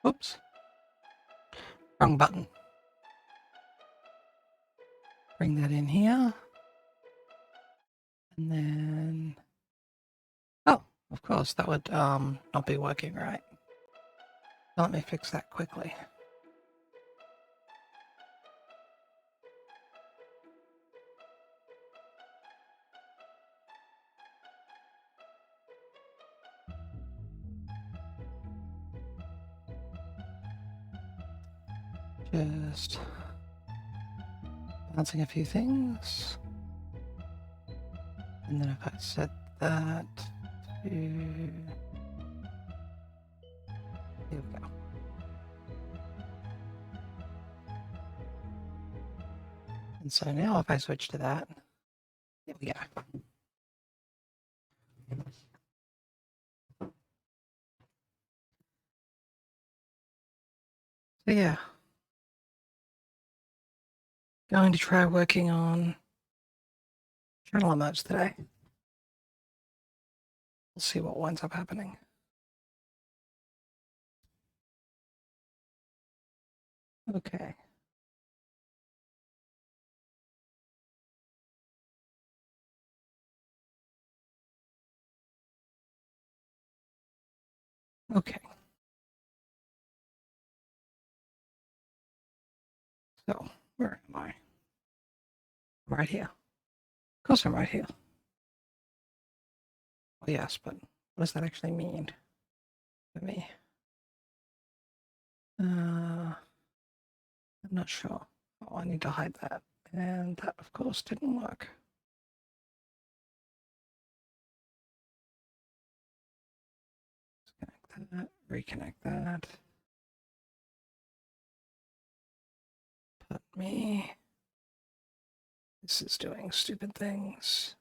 Oops. Wrong button. Bring that in here. And then... Oh, of course, that would not be working right. Let me fix that quickly. Just bouncing a few things. And then if I set that to... Here we go. And so now if I switch to that, there we go. So yeah, going to try working on channel emotes today. We'll see what winds up happening. Okay. Okay. So, where am I? I'm right here. Of course I'm right here. Oh yes, but what does that actually mean for me? I'm not sure. Oh, I need to hide that. And that, of course, didn't work. Disconnect that, reconnect that. Put me. This is doing stupid things.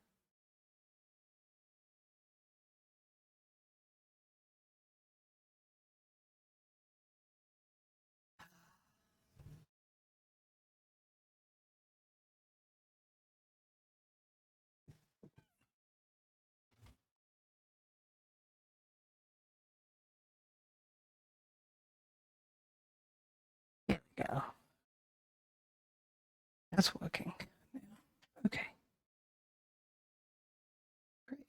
There we go. That's working. Okay. Great.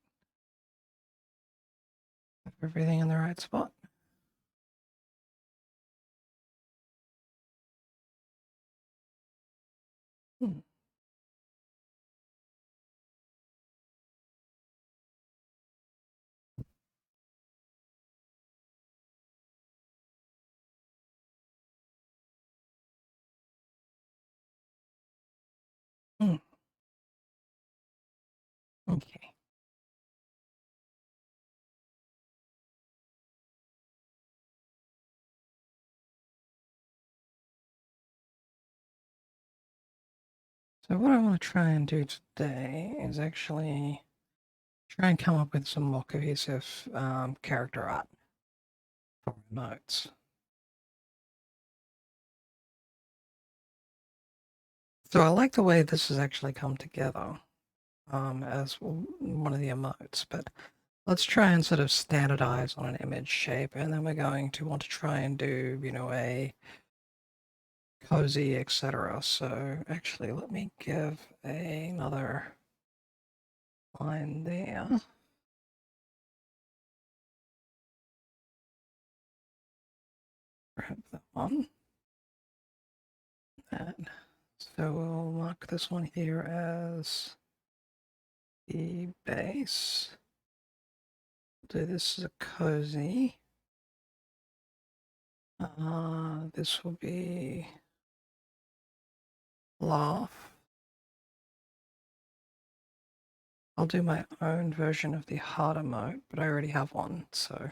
Have everything in the right spot. Hmm. Hmm. Okay. So what I want to try and do today is actually try and come up with some more cohesive character art for notes. So I like the way this has actually come together as one of the emotes, but let's try and sort of standardize on an image shape, and then we're going to want to try and do, a cozy, etc. So actually, let me give another line there. Grab that one. That. So we'll mark this one here as the base. Do this as a cozy. This will be laugh. I'll do my own version of the heart emote, but I already have one, so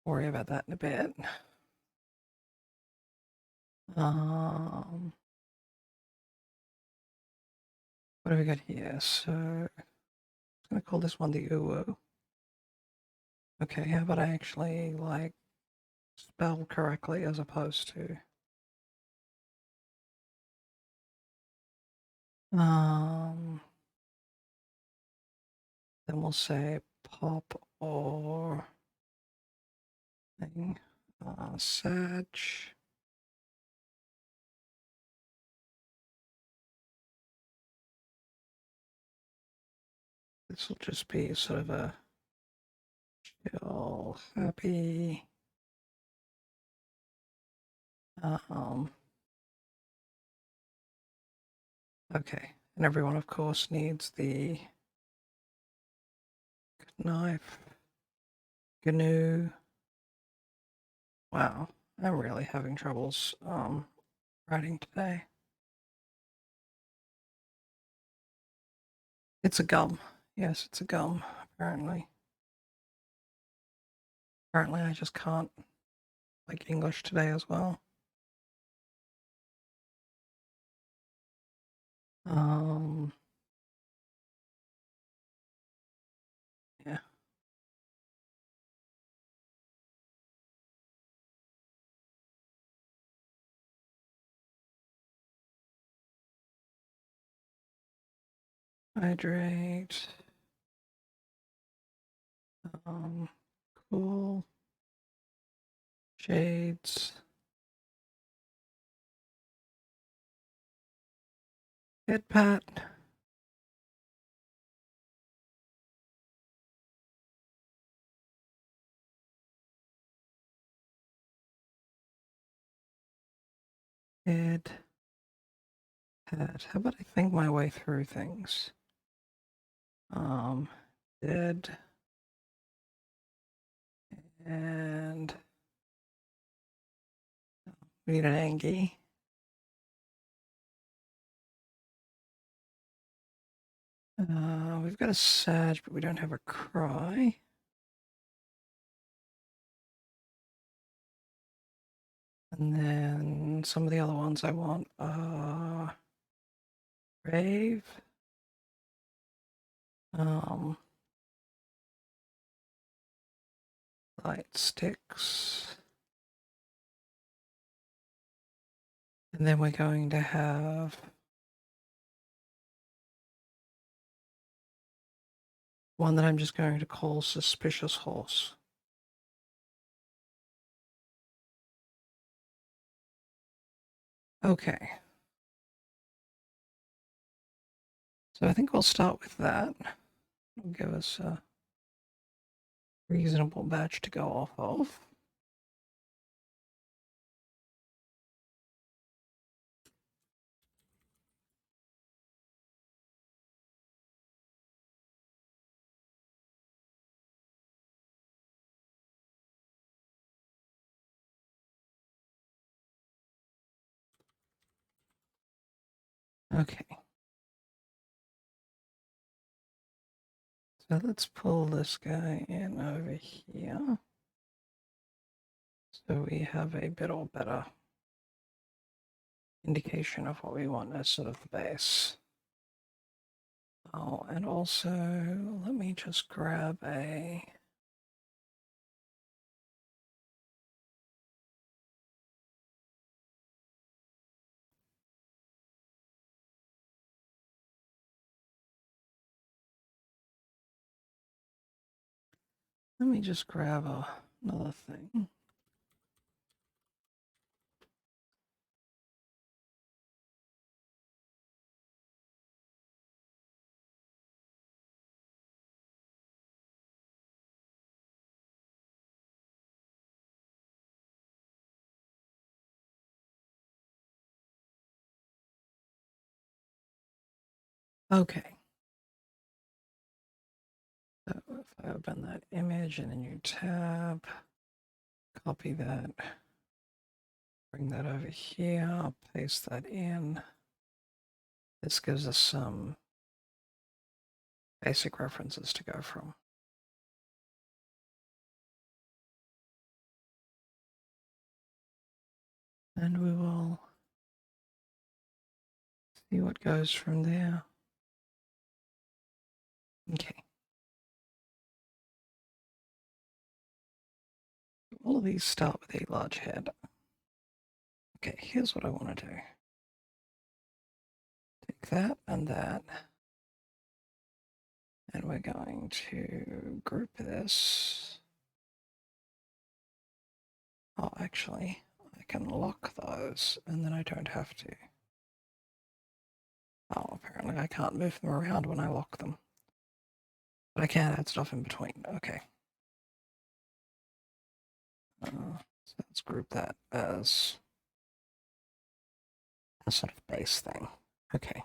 worry about that in a bit. What have we got here? So I'm gonna call this one the uwu. Okay, how about I actually like spell correctly as opposed to then we'll say pop or thing. Sag. This will just be sort of a chill, happy. Okay, and everyone, of course, needs the knife. GNU. Wow, I'm really having troubles writing today. It's a gum. Yes, it's a gum, apparently. Apparently I just can't like English today as well. Yeah. Hydrate. Cool. Shades. Head pat. Head pat. How about I think my way through things? Dead. And we need an Angie. We've got a Sag, but we don't have a Cry. And then some of the other ones I want are Rave. Light sticks. And then we're going to have one that I'm just going to call Suspicious Horse. Okay. So I think we'll start with that. It'll give us a reasonable batch to go off of. Okay. So let's pull this guy in over here. So we have a bit or better indication of what we want as sort of the base. Oh, and also let me just grab a another thing. Okay. So if I open that image in a new tab, copy that, bring that over here, paste that in. This gives us some basic references to go from. And we will see what goes from there. Okay. All of these start with a large head. Okay, here's what I want to do. Take that and that. And we're going to group this Oh, actually, I can lock those and then I don't have to. Oh, apparently I can't move them around when I lock them. But I can add stuff in between. Okay. So let's group that as a sort of base thing. Okay.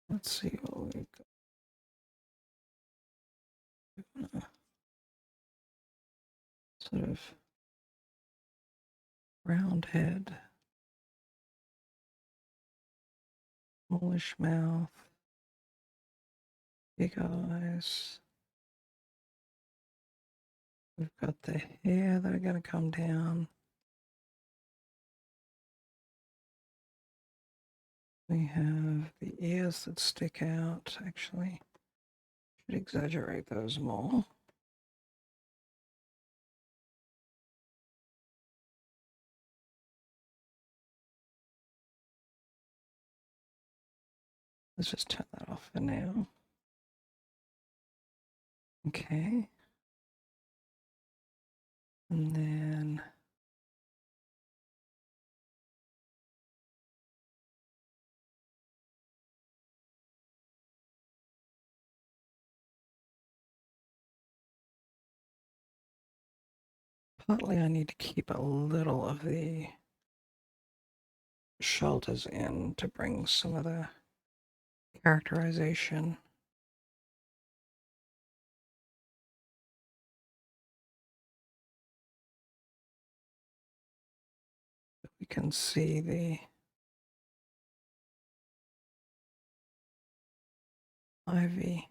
Let's see what we've got. Sort of round head, smallish mouth, big eyes. We've got the hair that are going to come down. We have the ears that stick out, actually. Should exaggerate those more. Let's just turn that off for now. Okay. And then partly I need to keep a little of the shoulders in to bring some of the characterization. We can see the ivy,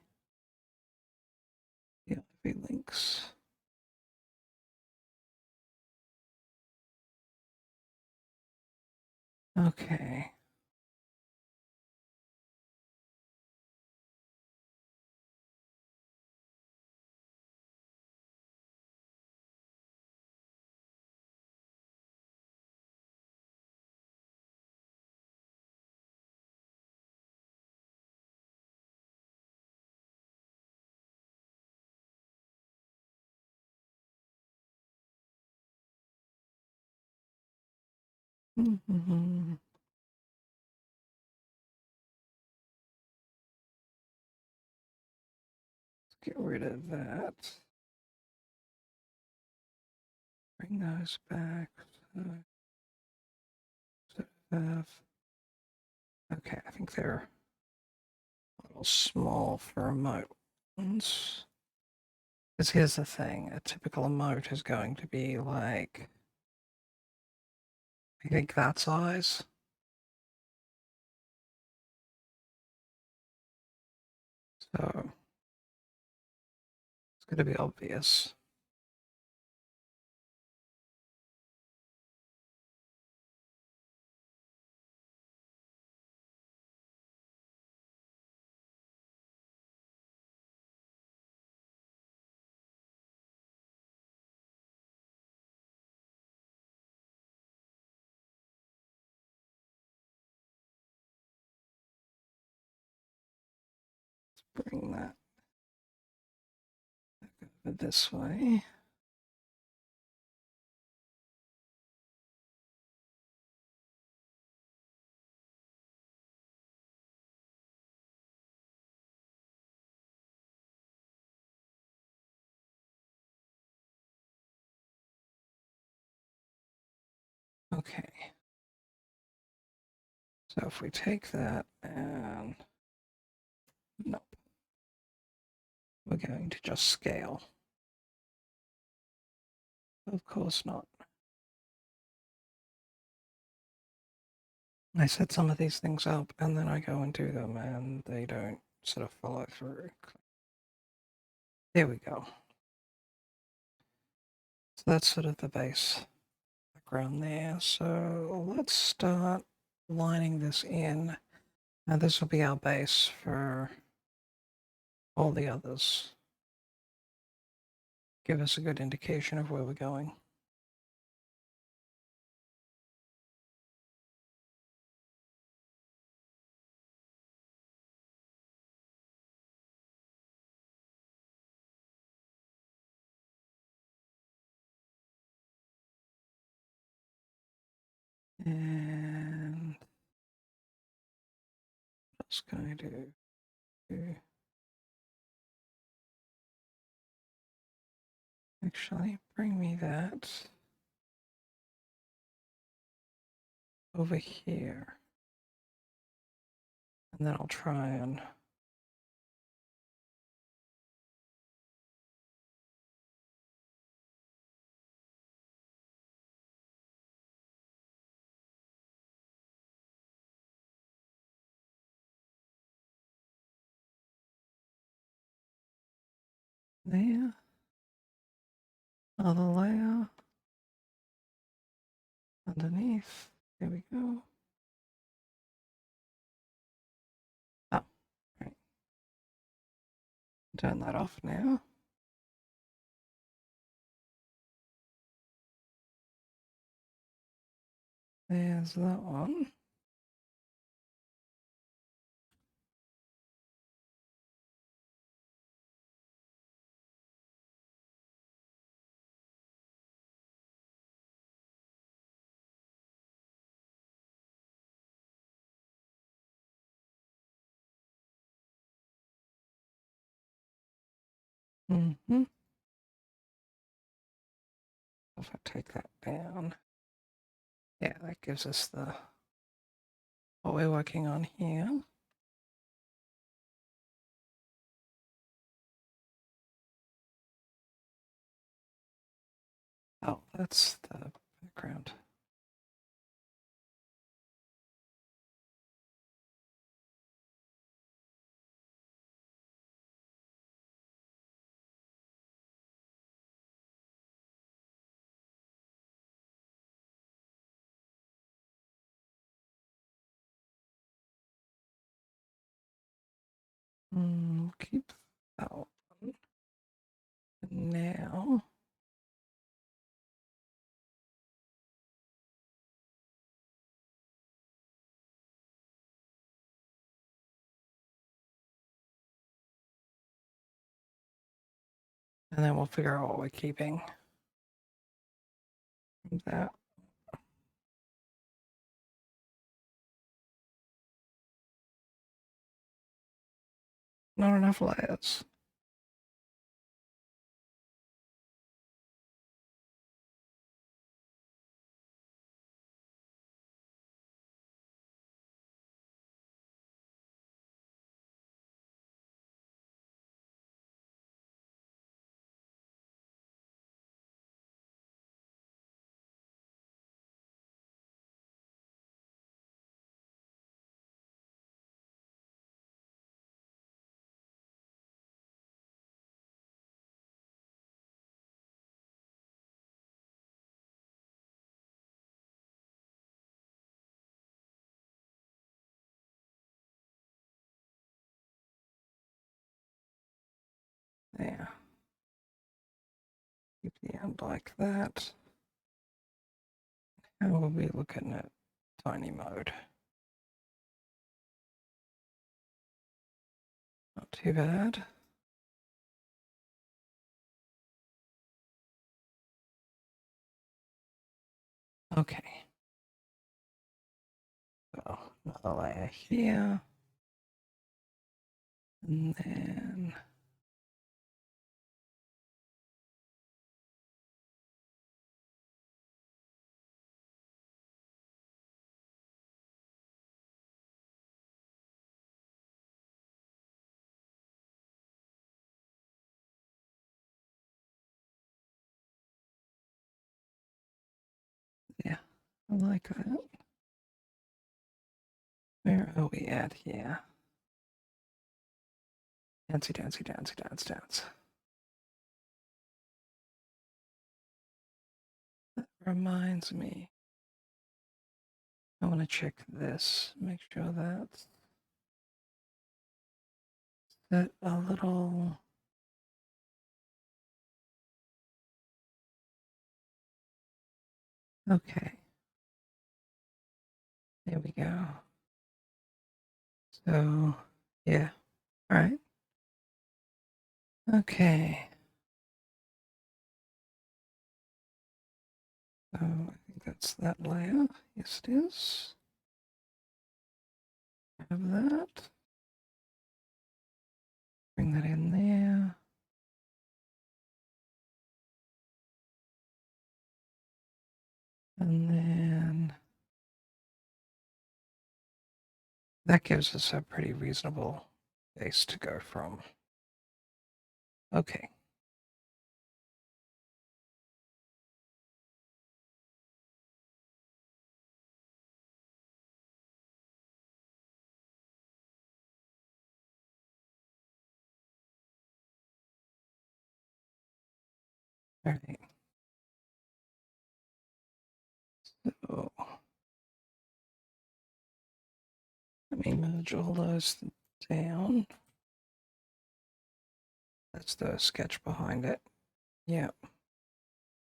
the ivy links. Okay. Mm-hmm. Let's get rid of that. Bring those back. Okay, I think they're a little small for emote ones. Because here's the thing, a typical emote is going to be like, I think that size. So it's going to be obvious. Bring that over this way. Okay. So if we take that and nope, we're going to just scale. Of course not. I set some of these things up and then I go and do them and they don't sort of follow through. There we go. So that's sort of the base background there. So let's start lining this in. Now this will be our base for all the others. Give us a good indication of where we're going. And just going to do actually bring me that over here. And then I'll try and there, other layer, underneath, there we go. Oh, right. Turn that off now. There's that one. Mm-hmm. If I take that down, yeah, that gives us the what we're working on here. Oh, that's the background. Keep that one. Now, and then we'll figure out what we're keeping from that. Not enough layers. There. Keep the end like that. And we'll be looking at tiny mode. Not too bad. Okay. So another layer here. And then yeah, I like that. Where are we at here? Dancey, dancey, dancey, dance, dance. That reminds me. I want to check this, make sure that's set a little. Okay. There we go. So, yeah. All right. Okay. So I think think that's that layer. Yes, it is. Have that. Bring that in there. And then that gives us a pretty reasonable base to go from. Okay. All right. So let me merge all those down. That's the sketch behind it. Yeah.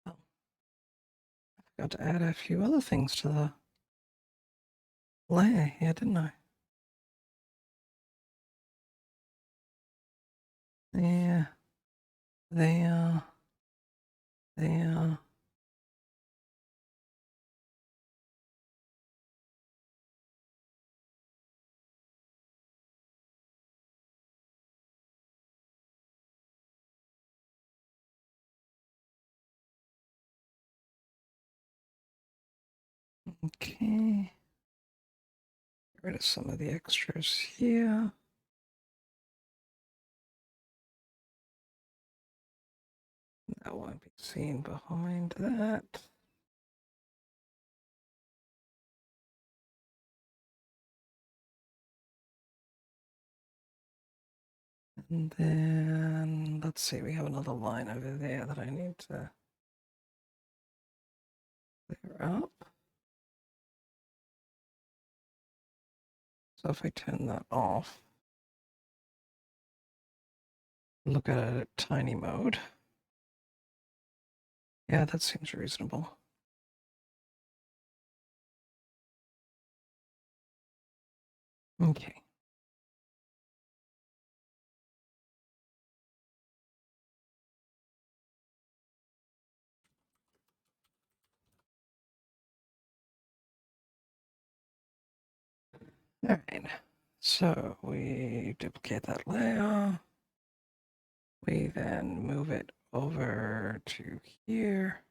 Oh, I forgot to add a few other things to the layer here, didn't I? There. There. There. Okay. Get rid of some of the extras here. That won't be seen behind that. And then, let's see, we have another line over there that I need to clear up. So if I turn that off, look at it at tiny mode. Yeah, that seems reasonable. Okay. All right. So we duplicate that layer. We then move it over to here.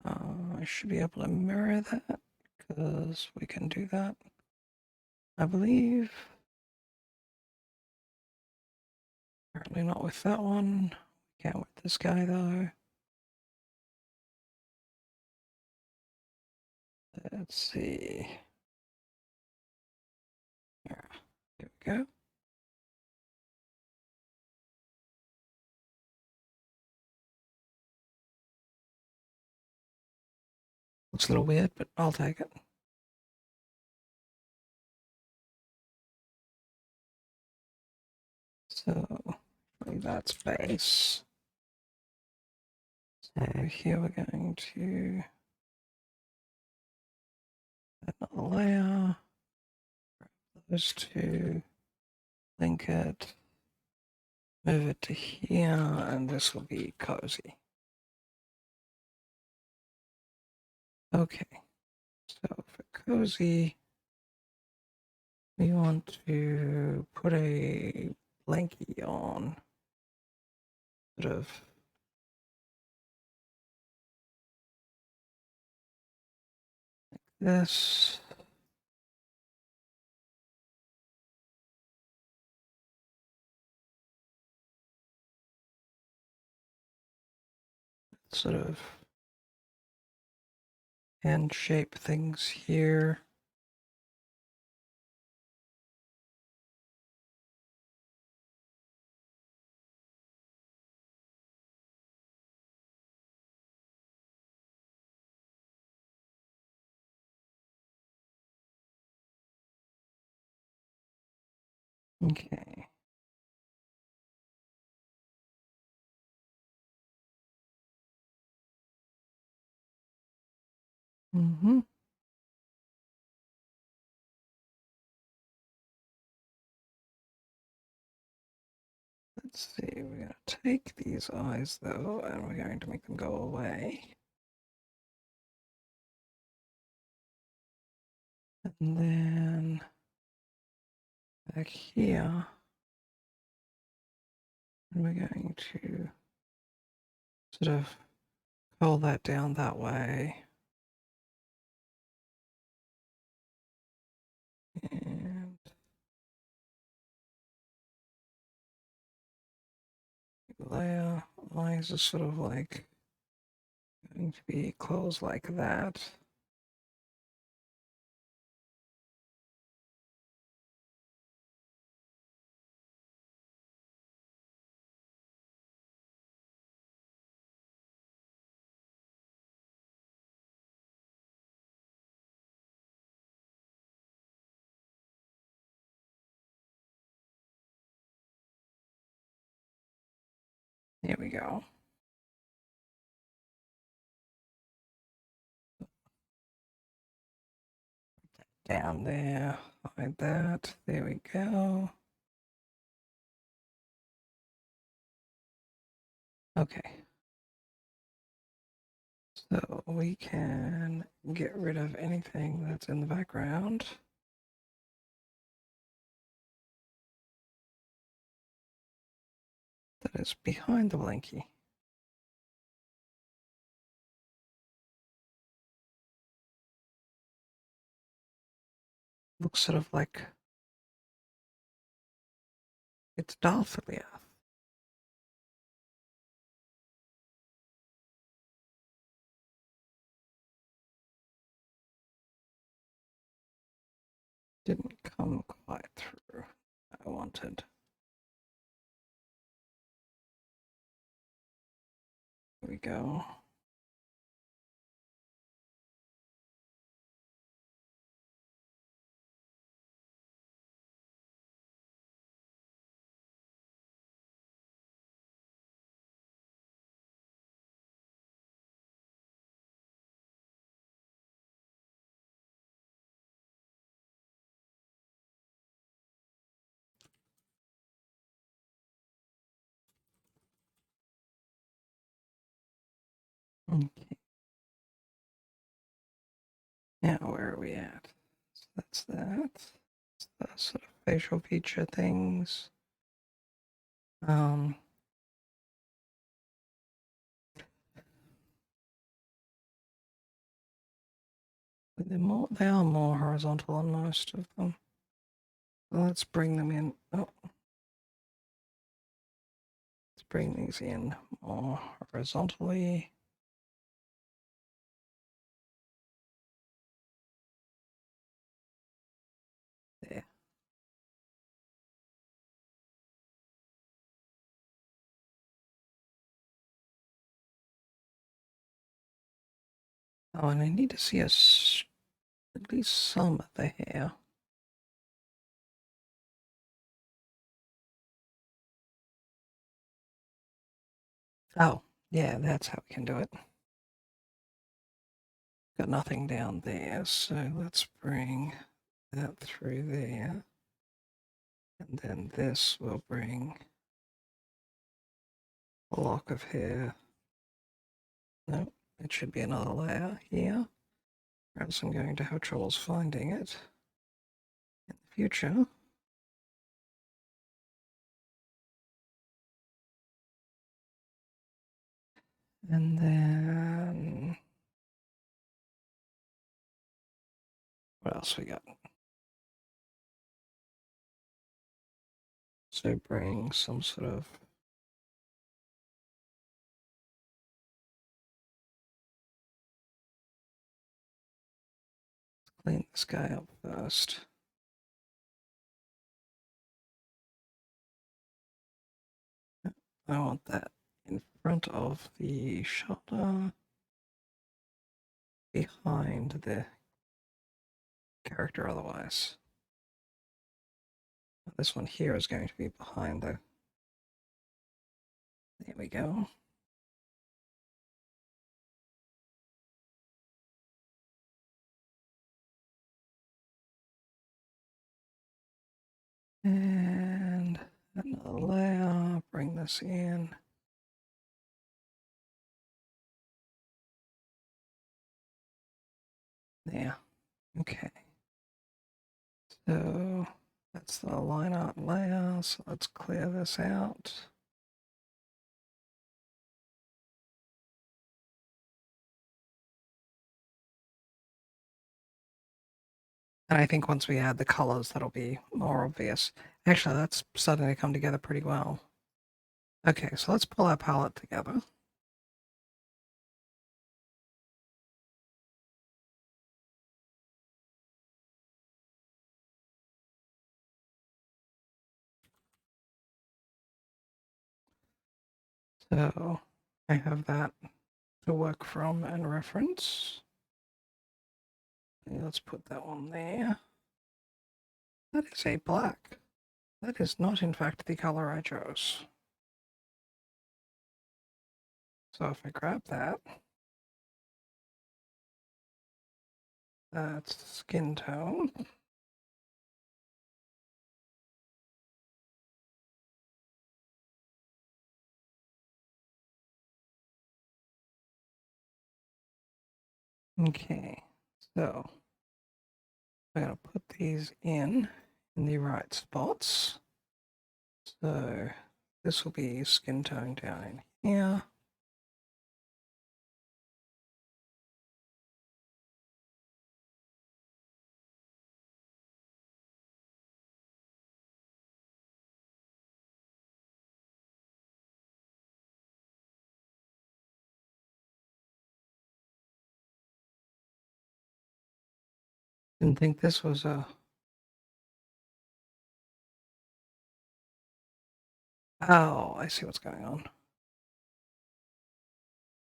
I should be able to mirror that because we can do that, I believe. Apparently not with that one. Can't with this guy though. Let's see. There we go. Looks a little weird, but I'll take it. So that's base. So here we're going to add another layer. Those two, link it, move it to here, and this will be cozy. Okay, so for cozy, we want to put a blankie on, sort of like this. Sort of hand shape things here. Okay. Mm-hmm. Let's see, we're going to take these eyes though, and we're going to make them go away. And then back here, we're going to sort of pull that down that way. And layer lines are sort of like going to be closed like that. There we go. Down there, like that. There we go. Okay. So we can get rid of anything that's in the background. That is behind the blinky. Looks sort of like it's Dalthilia. Didn't come quite through. I wanted. There we go. Okay. Now where are we at? So that's that. It's the sort of facial feature things. They are more horizontal on most of them. Let's bring them in. Oh. Let's bring these in more horizontally. There. Oh, and I need to see at least some of the hair. Oh, yeah, that's how we can do it. Got nothing down there, so let's bring that through there. And then this will bring a lock of hair. No, it should be another layer here. Or else I'm going to have troubles finding it in the future. And then what else we got? So bring some sort of clean this guy up first. I want that in front of the shoulder, behind the character otherwise. This one here is going to be behind the... There we go. And another layer, bring this in. There. Okay. So that's the line art layer. So let's clear this out. And I think once we add the colors, that'll be more obvious. Actually, that's starting to come together pretty well. Okay, so let's pull our palette together. So I have that to work from and reference. Okay, let's put that one there. That is a black. That is not, in fact, the color I chose. So if I grab that, that's skin tone. Okay, so I'm going to put these in the right spots. So this will be skin tone down in here. Didn't think this was a... Oh, I see what's going on.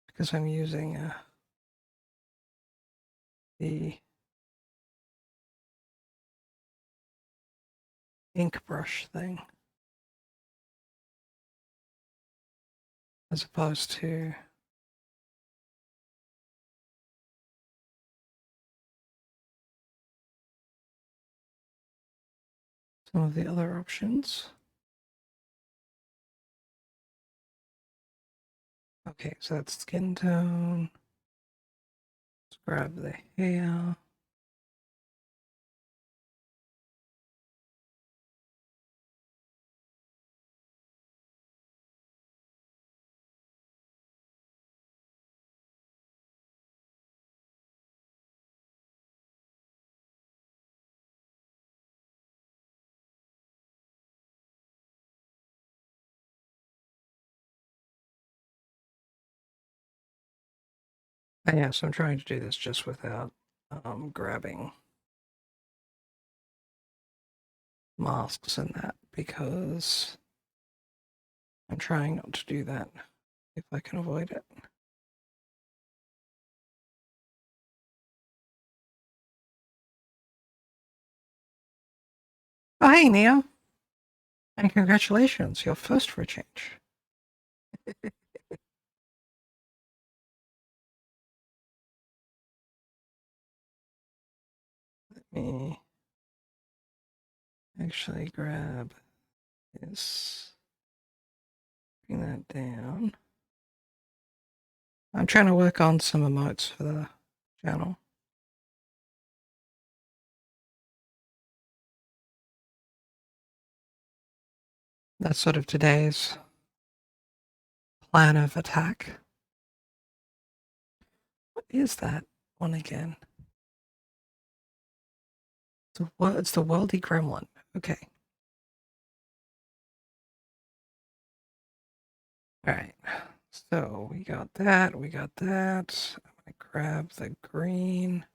Because I'm using the ink brush thing as opposed to some of the other options. Okay, so that's skin tone. Let's grab the hair. Yeah, so I'm trying to do this just without grabbing masks and that because I'm trying not to do that if I can avoid it. Oh, hey, Neo. And congratulations, you're first for a change. Let me actually grab this, bring that down. I'm trying to work on some emotes for the channel. That's sort of today's plan of attack. What is that one again? It's the Worldy Gremlin. Okay. All right. So we got that. We got that. I'm going to grab the green.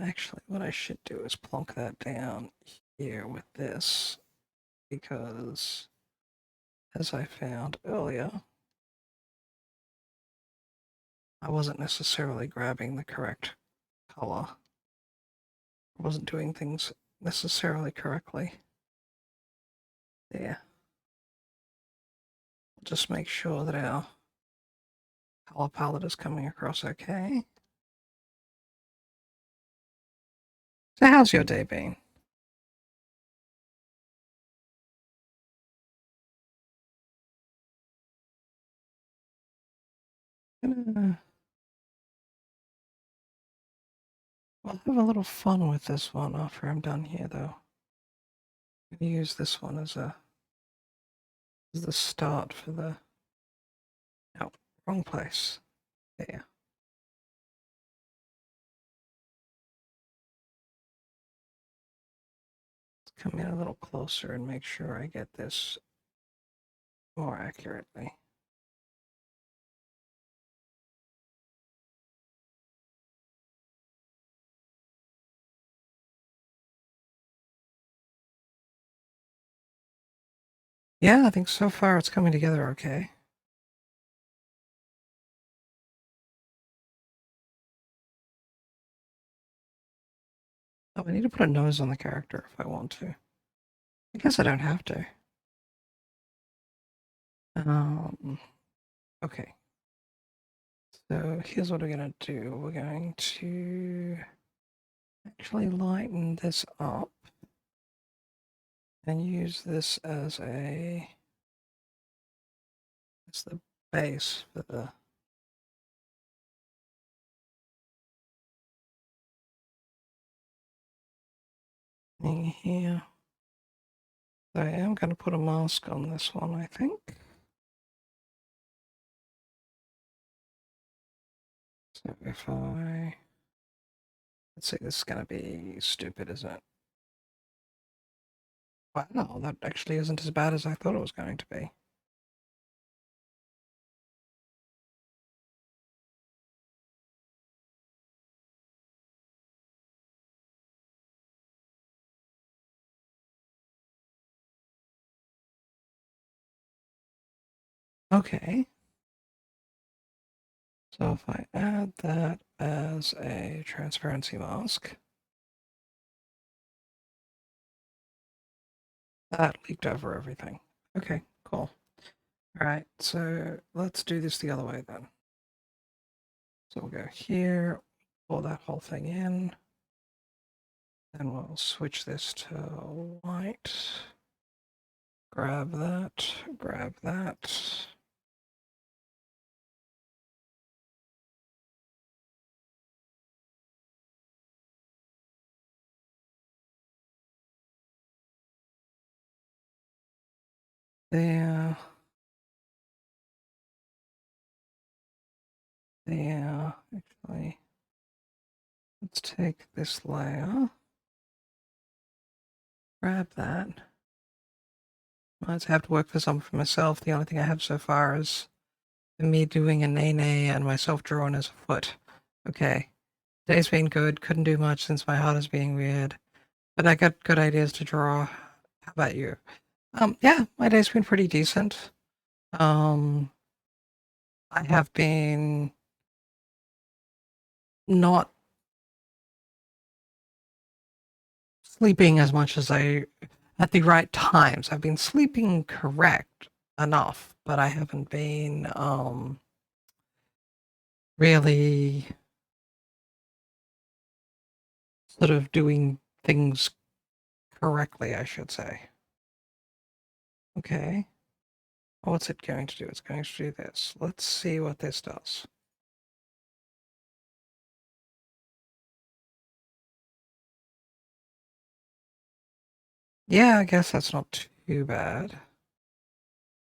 Actually, what I should do is plonk that down here with this because, as I found earlier, I wasn't necessarily grabbing the correct color. I wasn't doing things necessarily correctly. There. Just make sure that our color palette is coming across okay. So how's your day been? I'll have a little fun with this one after I'm done here, though. I'm going to use this one as the start for the... No, wrong place. There. Let's come in a little closer and make sure I get this more accurately. Yeah, I think so far it's coming together okay. Oh, I need to put a nose on the character if I want to. I guess I don't have to. Okay. So here's what we're gonna do. We're going to actually lighten this up and use this as the base for the thing here. So I am going to put a mask on this one, I think. So if let's see, this is going to be stupid, isn't it? Wow, that actually isn't as bad as I thought it was going to be. Okay. So if I add that as a transparency mask, that leaked over everything. Okay, cool. All right, so let's do this the other way then. So we'll go here, pull that whole thing in, then we'll switch this to white. Grab that, grab that. There. There, actually. Let's take this layer. Grab that. I have to work for something for myself. The only thing I have so far is me doing a nay and myself drawing as a foot. Okay. Day's been good. Couldn't do much since my heart is being weird. But I got good ideas to draw. How about you? Yeah, my day's been pretty decent. I have been not sleeping as much as at the right times. I've been sleeping correct enough, but I haven't been really sort of doing things correctly, I should say. Okay. What's it going to do? It's going to do this. Let's see what this does. Yeah, I guess that's not too bad.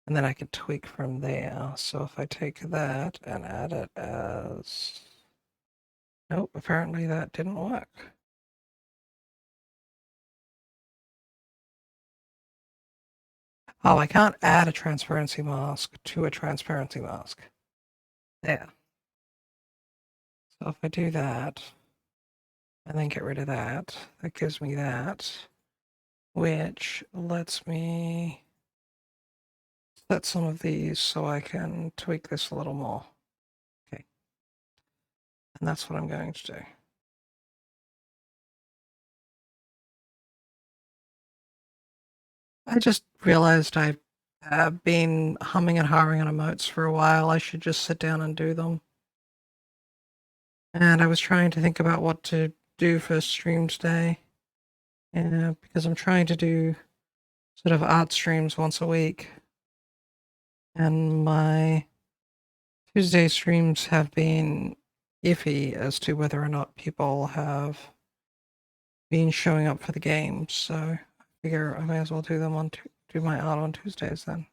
And then I can tweak from there. So if I take that and add it as... Nope, apparently that didn't work. Oh, I can't add a transparency mask to a transparency mask. There. So if I do that, and then get rid of that, that gives me that, which lets me set some of these so I can tweak this a little more. Okay. And that's what I'm going to do. I just realized I've been humming and hawing on emotes for a while. I should just sit down and do them. And I was trying to think about what to do for stream today. And because I'm trying to do sort of art streams once a week. And my Tuesday streams have been iffy as to whether or not people have been showing up for the games, so I figure I may as well do them on do my art on Tuesdays then.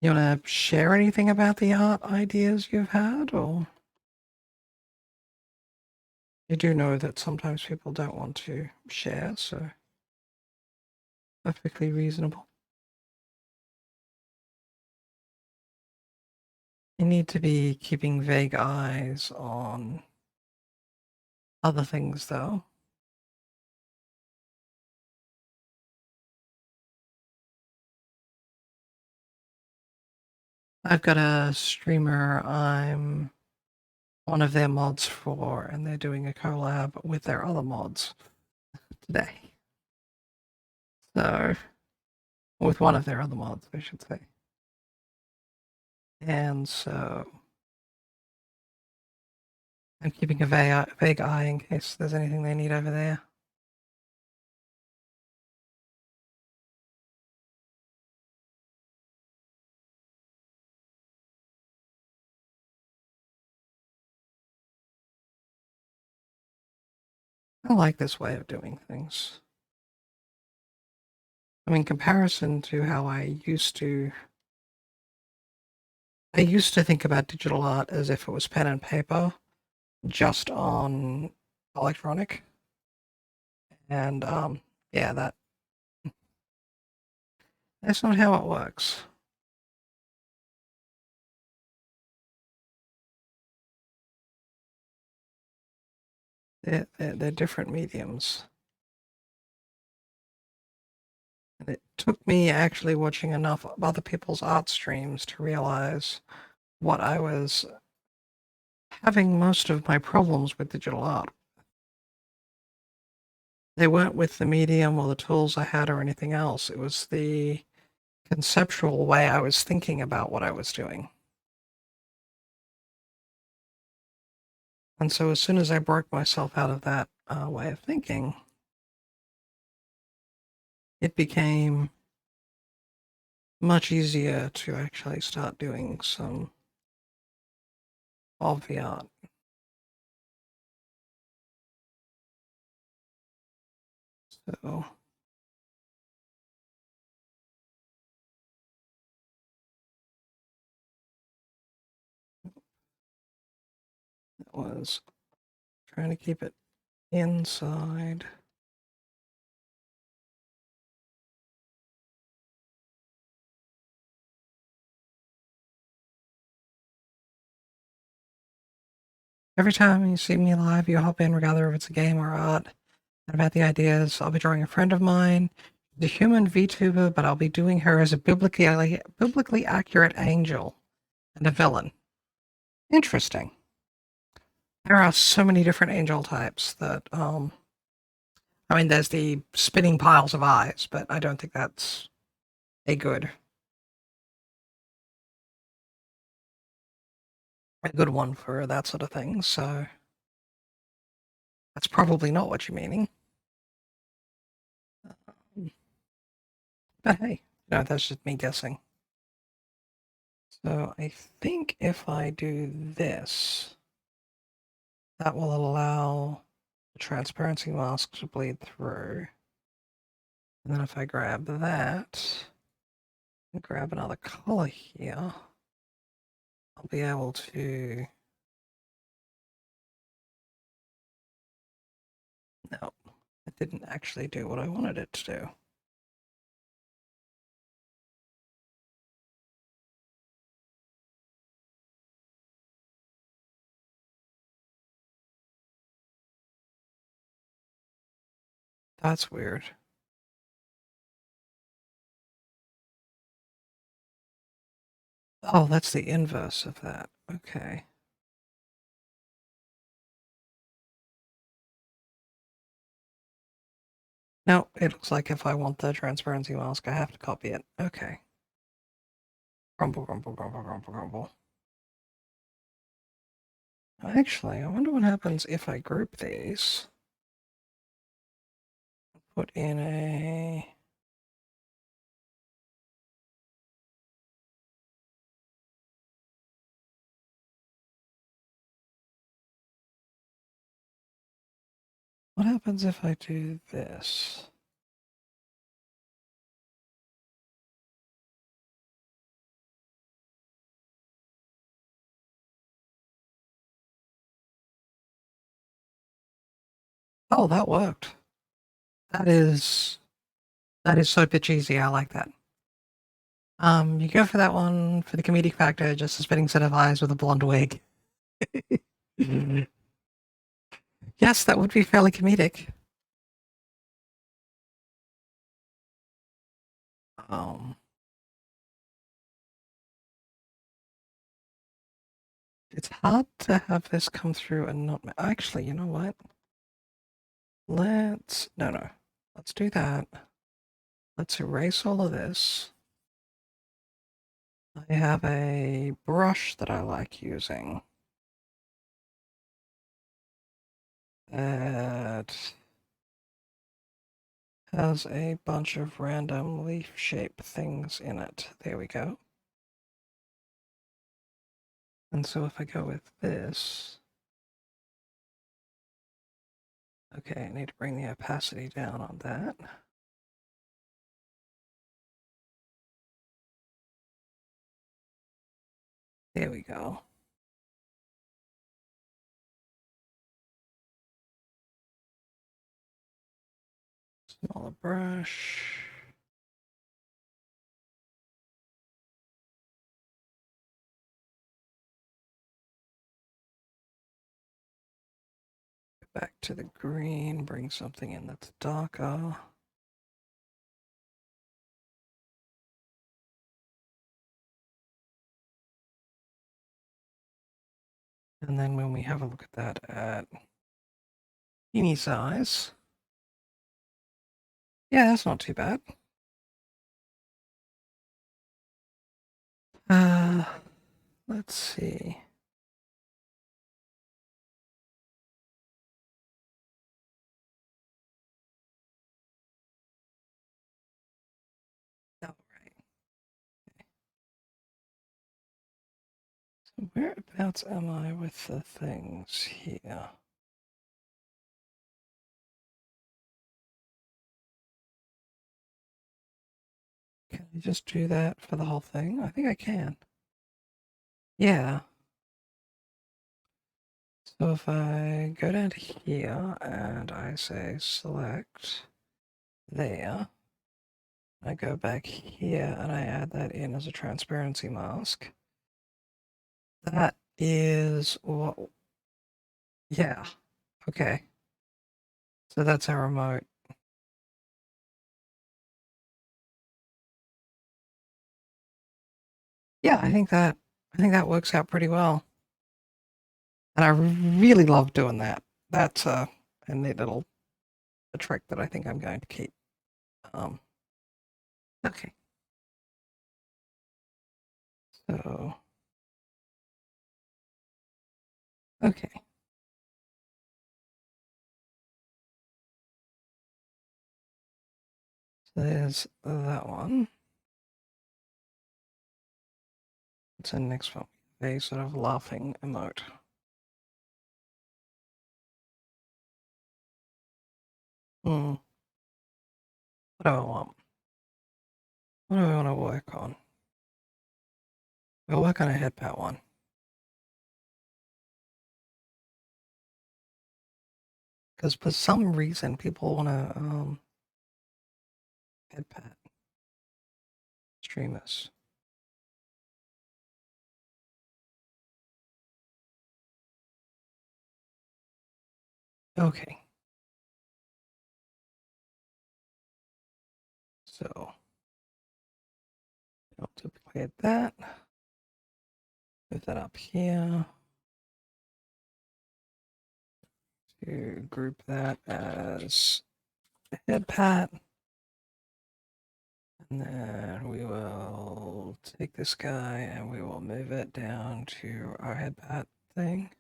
You want to share anything about the art ideas you've had, or you do know that sometimes people don't want to share, so perfectly reasonable. You need to be keeping vague eyes on other things, though. I've got a streamer I'm one of their mods for, and they're doing a collab with their other mods today. So, with one of their other mods, I should say. And so, I'm keeping a vague eye in case there's anything they need over there. I like this way of doing things. I mean, comparison to how I used to think about digital art as if it was pen and paper, just on electronic. And yeah, that's not how it works. They're different mediums. And it took me actually watching enough of other people's art streams to realize what I was having most of my problems with digital art. They weren't with the medium or the tools I had or anything else. It was the conceptual way I was thinking about what I was doing. And so as soon as I broke myself out of that way of thinking, it became much easier to actually start doing some of the art. So that was trying to keep it inside. Every time you see me live, you hop in, regardless if it's a game or art. And about the ideas, I'll be drawing a friend of mine, the human VTuber, but I'll be doing her as a biblically accurate angel and a villain. Interesting. There are so many different angel types that, I mean, there's the spinning piles of eyes, but I don't think that's a good one for that sort of thing. So that's probably not what you're meaning. But hey, no, that's just me guessing. So I think if I do this, that will allow the transparency mask to bleed through. And then if I grab that, and grab another color here, I'll be able to... No, it didn't actually do what I wanted it to do. That's weird. Oh, that's the inverse of that. Okay. No, it looks like if I want the transparency mask, I have to copy it. Okay. Crumble, crumble, crumble, crumble, crumble. Actually, I wonder what happens if I group these. Put in a... What happens if I do this? Oh, that worked. That is so pitch easy. I like that. You go for that one for the comedic factor, just a spitting set of eyes with a blonde wig. Yes, that would be fairly comedic. Um, it's hard to have this come through and not. Actually, you know what? No. Let's do that. Let's erase all of this. I have a brush that I like using. That has a bunch of random leaf shape things in it. There we go. And so if I go with this, okay, I need to bring the opacity down on that. There we go. Smaller brush. Back to the green, bring something in that's darker. And then when we have a look at that at teeny size, yeah, that's not too bad. Let's see. All right. So whereabouts am I with the things here? Can I just do that for the whole thing? I think I can. Yeah. So if I go down to here and I say select there, I go back here and I add that in as a transparency mask. That is what, yeah, okay. So that's our remote. Yeah, I think that works out pretty well. And I really love doing that. That's a neat little a trick that I think I'm going to keep. Okay. So, okay. So there's that one. It's the next one. A sort of laughing emote. What do I want? What do I want to work on? We'll work on a head pat one. Because for some reason, people want to head pat streamers. Okay. So, I'll duplicate that. Move that up here. To group that as head pat. And then we will take this guy and we will move it down to our head pat thing.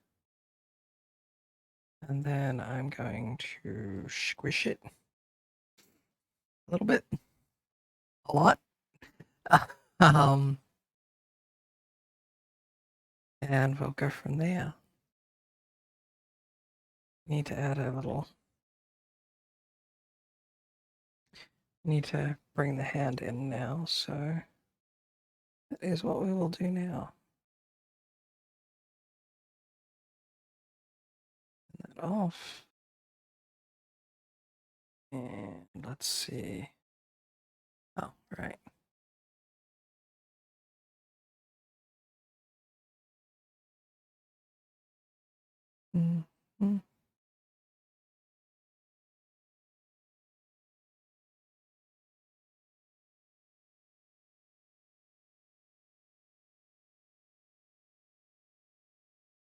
And then I'm going to squish it a little bit, a lot. And we'll go from there. Need to add a little Need to bring the hand in now, so that is what we will do now. Turn that off. And let's see. Oh, right. Mm-hmm.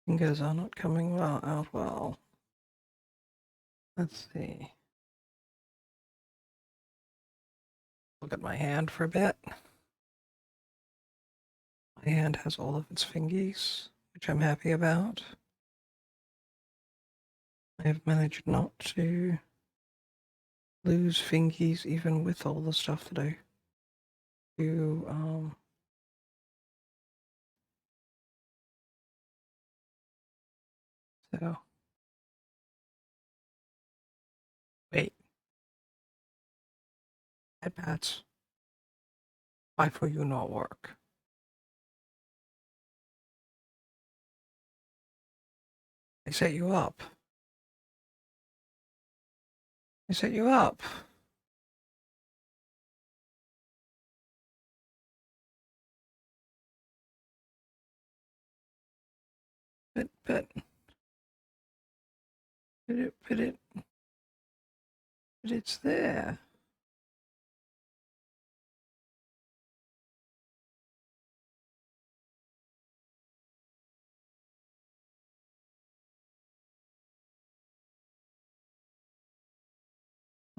Fingers are not coming out well. Let's see. Look at my hand for a bit. My hand has all of its fingies, which I'm happy about. I have managed not to lose fingies even with all the stuff that I do. So, wait, headpads. Why for you not work? I set you up. I set you up. But it's there.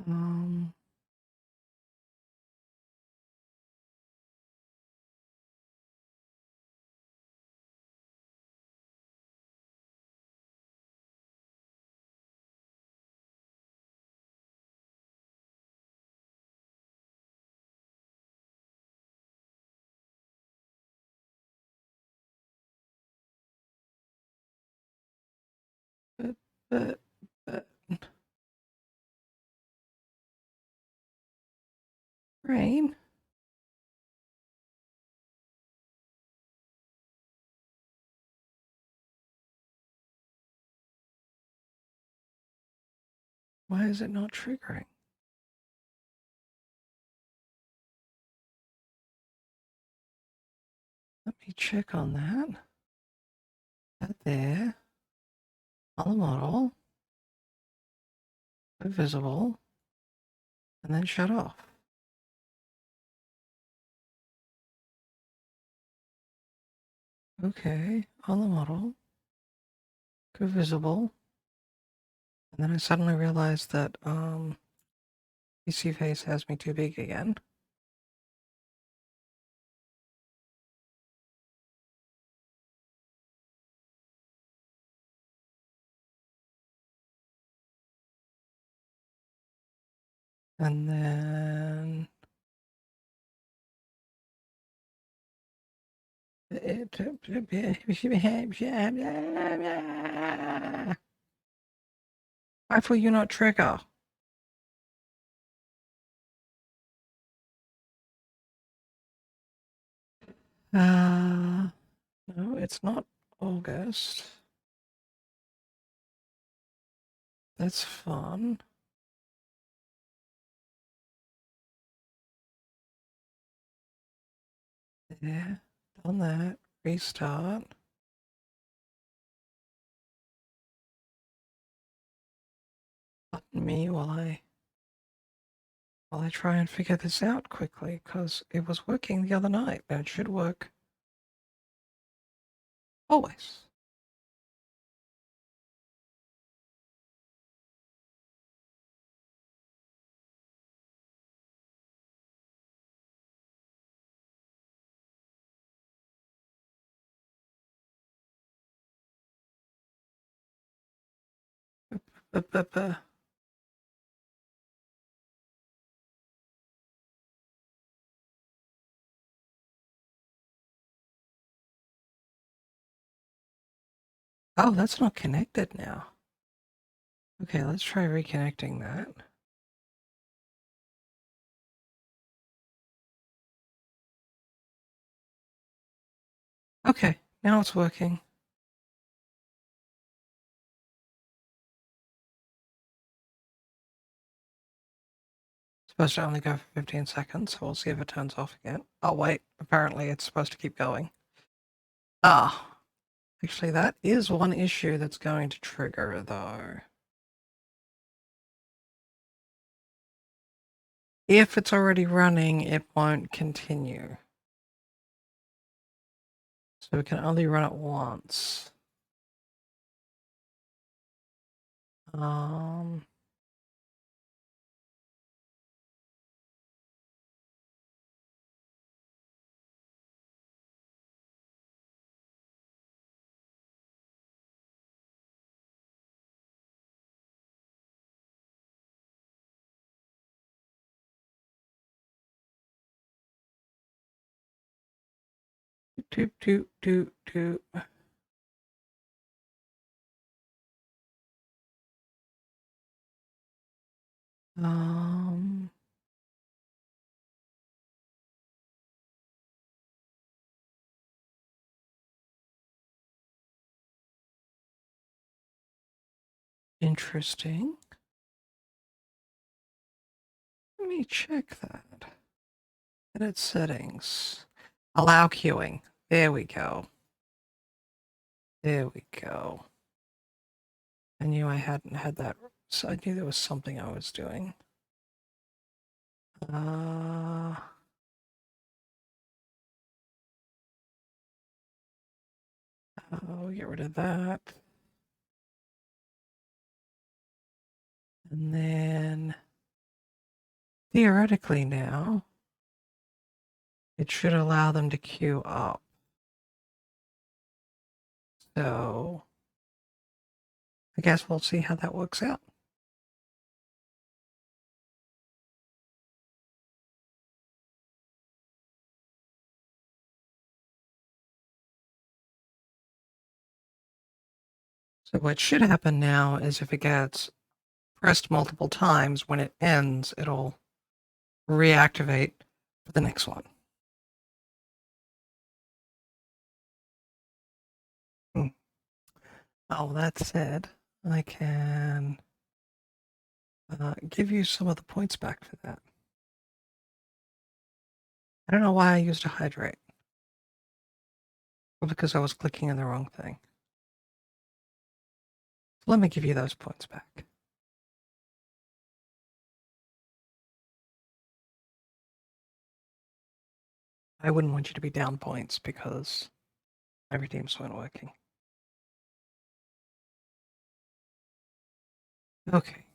Um, but, but, but, Rain. Why is it not triggering? Let me check on that. That there. On the model. Visible. And then shut off. Okay. On the model. Go visible. And then I suddenly realized that PC face has me too big again. And then 5 will you not trigger? No, it's not August. That's fun. Yeah, done that. Restart. Button me while I try and figure this out quickly, because it was working the other night, and it should work always. Oh, that's not connected now. Okay, let's try reconnecting that. Okay, now it's working. Supposed to only go for 15 seconds, so we'll see if it turns off again. Oh wait, apparently it's supposed to keep going. Ah, actually that is one issue that's going to trigger though. If it's already running, it won't continue. So we can only run it once. Doot, doot, doot, doot. Um, Interesting. Let me check that. Edit settings. Allow queuing. There we go. There we go. I knew I hadn't had that. So I knew there was something I was doing. I'll get rid of that. And then theoretically now, it should allow them to queue up. So I guess we'll see how that works out. So what should happen now is if it gets pressed multiple times, when it ends, it'll reactivate for the next one. Oh, that said, I can give you some of the points back for that. I don't know why I used a hydrate. Well, because I was clicking on the wrong thing. Let me give you those points back. I wouldn't want you to be down points because my redeems weren't working. Okay.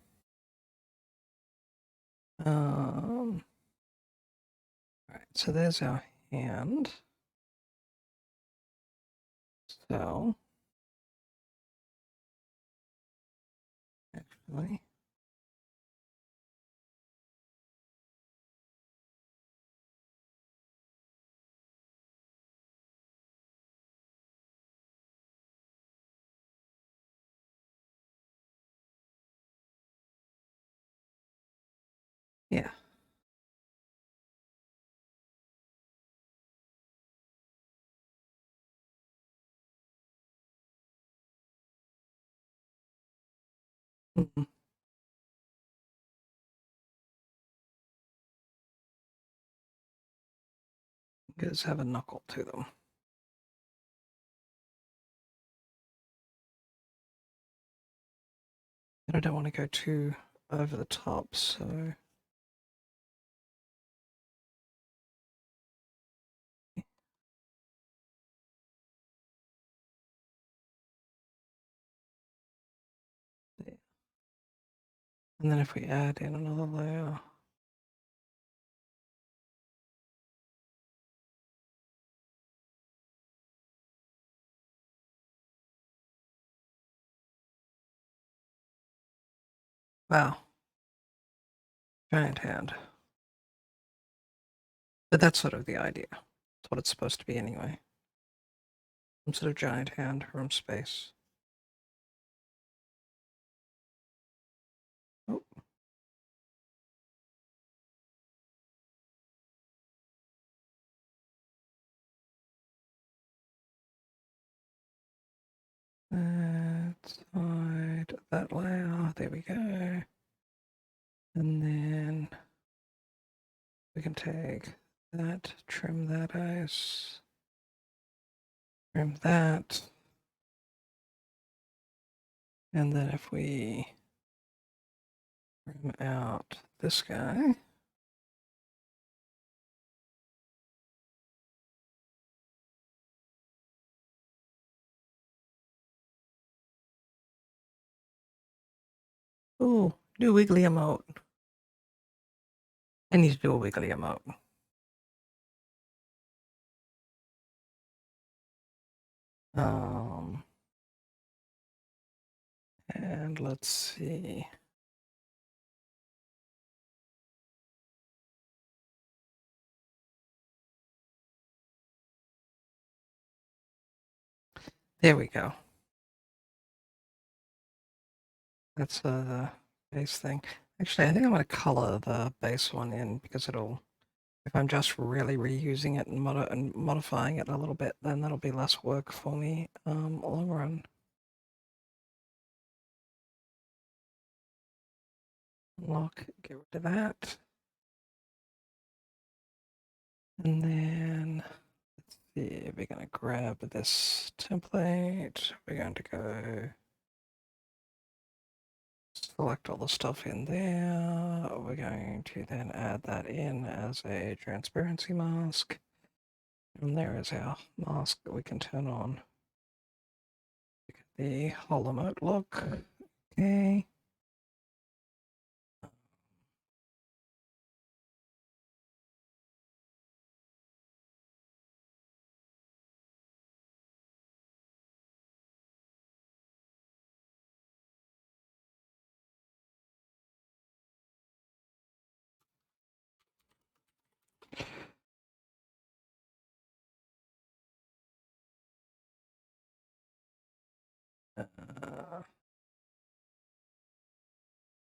All right, so there's our hand. So, actually, yeah. Mhm. Because have a knuckle to them. And I don't want to go too over the top, so. There. And then if we add in another layer. Wow. Giant hand. But that's sort of the idea. That's what it's supposed to be anyway. Some sort of giant hand from space. Oh. that side, that layer, there we go. And then we can take that, trim that ice, trim that. And then if we trim out this guy, ooh, do wiggly emote. I need to do a wiggly emote. And let's see. There we go. That's the base thing. Actually, I think I'm going to color the base one in because it'll, if I'm just really reusing it and, modifying it a little bit, then that'll be less work for me long run. Lock, get rid of that. And then, let's see, we're going to grab this template. We're going to go select all the stuff in there. We're going to then add that in as a transparency mask. And there is our mask that we can turn on. The hollow mode look. Okay.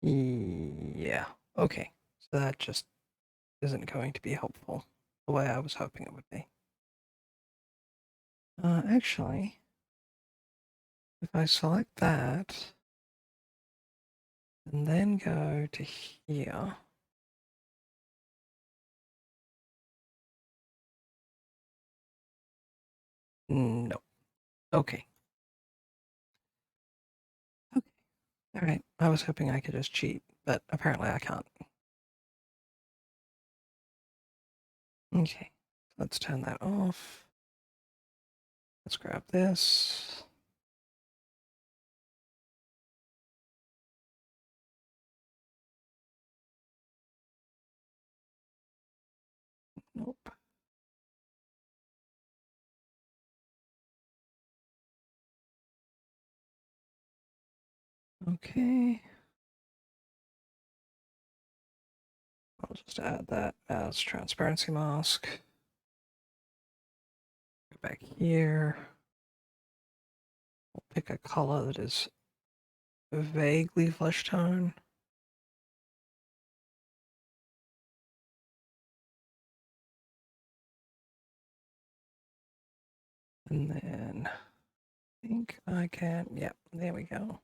Yeah. Okay. So that just isn't going to be helpful the way I was hoping it would be. Actually, if I select that and then go to here, no. Okay. Okay. All right. I was hoping I could just cheat, but apparently I can't. Okay. Let's turn that off. Let's grab this. Nope. Okay. I'll just add that as transparency mask. Go back here. We'll pick a color that is vaguely flesh tone. And then I think I can, yep, there we go.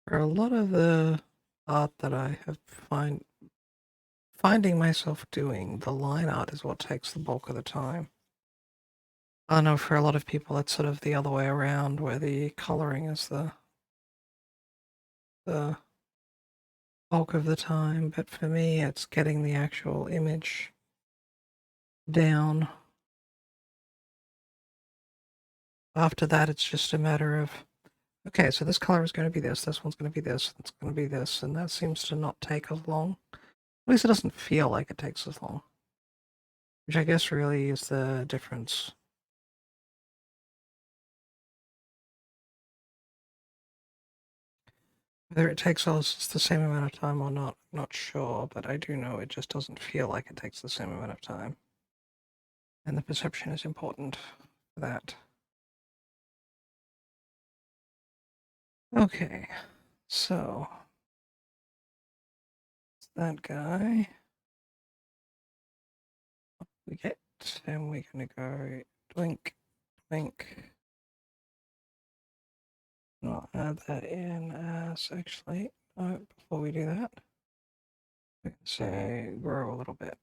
For a lot of the art that I have finding myself doing, the line art is what takes the bulk of the time. I know for a lot of people it's sort of the other way around, where the coloring is the bulk of the time, but for me it's getting the actual image down. After that, it's just a matter of, okay, so this color is going to be this one's going to be this, it's going to be this, and that seems to not take as long. At least it doesn't feel like it takes as long, which I guess really is the difference. Whether it takes us the same amount of time or not sure, but I do know it just doesn't feel like it takes the same amount of time. And the perception is important for that. Okay, so that guy. We get, and we're going to go blink, blink. And I'll add that in as actually, no, before we do that, we can say grow a little bit.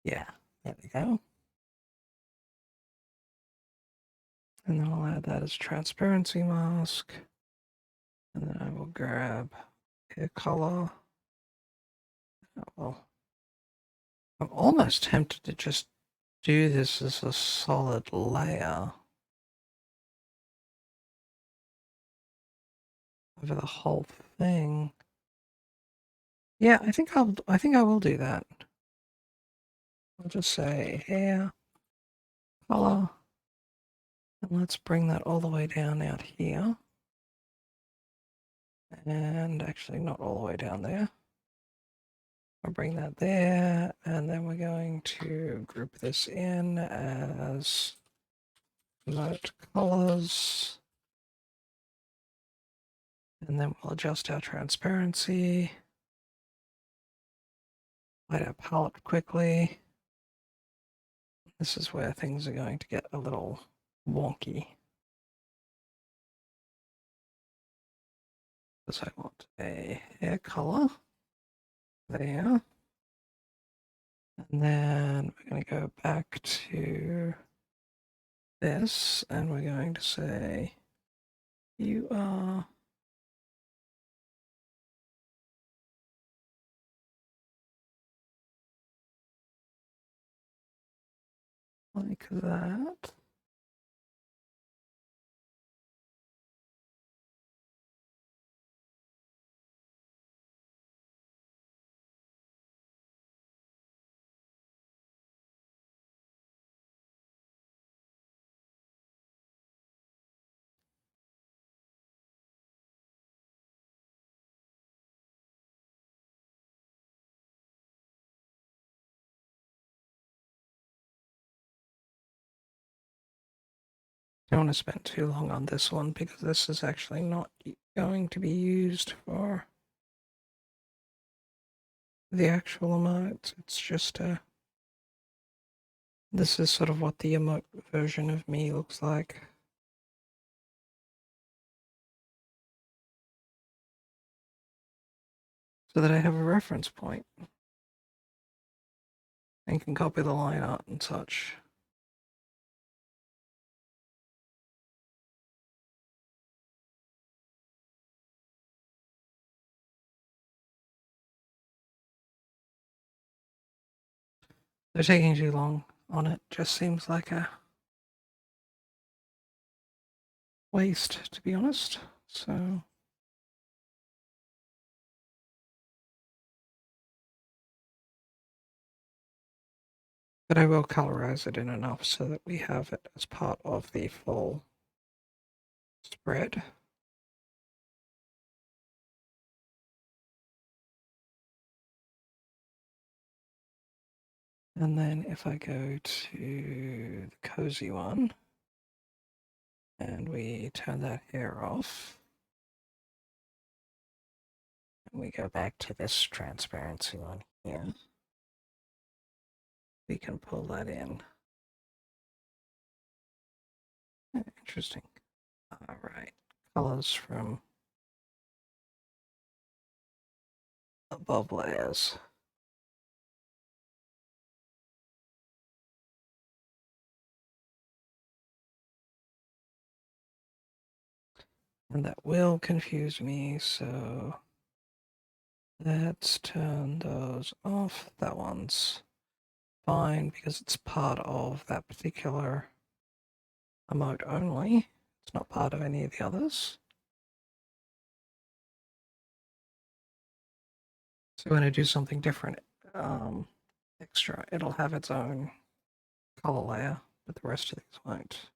Yeah, there we go. And then I'll add that as transparency mask. And then I will grab hair color. Well, I'm almost tempted to just do this as a solid layer over the whole thing. Yeah, I think I will do that. I'll just say hair color, and let's bring that all the way down out here. And actually not all the way down there. I'll bring that there, and then we're going to group this in as note colors. And then we'll adjust our transparency. Light our palette quickly. This is where things are going to get a little wonky. Because I want a hair color there. And then we're going to go back to this, and we're going to say, you are like that. Don't want to spend too long on this one because this is actually not going to be used for the actual emote. It's just this is sort of what the emote version of me looks like. So that I have a reference point and can copy the line art and such. They're taking too long on it. Just seems like a waste, to be honest. So but I will colorize it in enough so that we have it as part of the full spread. And then if I go to the cozy one and we turn that hair off, and we go back to this transparency one here, we can pull that in. Interesting. All right, colors from above layers. And that will confuse me, so let's turn those off. That one's fine because it's part of that particular emote only. It's not part of any of the others. So when I do something different, extra, it'll have its own color layer, but the rest of these won't.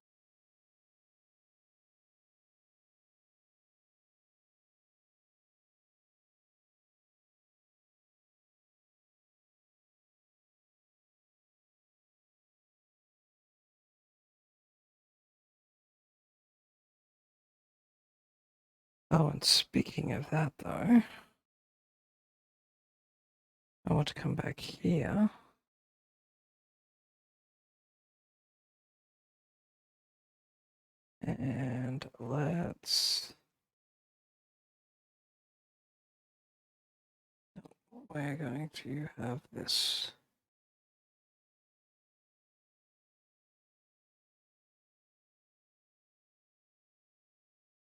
Oh, and speaking of that though, I want to come back here. And we're going to have this.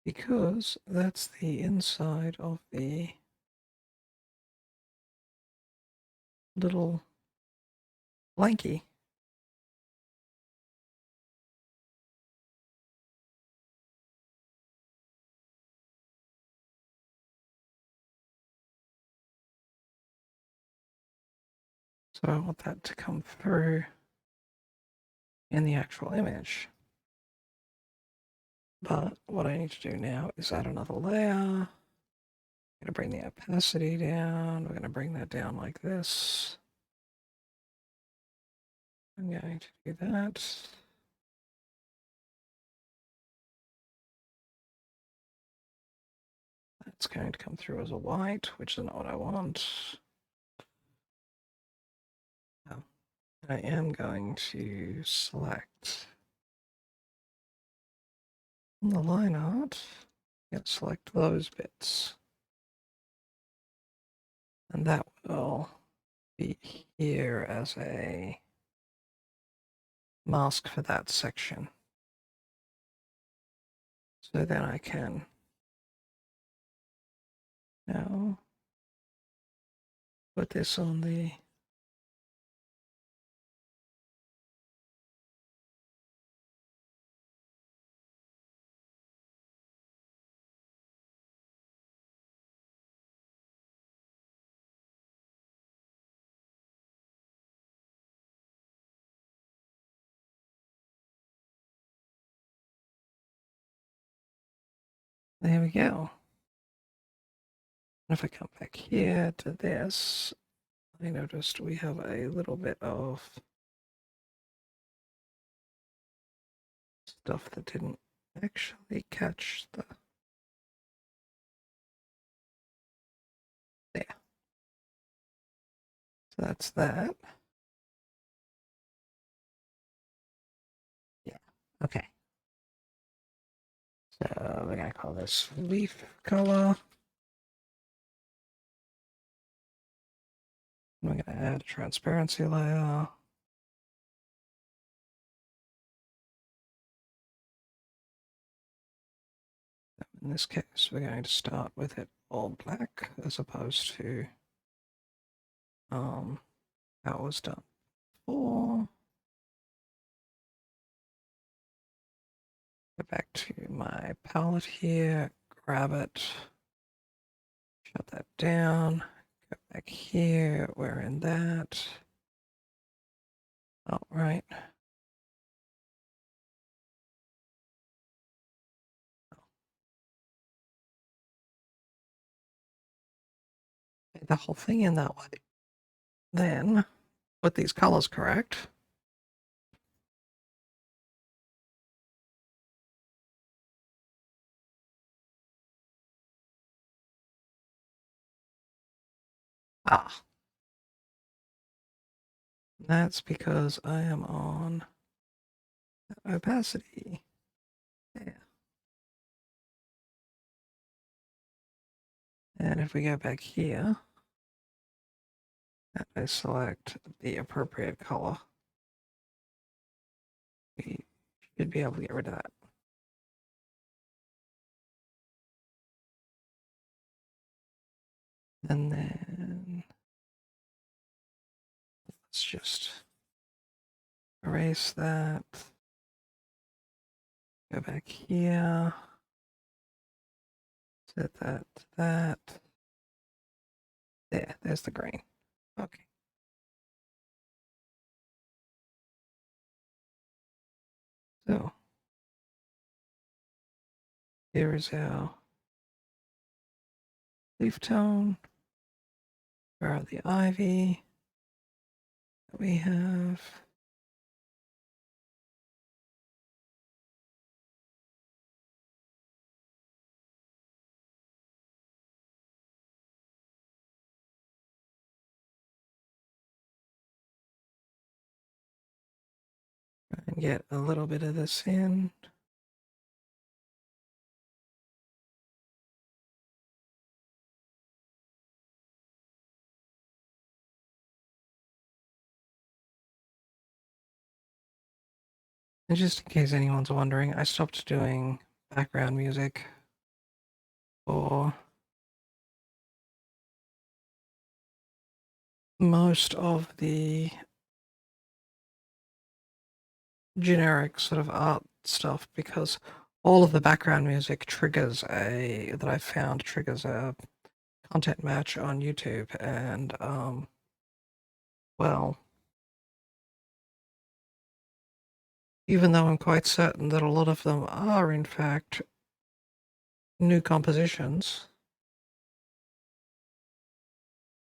Because that's the inside of the little blankie. So I want that to come through in the actual image. But what I need to do now is add another layer. I'm going to bring the opacity down. We're going to bring that down like this. I'm going to do that. That's going to come through as a white, which is not what I want. Oh, I am going to select the line art and select those bits. And that will be here as a mask for that section. So then I can now put this on the there we go. And if I come back here to this, I noticed we have a little bit of stuff that didn't actually catch the there. So that's that. Yeah. Okay. So we're gonna call this leaf color. We're gonna add a transparency layer. In this case, we're going to start with it all black as opposed to how it was done before. Go back to my palette here, grab it, shut that down, go back here, we're in that. All right. The whole thing in that way. Then, with these colors correct, that's because I am on opacity. Yeah. And if we go back here, and I select the appropriate color, we should be able to get rid of that. And then let's just erase that. Go back here. Set that to that. There's the green. Okay. So here is our leaf tone. Where are the ivy that we have? and get a little bit of this in. And just in case anyone's wondering, I stopped doing background music for most of the generic sort of art stuff because all of the background music that I found triggers a content match on YouTube, and well, even though I'm quite certain that a lot of them are in fact new compositions,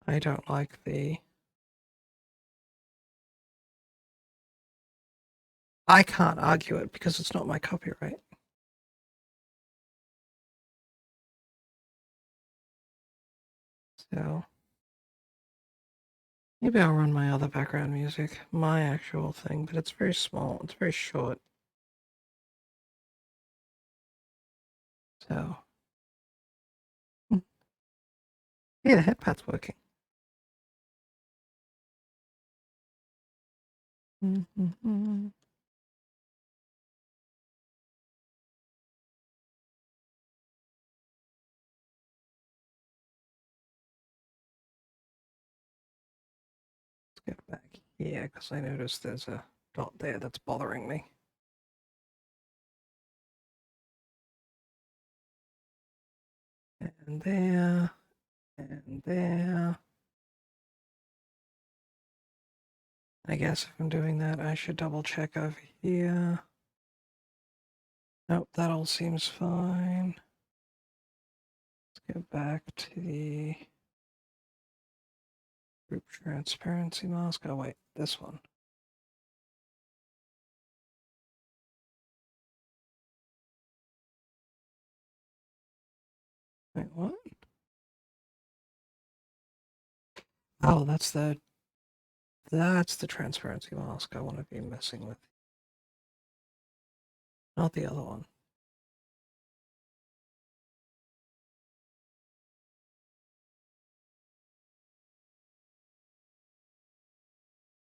I don't like the. I can't argue it because it's not my copyright. So maybe I'll run my other background music, my actual thing, but it's very small, it's very short. So, yeah, the headpad's working. Mm-hmm. Let's get back here because I noticed there's a dot there that's bothering me. And there, and there. I guess if I'm doing that, I should double check over here. Nope, that all seems fine. Let's get back to the group transparency mask. Oh wait, this one. Wait, what? Oh, that's the transparency mask I want to be messing with. Not the other one.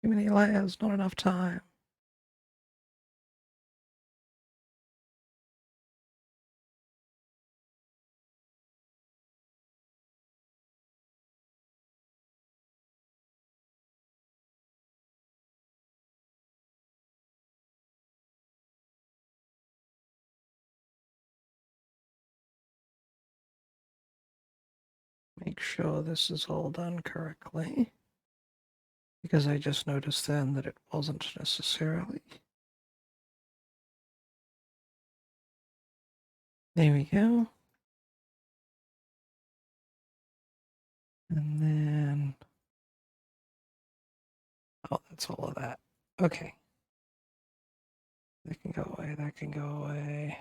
Too many layers, not enough time. Make sure this is all done correctly. Because I just noticed then that it wasn't necessarily. There we go. And then, oh, that's all of that. Okay. That can go away, that can go away.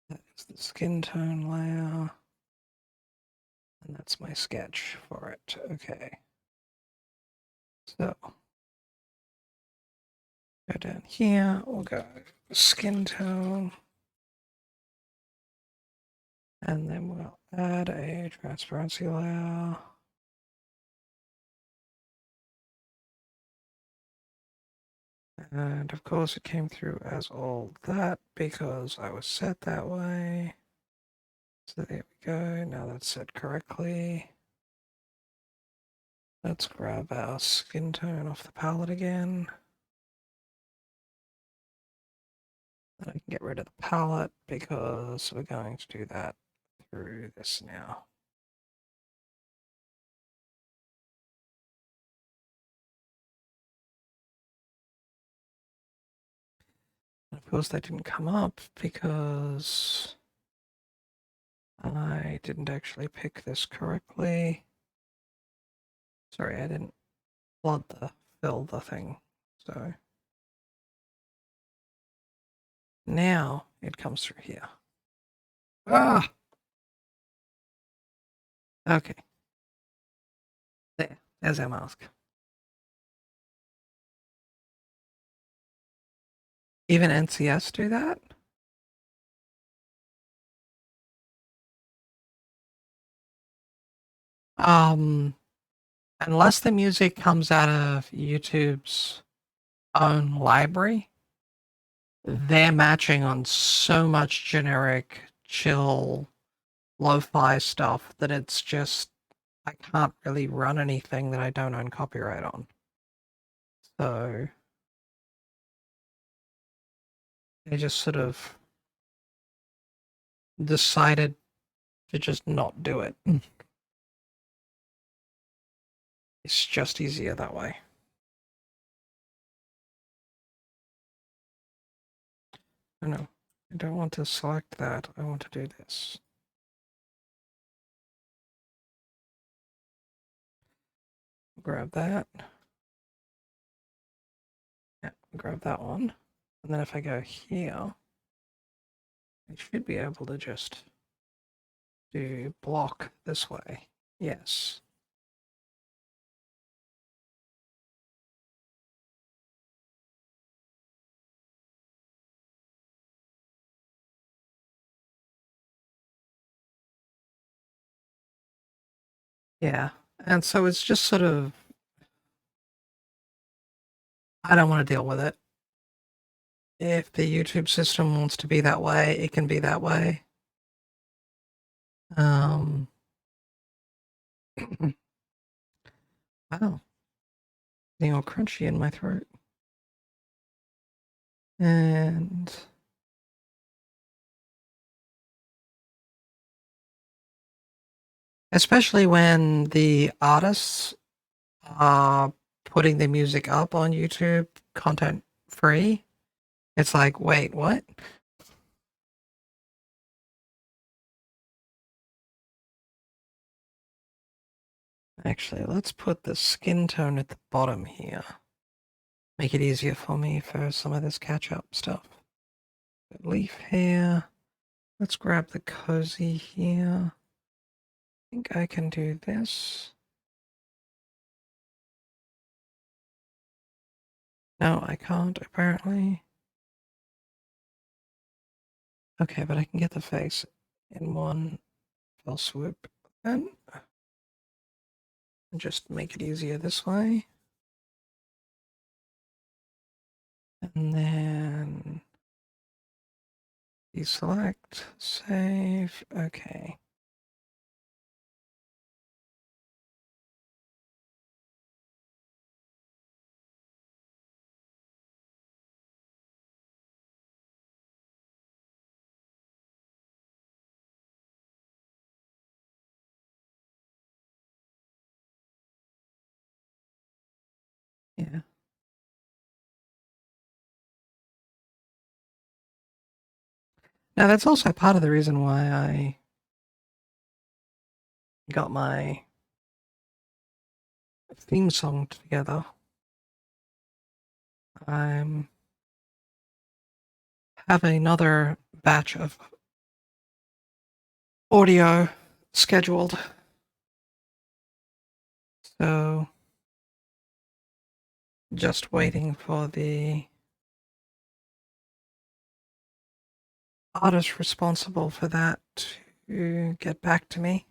That is the skin tone layer. And that's my sketch for it. Okay. So, go down here, we'll go skin tone. And then we'll add a transparency layer. And of course it came through as all that because I was set that way. So there we go, now that's set correctly. Let's grab our skin tone off the palette again. And I can get rid of the palette because we're going to do that through this now. And of course that didn't come up because I didn't actually pick this correctly. Sorry, I didn't fill the thing. So now it comes through here. Ah! Okay. There's our mask. Even NCS do that? Unless the music comes out of YouTube's own library, they're matching on so much generic, chill, lo-fi stuff that it's just I can't really run anything that I don't own copyright on. So they just sort of decided to just not do it. It's just easier that way. Oh no, I don't want to select that. I want to do this. Grab that. Yeah, grab that one. And then if I go here, I should be able to just do block this way. Yes. Yeah. And so it's just sort of, I don't want to deal with it. If the YouTube system wants to be that way, it can be that way. Wow. Getting all crunchy in my throat. And especially when the artists are putting the music up on YouTube, content free, it's like, wait, what? Actually, let's put the skin tone at the bottom here. Make it easier for me for some of this catch-up stuff. Leaf here. Let's grab the cozy here. I think I can do this. No, I can't, apparently. Okay, but I can get the face in one fell swoop. And just make it easier this way. And then deselect, save, okay. Yeah. Now that's also part of the reason why I got my theme song together. I'm having another batch of audio scheduled. So just waiting for the artist responsible for that to get back to me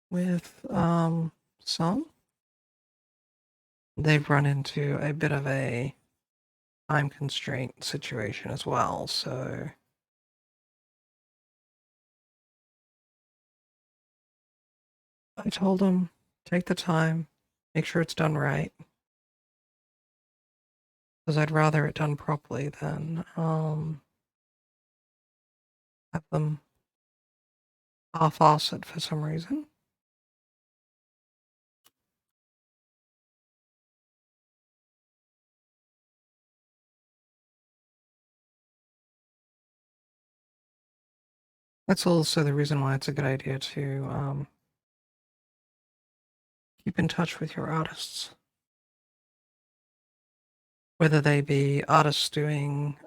with some. They've run into a bit of a time constraint situation as well, so I told them, take the time, make sure it's done right, because I'd rather it done properly than have them half-ass it for some reason. That's also the reason why it's a good idea to keep in touch with your artists. Whether they be artists doing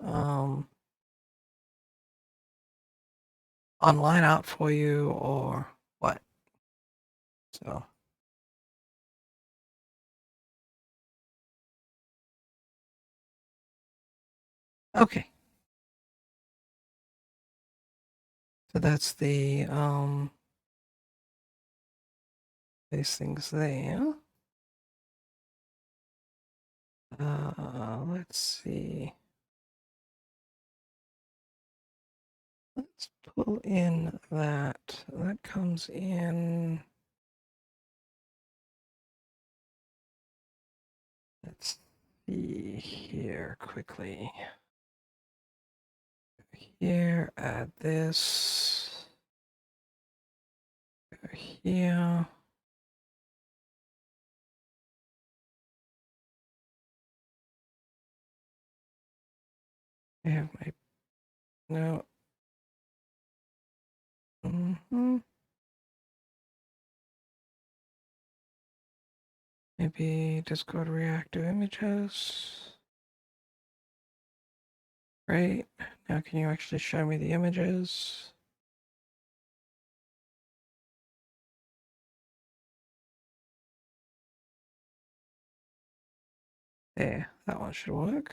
online art for you or what. So Okay. So that's the these things there. Let's see. Let's pull in that. That comes in. Let's see here quickly. Here, add this. Go here. I have my no. Maybe Discord reactive images. Right. Now can you actually show me the images? There, that one should work.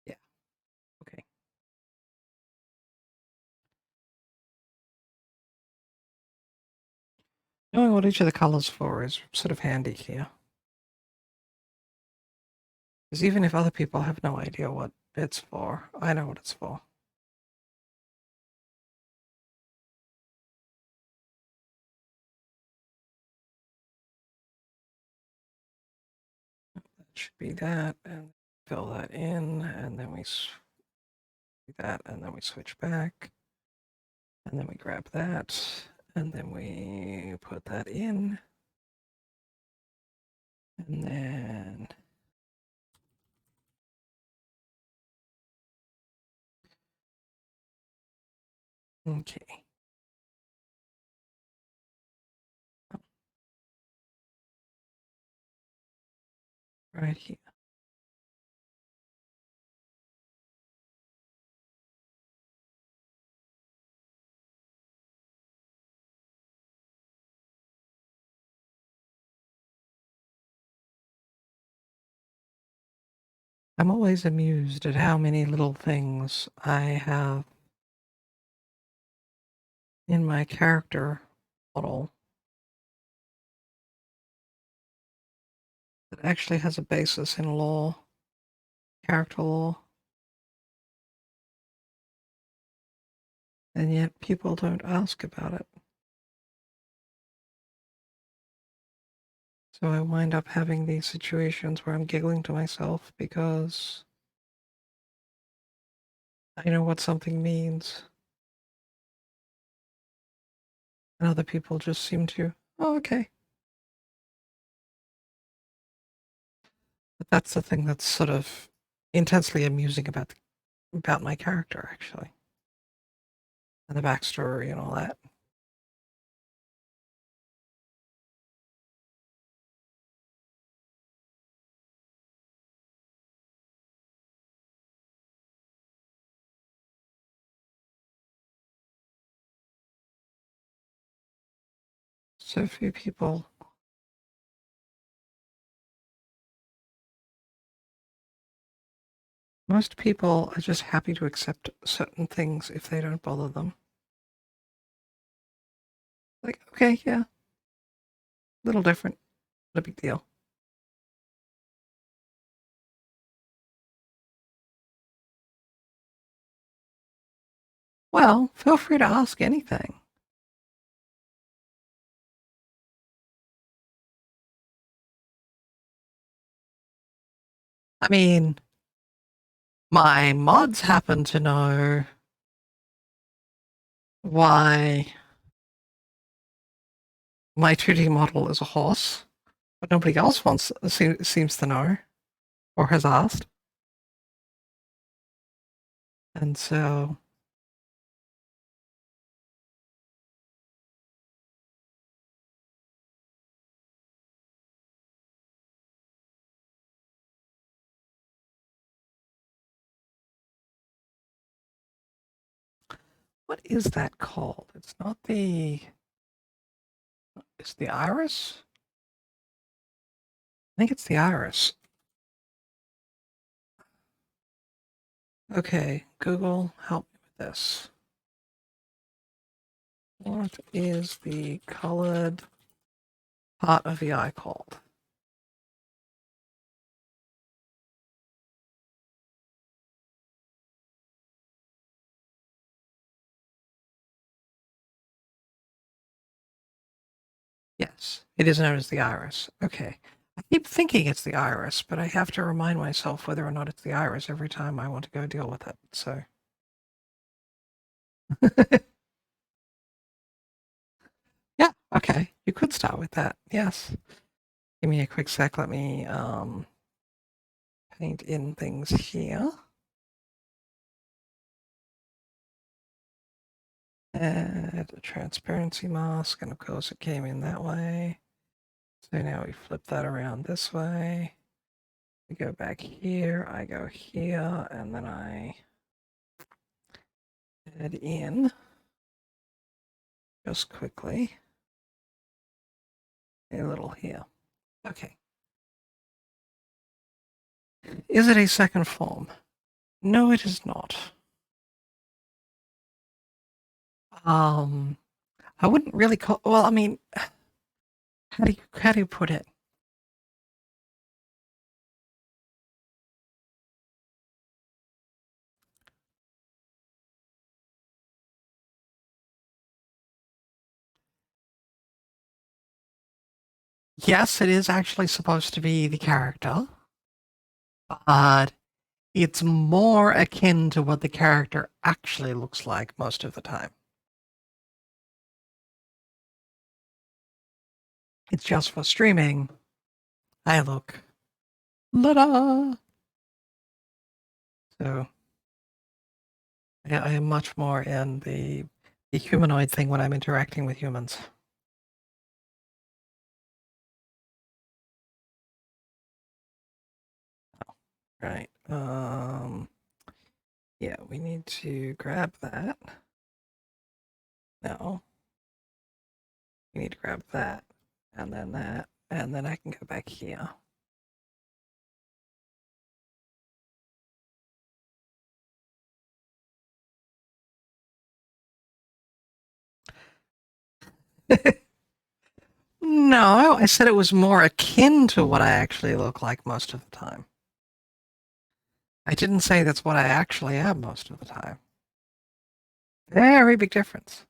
Yeah. Okay. Knowing what each of the colors for is sort of handy here. Because even if other people have no idea what it's for, I know what it's for. That should be that, and fill that in, and then we do that, and then we switch back, and then we grab that, and then we put that in, and then okay. Right here. I'm always amused at how many little things I have in my character model that actually has a basis in law, character law, and yet people don't ask about it. So I wind up having these situations where I'm giggling to myself because I know what something means. And other people just seem to, oh, okay. But that's the thing that's sort of intensely amusing about my character, actually, and the backstory and all that. So few people. Most people are just happy to accept certain things if they don't bother them. Like, okay, yeah, little different, not a big deal. Well, feel free to ask anything. I mean, my mods happen to know why my 2D model is a horse, but nobody else seems to know or has asked. And so what is that called? It's not the, it's the iris? I think it's the iris. Okay, Google, help me with this. What is the colored part of the eye called? Yes, it is known as the iris. Okay. I keep thinking it's the iris, but I have to remind myself whether or not it's the iris every time I want to go deal with it. So, yeah, okay. You could start with that. Yes. Give me a quick sec. Let me paint in things here. Add a transparency mask, and of course it came in that way. So now we flip that around this way. We go back here, I go here, and then I add in, just quickly, a little here. Okay. Is it a second form? No, it is not. I wouldn't really call, well, I mean, how do you put it? Yes, it is actually supposed to be the character, but it's more akin to what the character actually looks like most of the time. It's just for streaming. I look. La-da! So I am much more in the humanoid thing when I'm interacting with humans. Right. Yeah, we need to grab that. No. We need to grab that, and then I can go back here. No, I said it was more akin to what I actually look like most of the time. I didn't say that's what I actually am most of the time. Very big difference.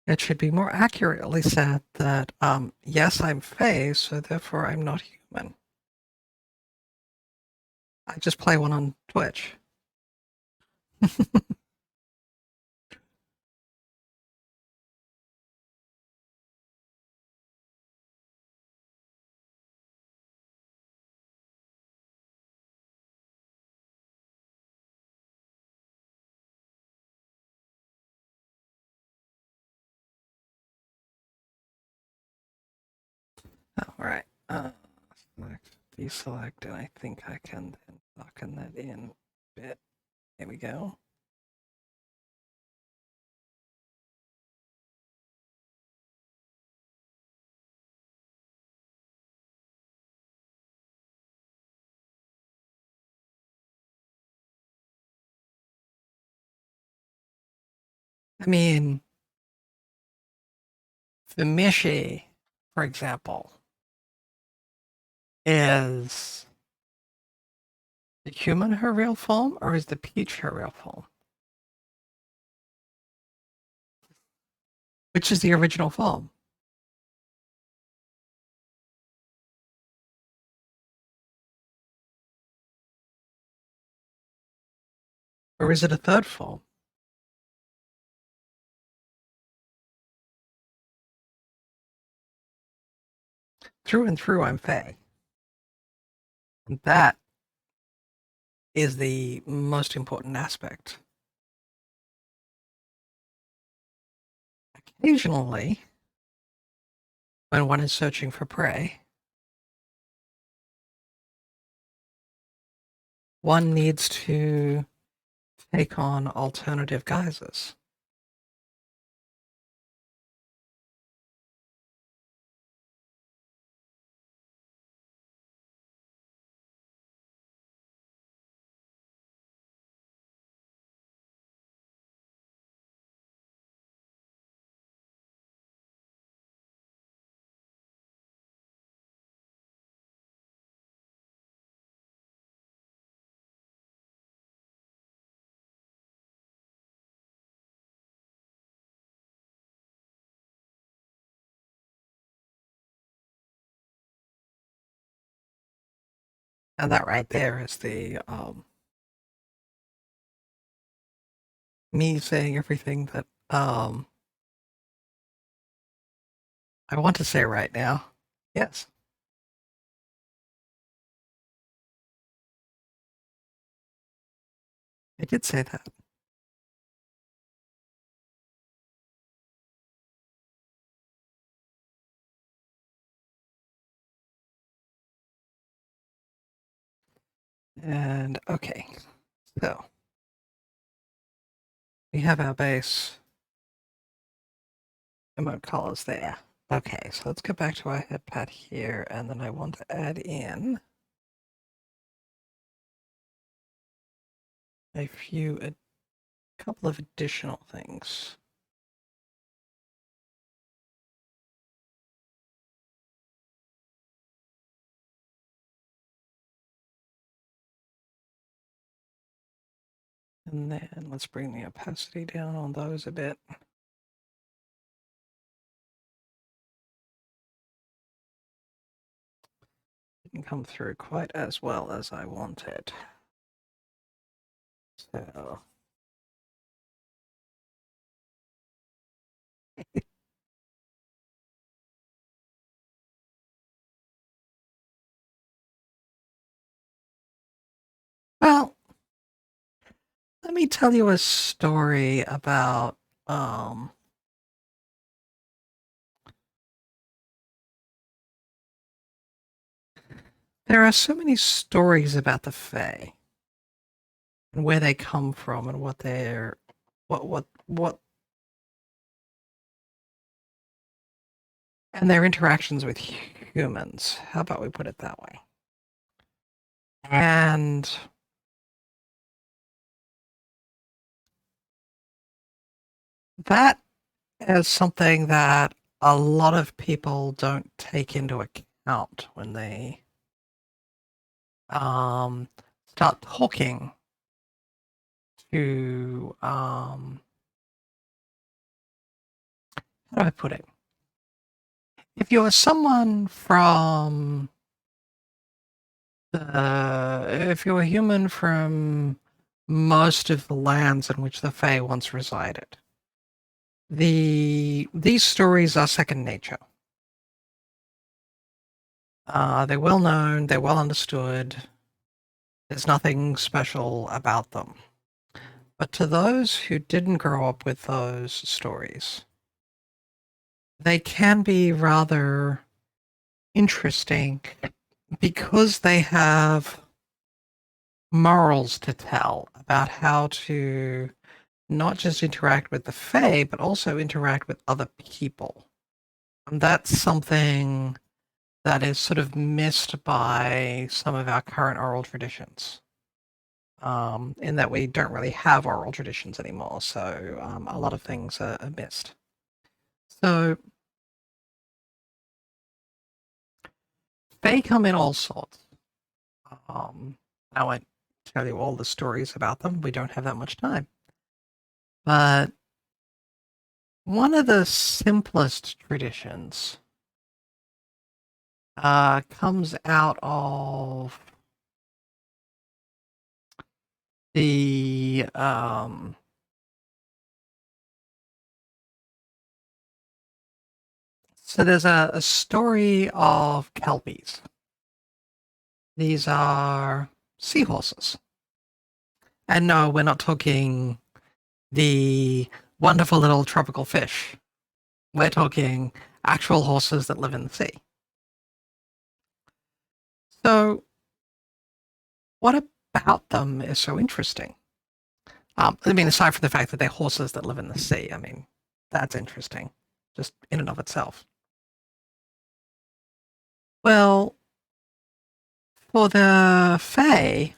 It should be more accurately said that, yes, I'm Fae, so therefore I'm not human. I just play one on Twitch. All right. Select, deselect, and I think I can then darken that in a bit. There we go. I mean, the Mishi, for example, is the human her real form, or is the peach her real form? Which is the original form? Or is it a third form? Through and through, I'm Fae. And that is the most important aspect. Occasionally, when one is searching for prey, one needs to take on alternative guises. And that right there is the me saying everything that I want to say right now. Yes. I did say that. And okay, so we have our base emote colors there. Okay, so let's go back to our head pad here, and then I want to add in a couple of additional things. And then let's bring the opacity down on those a bit. Didn't come through quite as well as I wanted. So well, let me tell you a story about there are so many stories about the Fae and where they come from and what and their interactions with humans. How about we put it that way? And that is something that a lot of people don't take into account when they start talking to how do I put it? If you're someone from if you're a human from most of the lands in which the Fae once resided, these stories are second nature. They're well known, they're well understood. There's nothing special about them. But to those who didn't grow up with those stories, they can be rather interesting because they have morals to tell about how to not just interact with the Fae, but also interact with other people. And that's something that is sort of missed by some of our current oral traditions. In that we don't really have oral traditions anymore, so a lot of things are missed. So they come in all sorts. I won't tell you all the stories about them. We don't have that much time. But one of the simplest traditions comes out of the so there's a story of kelpies. These are seahorses. And no, we're not talking the wonderful little tropical fish. We're talking actual horses that live in the sea. So, what about them is so interesting? I mean, aside from the fact that they're horses that live in the sea, I mean, that's interesting, just in and of itself. Well, for the Fae,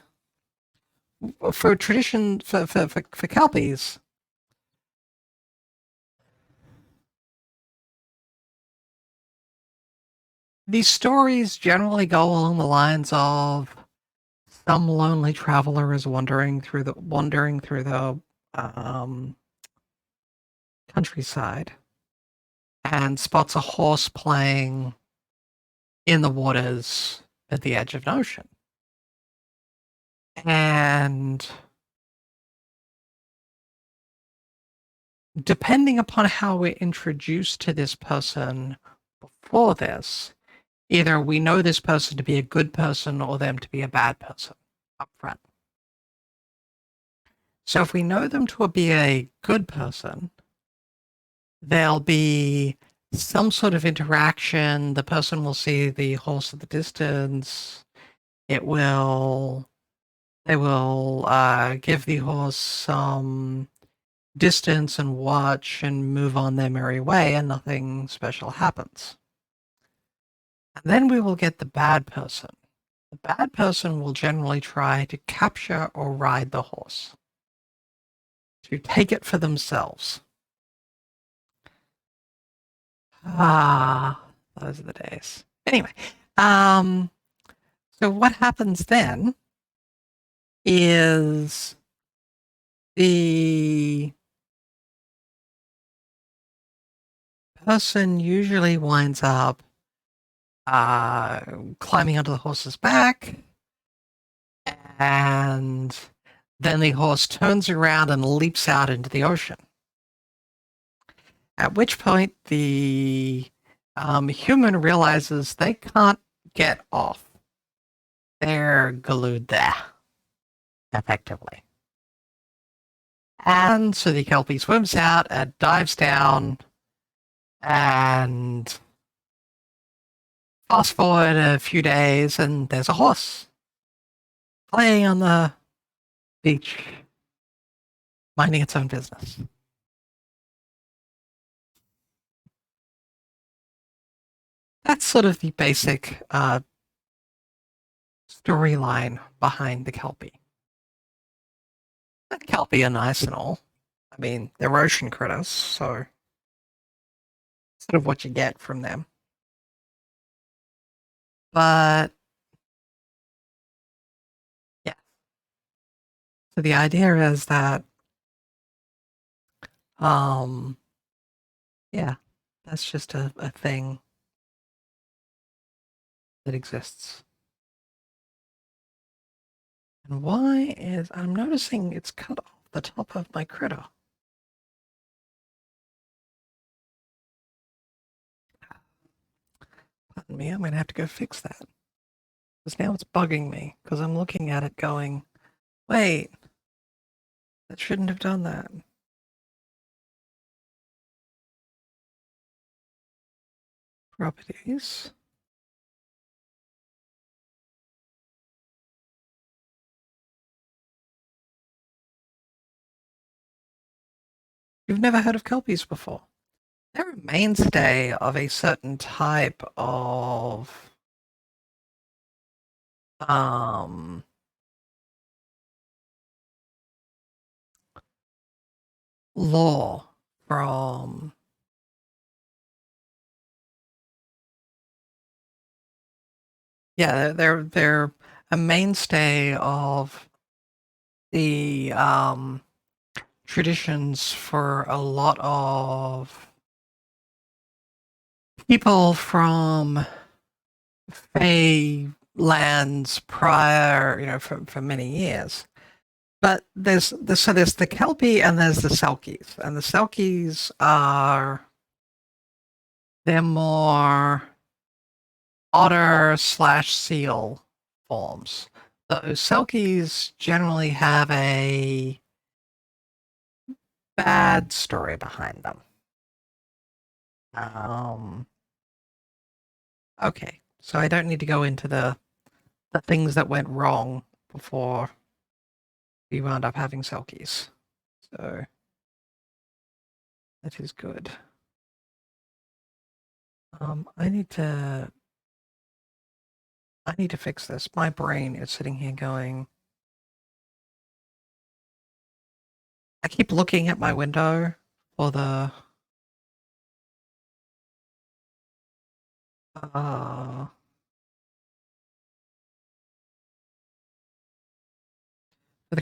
for tradition, for Kelpies, these stories generally go along the lines of some lonely traveler is wandering through the countryside and spots a horse playing in the waters at the edge of an ocean. And depending upon how we're introduced to this person before this, either we know this person to be a good person or them to be a bad person up front. So if we know them to be a good person, there'll be some sort of interaction. The person will see the horse at the distance. They will give the horse some distance and watch and move on their merry way, and nothing special happens. And then we will get the bad person. The bad person will generally try to capture or ride the horse, to take it for themselves. Ah, those are the days. Anyway, so what happens then is the person usually winds up climbing onto the horse's back, and then the horse turns around and leaps out into the ocean. At which point the human realizes they can't get off. They're glued there, effectively. And so the Kelpie swims out and dives down, and fast forward a few days, and there's a horse playing on the beach, minding its own business. That's sort of the basic storyline behind the Kelpie. The Kelpie are nice and all. I mean, they're ocean critters, so sort of what you get from them. But yeah. So the idea is that yeah, that's just a thing that exists. And why is I'm noticing it's cut off the top of my critter. Pardon me, I'm going to have to go fix that. Because now it's bugging me, because I'm looking at it going, wait, that shouldn't have done that. Properties. You've never heard of kelpies before. They're a mainstay of a certain type of law from they're a mainstay of the traditions for a lot of people from Fey lands prior, for many years. But there's the Kelpie and there's the Selkies. And the Selkies they're more otter/seal forms. Those Selkies generally have a bad story behind them. Okay, so I don't need to go into the things that went wrong before we wound up having Selkies. So that is good. I need to fix this. My brain is sitting here going, I keep looking at my window for the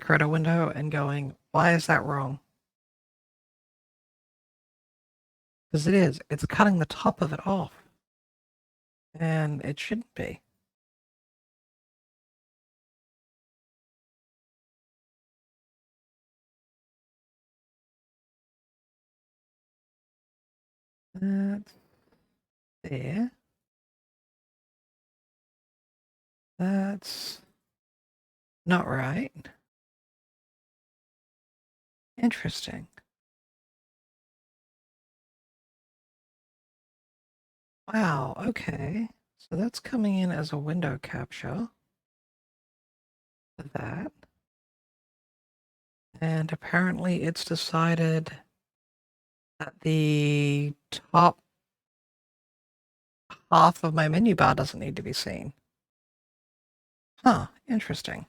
critter window and going, why is that wrong? Because it is. It's cutting the top of it off. And it shouldn't be. That's there. That's not right. Interesting. Wow, okay. So that's coming in as a window capture for that. And apparently it's decided that the top half of my menu bar doesn't need to be seen. Huh, interesting.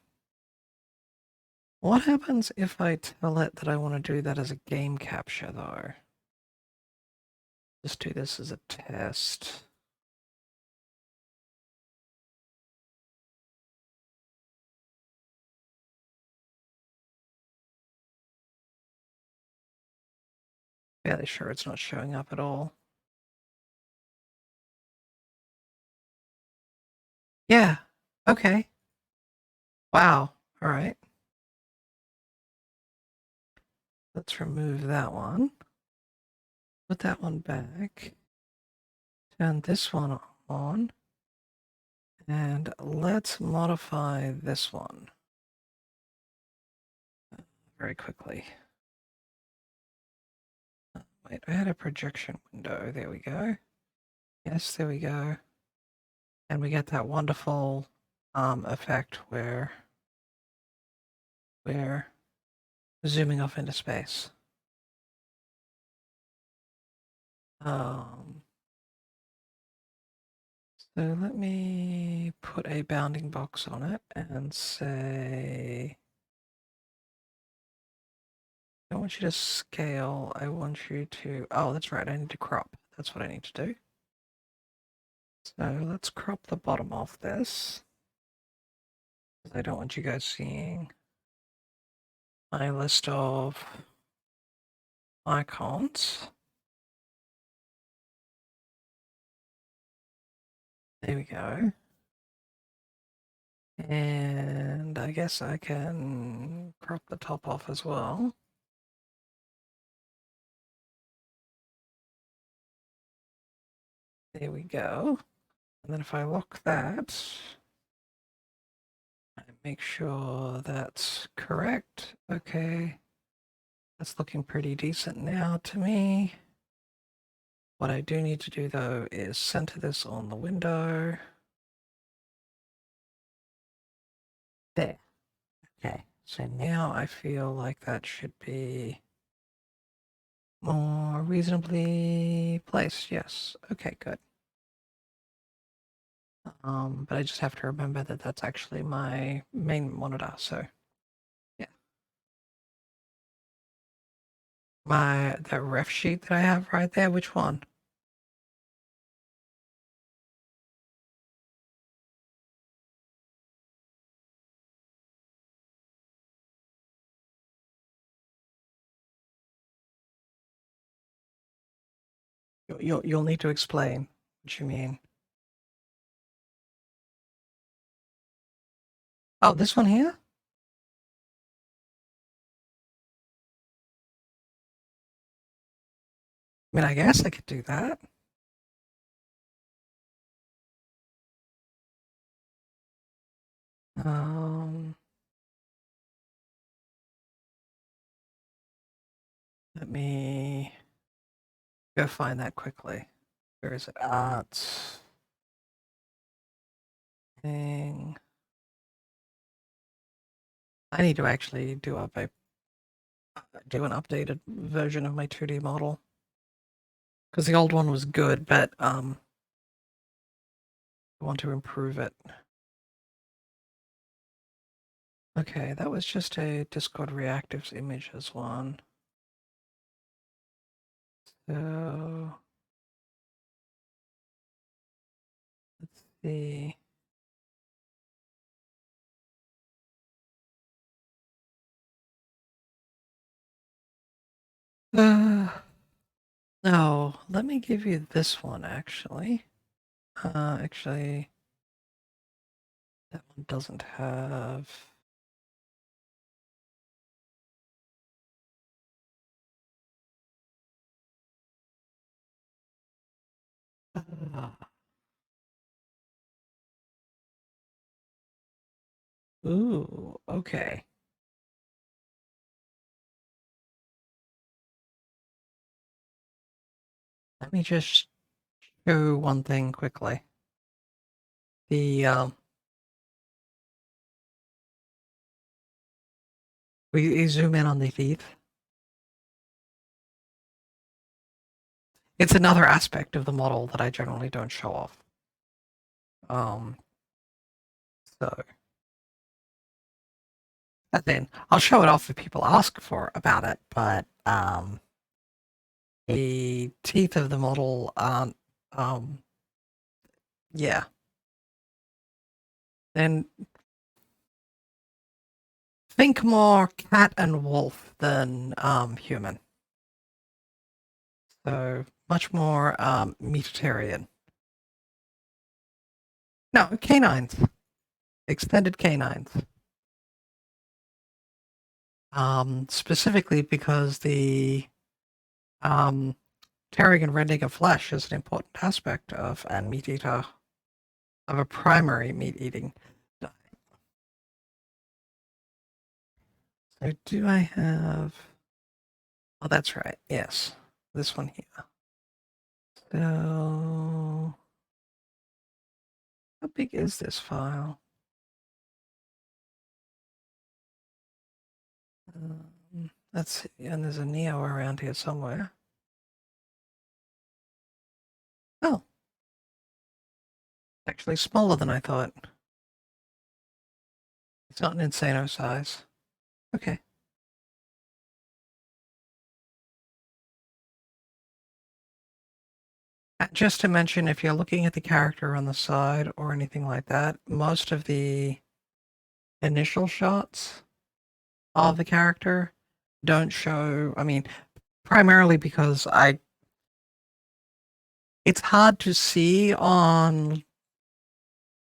What happens if I tell it that I want to do that as a game capture, though? Just do this as a test. Fairly sure it's not showing up at all. Yeah, okay. Wow, all right. Let's remove that one. Put that one back. Turn this one on. And let's modify this one very quickly. Wait, I had a projection window. There we go. Yes, there we go. And we get that wonderful effect where we're zooming off into space. So let me put a bounding box on it and say, I don't want you to scale. I want you to, oh, that's right. I need to crop. That's what I need to do. So let's crop the bottom off this. I don't want you guys seeing my list of icons. There we go. And I guess I can crop the top off as well. There we go. And then if I lock that, I make sure that's correct. Okay. That's looking pretty decent now to me. What I do need to do though is center this on the window. There. Okay. So now I feel like that should be more reasonably placed. Yes. Okay, good. But I just have to remember that that's actually my main monitor. So yeah, that ref sheet that I have right there. Which one? You'll need to explain what you mean. Oh, this one here? I mean, I guess I could do that. Um, Let me go find that quickly. Where is it? Artz thing. I need to actually do an updated version of my 2D model because the old one was good, but I want to improve it. Okay, that was just a Discord reactives images one. So let's see. No, let me give you this one actually. Actually, that one doesn't have. Ooh, okay. Let me just show one thing quickly. The we zoom in on the teeth. It's another aspect of the model that I generally don't show off. Um, so and then I'll show it off if people ask for about it, but the teeth of the model aren't yeah. Then think more cat and wolf than human. So much more meatitarian. No, canines. Extended canines. Specifically because the tearing and rending of flesh is an important aspect of a meat eater, of a primary meat eating diet. So do I have? Oh, that's right. Yes, this one here. So how big is this file? Let's see. And there's a Neo around here somewhere. Oh, actually smaller than I thought. It's not an Insano size. Okay. Just to mention, if you're looking at the character on the side or anything like that, most of the initial shots of the character don't show. I mean, primarily because it's hard to see on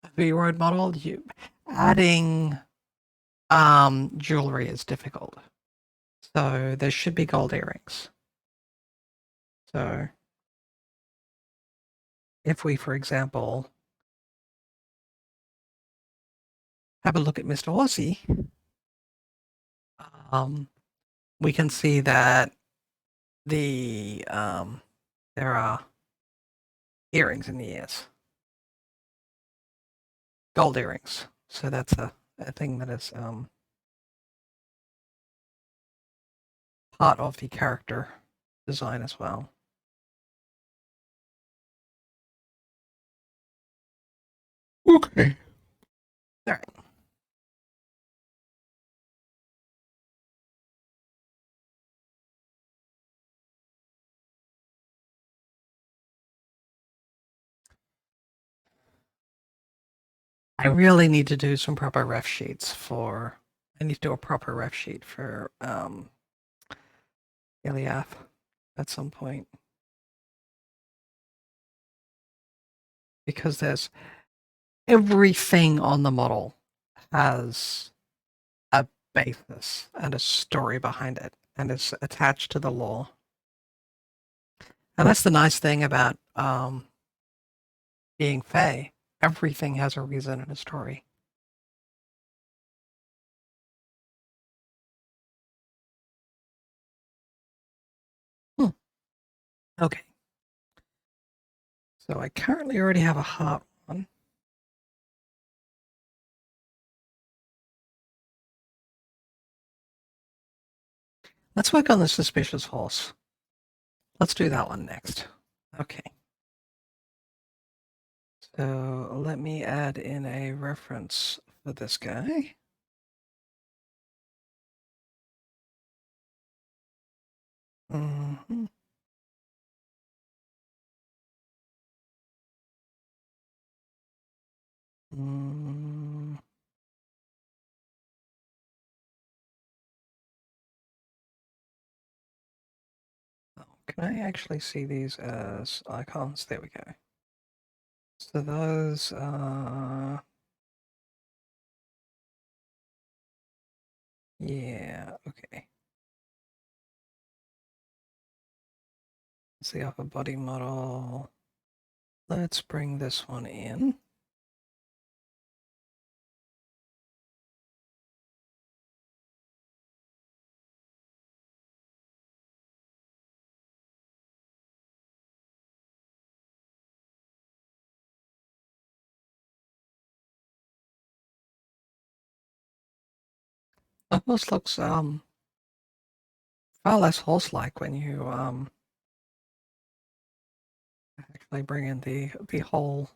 a V-Road model. Adding jewelry is difficult. So there should be gold earrings. So if we, for example, have a look at Mr. Horsey, we can see that there are earrings in the ears, gold earrings. So that's a thing that is part of the character design as well. Okay. All right. I really need to do some proper ref sheets for. I need to do a proper ref sheet for Eliath at some point because there's everything on the model has a basis and a story behind it and is attached to the lore. And that's the nice thing about being Fae. Everything has a reason and a story. Hmm. Okay. So I currently already have a heart one. Let's work on the suspicious horse. Let's do that one next. Okay. So let me add in a reference for this guy. Mm-hmm. Mm. Oh, can I actually see these as icons? There we go. So those yeah, okay. It's the upper body model. Let's bring this one in. Almost looks far less horse-like when you actually bring in the whole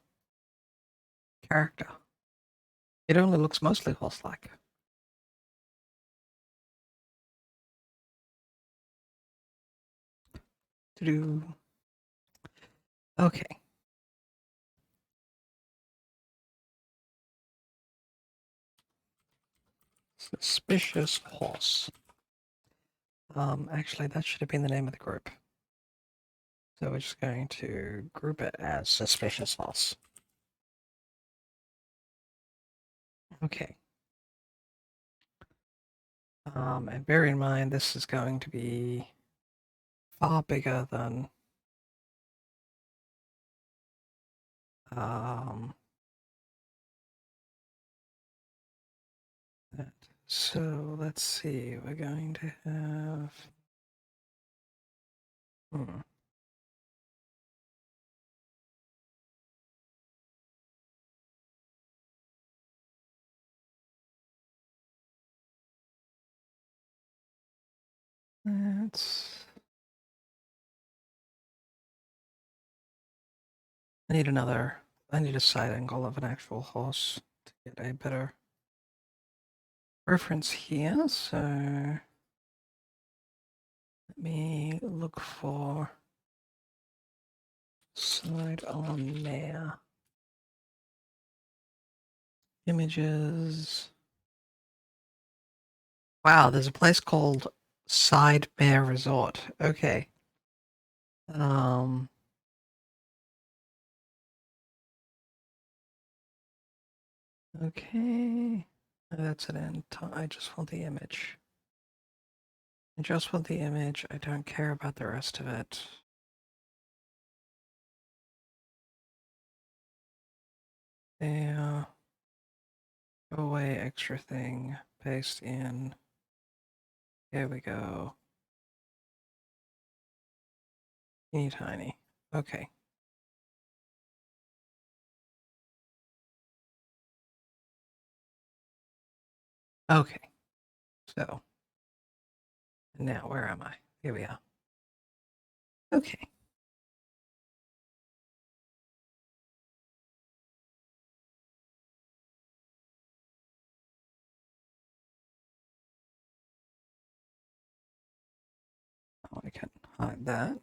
character. It only looks mostly horse-like. Okay. Suspicious horse. Actually, that should have been the name of the group. So we're just going to group it as suspicious horse. Okay. And bear in mind, this is going to be far bigger than that. So let's see, we're going to have that's I need a side angle of an actual horse to get a better reference here. So let me look for side on mare images. Wow, there's a place called Side Mare Resort. Okay. Okay. That's an end. I just want the image. I just want the image. I don't care about the rest of it. Yeah. Go away, extra thing. Paste in. Here we go. Teeny tiny. Okay. Okay. So now where am I? Here we are. Okay. Oh, I can hide that.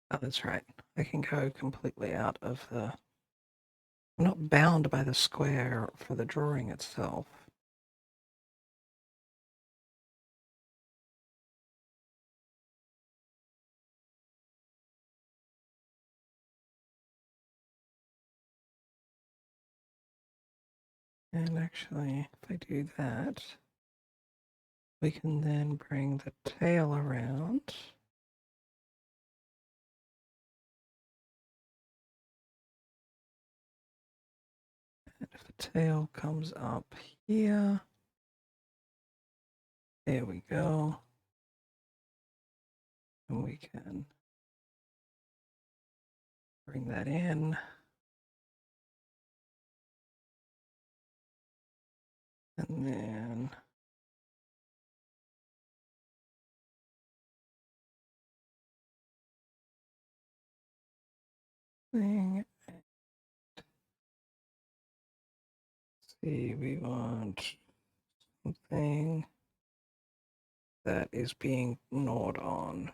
Oh, that's right. I can go completely out of the... I'm not bound by the square for the drawing itself. And actually, if I do that, we can then bring the tail around. And if the tail comes up here, there we go. And we can bring that in. And then thing. See, we want something that is being gnawed on.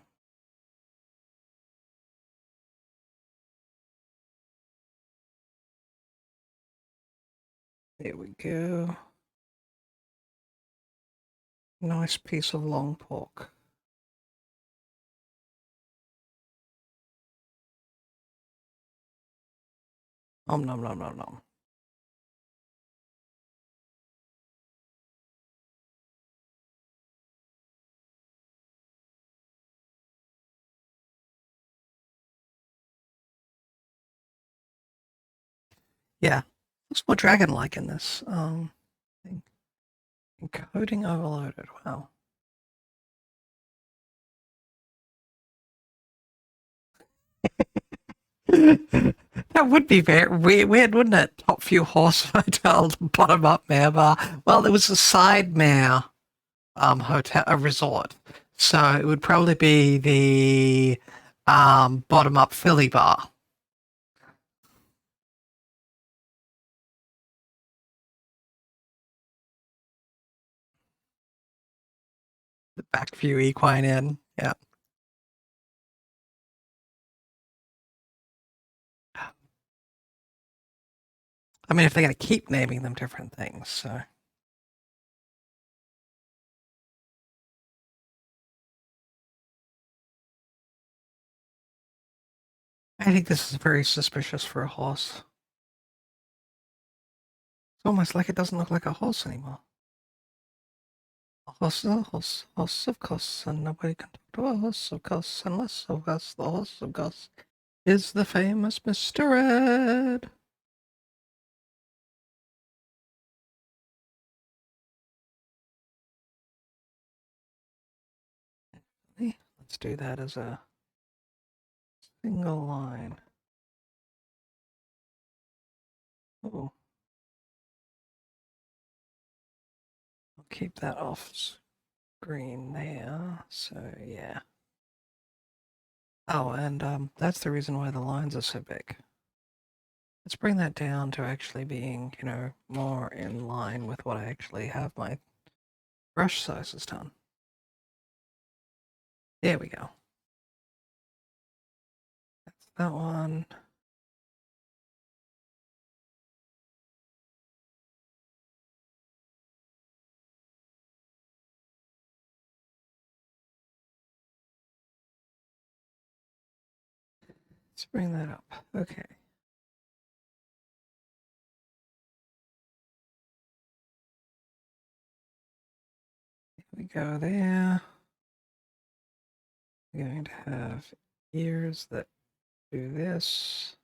There we go. Nice piece of long pork. Nom nom nom nom nom. Yeah, looks more dragon-like in this thing. Encoding overloaded. Wow. That would be very weird, wouldn't it? Top few horse hotel, bottom up mare bar. Well, there was a side mare hotel, a resort, so it would probably be the bottom up filly bar. The back view equine inn. Yeah. I mean, if they're going to keep naming them different things, so. I think this is very suspicious for a horse. It's almost like it doesn't look like a horse anymore. A horse is a horse, horse of course, and nobody can talk to a horse of course unless of course the horse of course is the famous Mr. Ed. Let's do that as a single line. Oh, I'll keep that off screen there. So yeah. Oh, and that's the reason why the lines are so big. Let's bring that down to actually being, more in line with what I actually have my brush sizes done. There we go. That's that one. Let's bring that up. Okay. Here we go there. We're going to have ears that do this.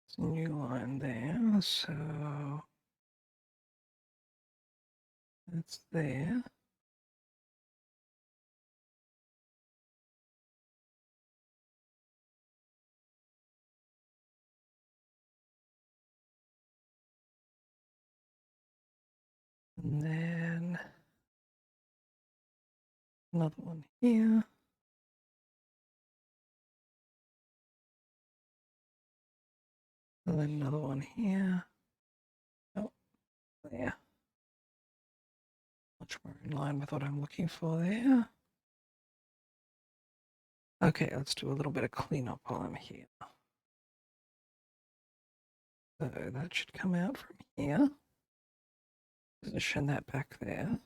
It's a new line there, so that's there. And then another one here. And then another one here. Oh, there. Much more in line with what I'm looking for there. Okay, let's do a little bit of cleanup while I'm here. So that should come out from here. Position that back there.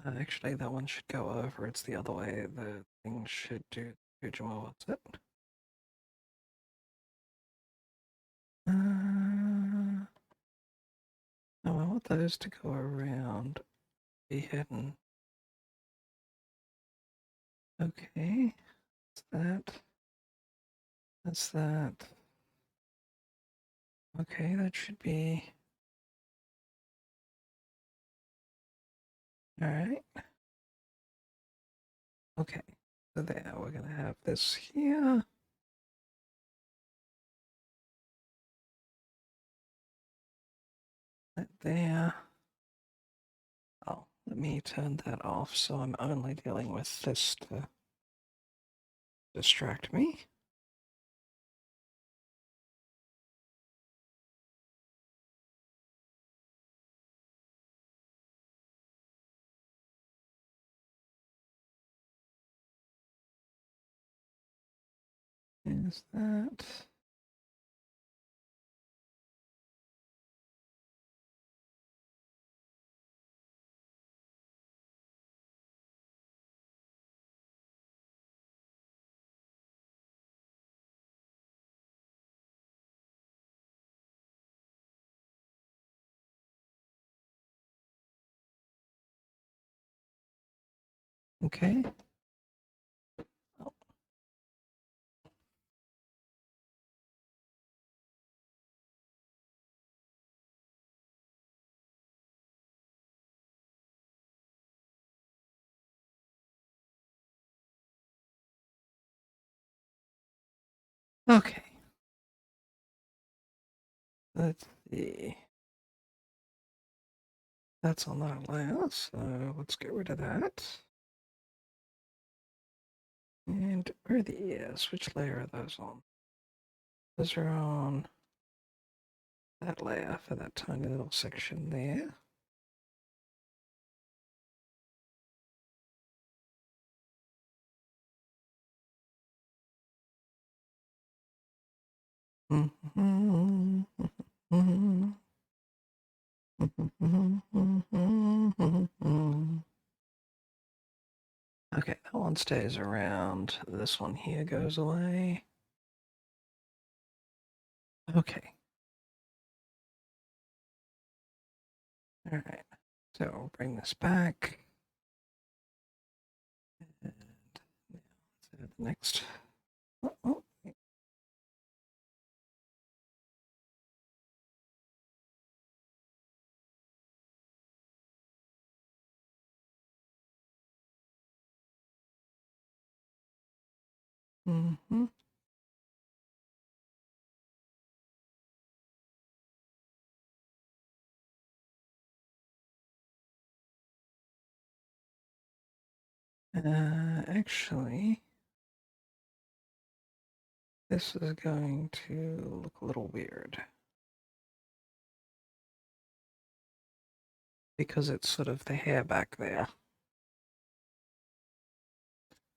Actually, that one should go over. It's the other way. The thing should do. What's it? No, I want those to go around, be hidden. Okay, that's that. That's that. Okay, that should be. All right. Okay, so there, we're gonna have this here. That there. Oh, let me turn that off so I'm only dealing with this to distract me. Is that? Okay. Oh. Okay. Let's see. That's on that layer, so let's get rid of that. And where are the ears? Which layer are those on? Those are on that layer for that tiny little section there. Okay, that one stays around. This one here goes away. Okay. All right. So we'll bring this back. And let's add the next. Oh. Mm-hmm. Actually, this is going to look a little weird because it's sort of the hair back there.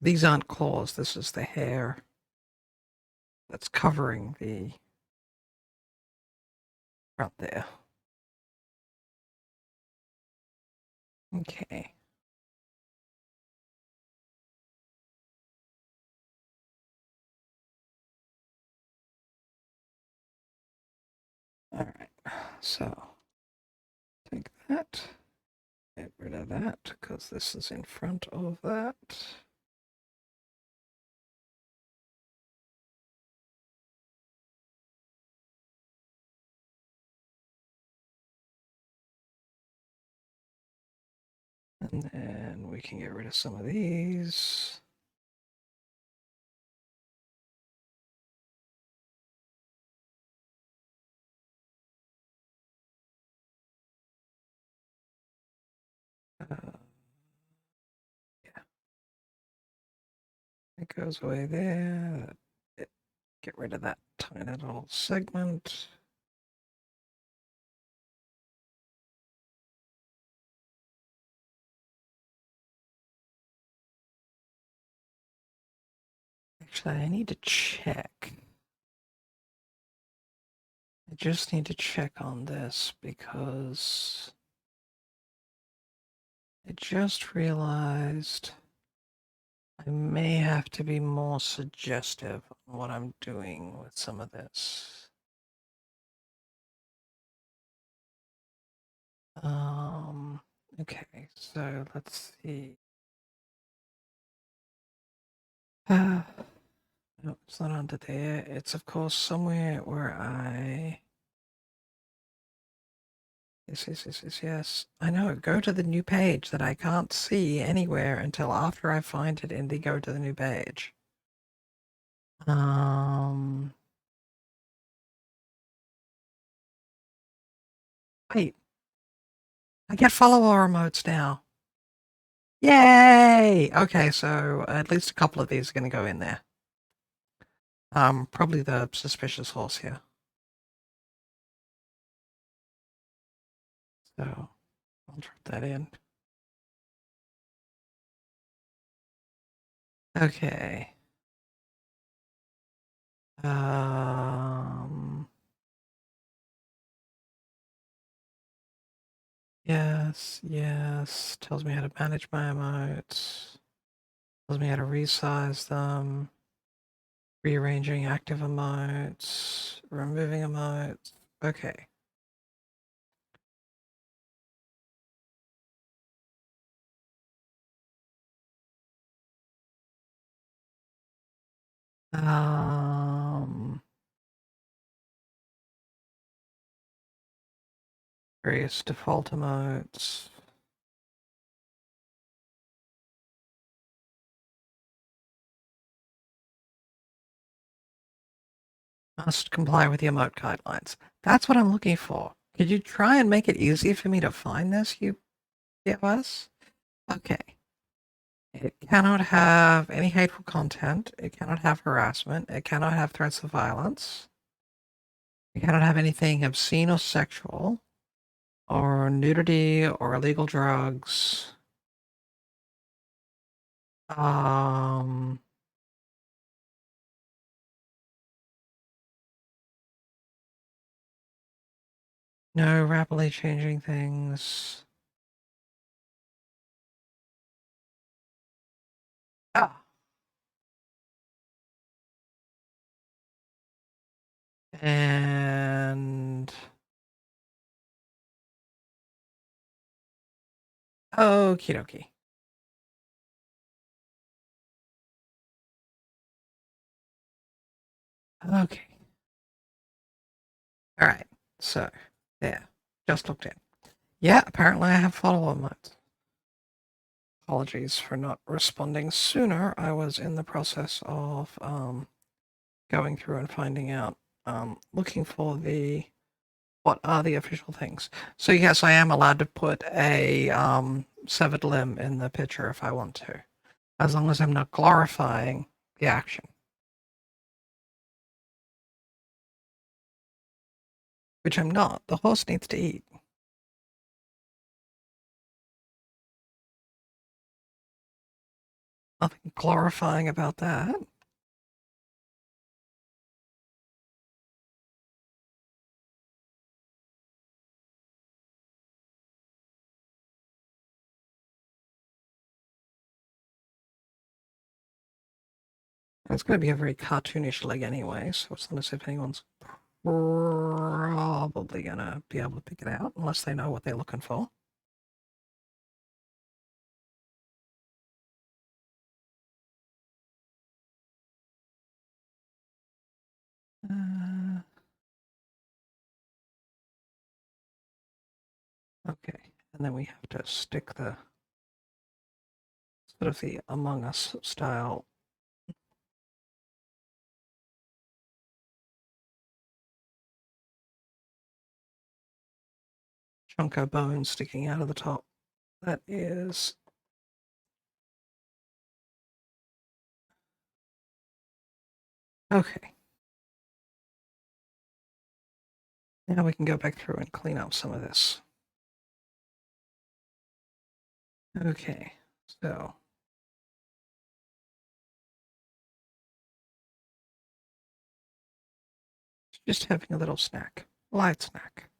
These aren't claws, this is the hair that's covering the front there. Okay. All right. So take that, get rid of that because this is in front of that. And then we can get rid of some of these. Yeah, it goes away there. Get rid of that tiny little segment. Actually, I need to check. I just need to check on this because I just realized I may have to be more suggestive on what I'm doing with some of this. Okay, so let's see. No, it's not under there. It's of course somewhere where yes. I know. Go to the new page that I can't see anywhere until after I find it in the go to the new page. Wait. I get follower emotes now. Yay! Okay, so at least a couple of these are going to go in there. Probably the suspicious horse here. So I'll drop that in. Okay. Yes, yes. Tells me how to manage my emotes. Tells me how to resize them. Rearranging active emotes. Removing emotes. Okay. Various default emotes. Must comply with the emote guidelines. That's what I'm looking for. Could you try and make it easy for me to find this, you POS? Okay. It cannot have any hateful content. It cannot have harassment. It cannot have threats of violence. It cannot have anything obscene or sexual, or nudity, or illegal drugs. Um, no rapidly changing things. Ah. And okie dokie. Okay. All right. So, yeah, just looked in. Yeah, apparently I have follow-up modes. Apologies for not responding sooner. I was in the process of going through and finding out, looking for what are the official things. So yes, I am allowed to put a severed limb in the picture if I want to, as long as I'm not glorifying the action, which I'm not. The horse needs to eat. Nothing glorifying about that. It's going to be a very cartoonish leg anyway, so it's not as if anyone's probably going to be able to pick it out unless they know what they're looking for. Uh, okay, and then we have to stick the sort of the Among Us style chunk of bone sticking out of the top. That is okay. Now we can go back through and clean up some of this. Okay, so just having a little snack, light snack.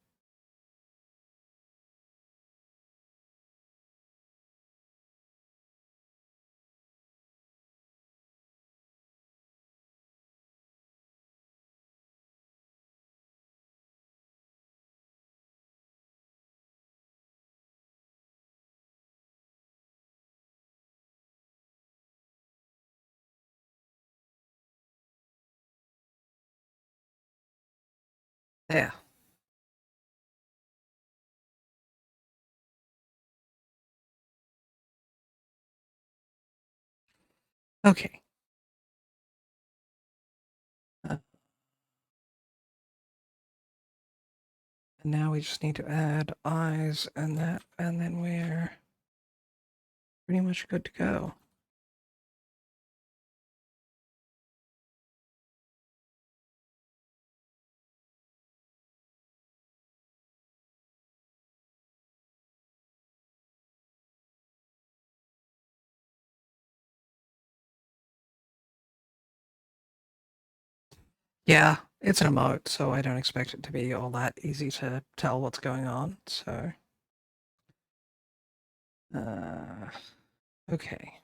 There. Okay. And now we just need to add eyes and that, and then we're pretty much good to go. Yeah, it's an emote, so I don't expect it to be all that easy to tell what's going on. So, uh, okay.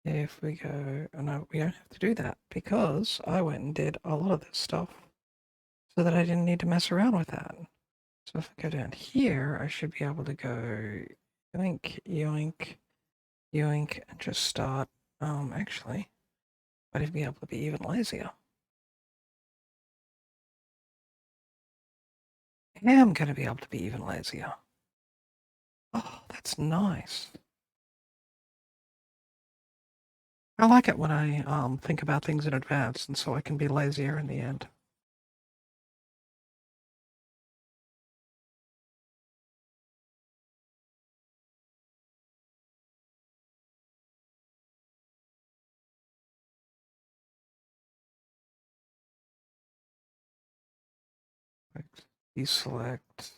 If we go, oh no, we don't have to do that because I went and did a lot of this stuff so that I didn't need to mess around with that. So if I go down here, I should be able to go yoink, yoink, yoink, and just start. Actually, I'd be able to be even lazier. I am going to be able to be even lazier. Oh, that's nice. I like it when I think about things in advance, and so I can be lazier in the end. Deselect.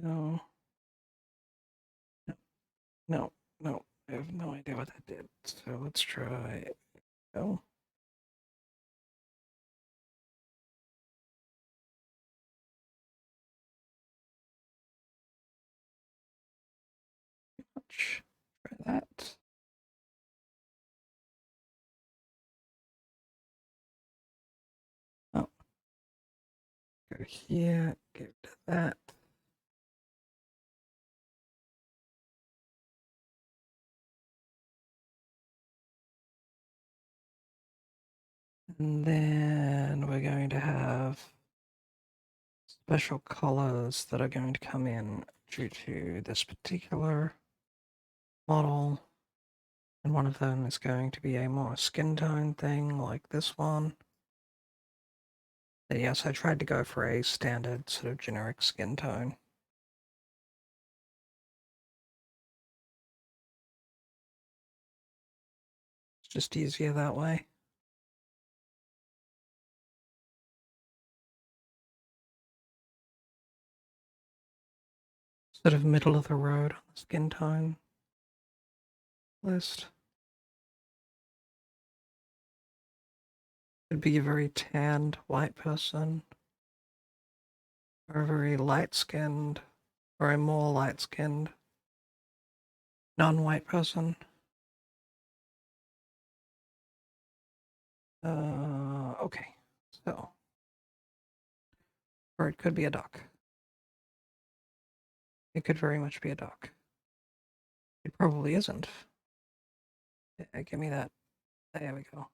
No, no, no. I have no idea what that did. So let's try. Oh, try that. Oh, go here. Give to that. And then we're going to have special colors that are going to come in due to this particular model. And one of them is going to be a more skin tone thing like this one. But yes, I tried to go for a standard sort of generic skin tone. It's just easier that way. Sort of middle of the road on the skin tone list. Could be a very tanned white person, or a very light skinned, or a more light skinned non white person. Okay, so, or it could be a duck. It could very much be a duck. It probably isn't. Yeah, give me that. There we go.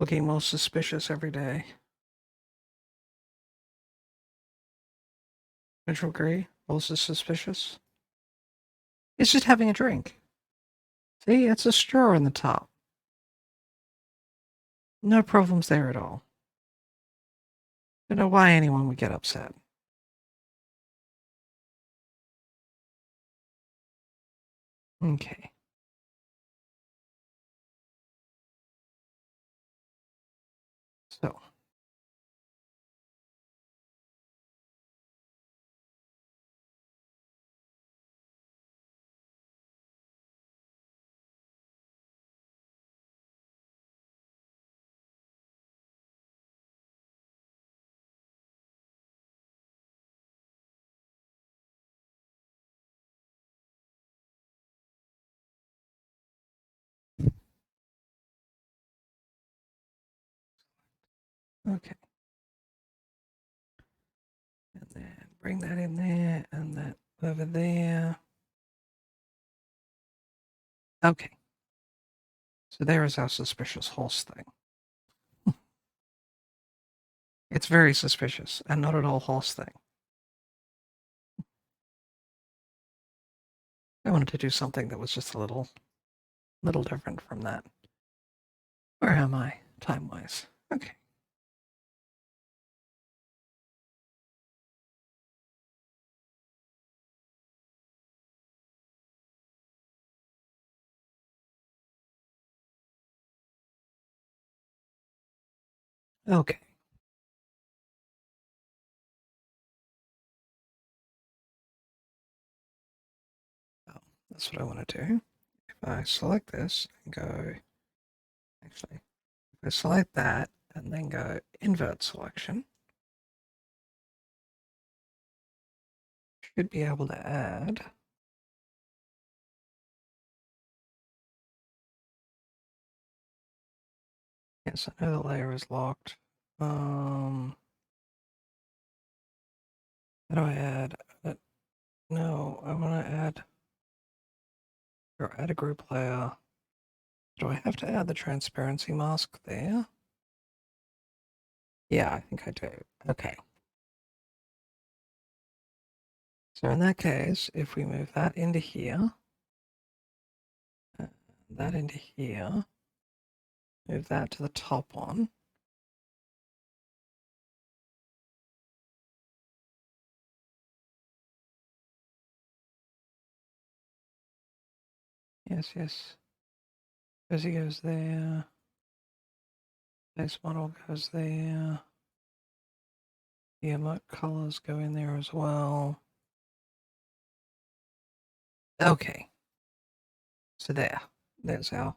Looking most suspicious every day. Neutral gray, also suspicious. It's just having a drink. See, it's a straw in the top. No problems there at all. Don't know why anyone would get upset. Okay. So. Okay. And then bring that in there and that over there. Okay. So there is our suspicious horse thing. It's very suspicious and not at all horse thing. I wanted to do something that was just a little different from that. Where am I time-wise? Okay. Okay. Oh, that's what I want to do. If I select this and go, actually, if I select that and then go invert selection, should be able to add. Yes, I know the layer is locked. How do I add? No, I want to add or add a group layer. Do I have to add the transparency mask there? Yeah, I think I do. Okay. So in that case, if we move that into here, that into here, move that to the top one. Yes, yes. Fuzzy goes there. Base model goes there. The emote colors go in there as well. Okay. So there's our.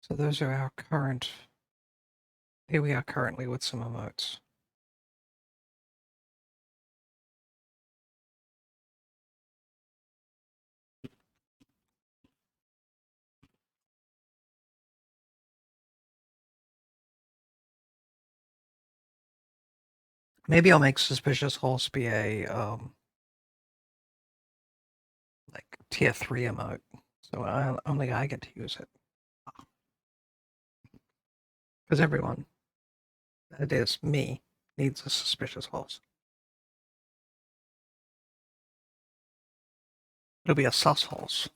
So those are our current. Here we are currently with some emotes. Maybe I'll make suspicious horse be a like tier 3 emote. So only I get to use it. Because everyone, that is me, needs a suspicious horse. It'll be a sus horse.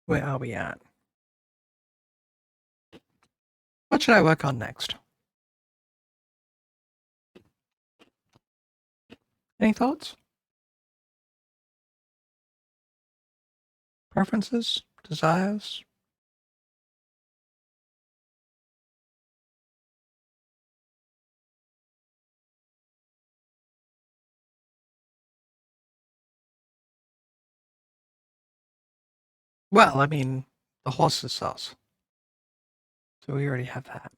Where are we at? What should I work on next? Any thoughts? Preferences? Desires? Well, I mean, the horse is sus. So we already have that.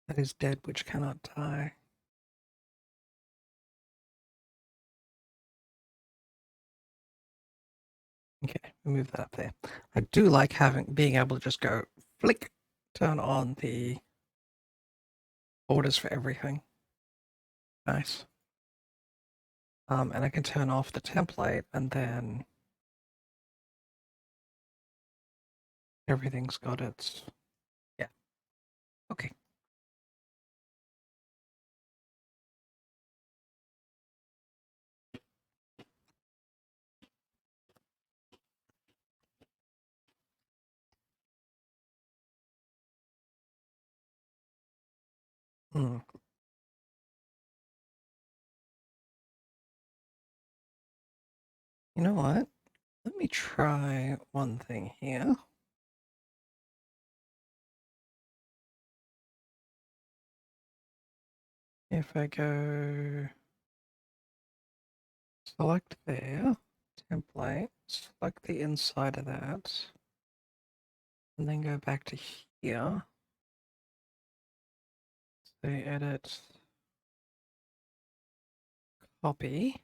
That is dead which cannot die. Okay, we move that up there. I do like being able to just go flick, turn on the orders for everything. Nice. And I can turn off the template and then everything's got its, yeah. Okay. Hmm. You know what? Let me try one thing here. If I go select there, template, select the inside of that, and then go back to here. Say edit, copy.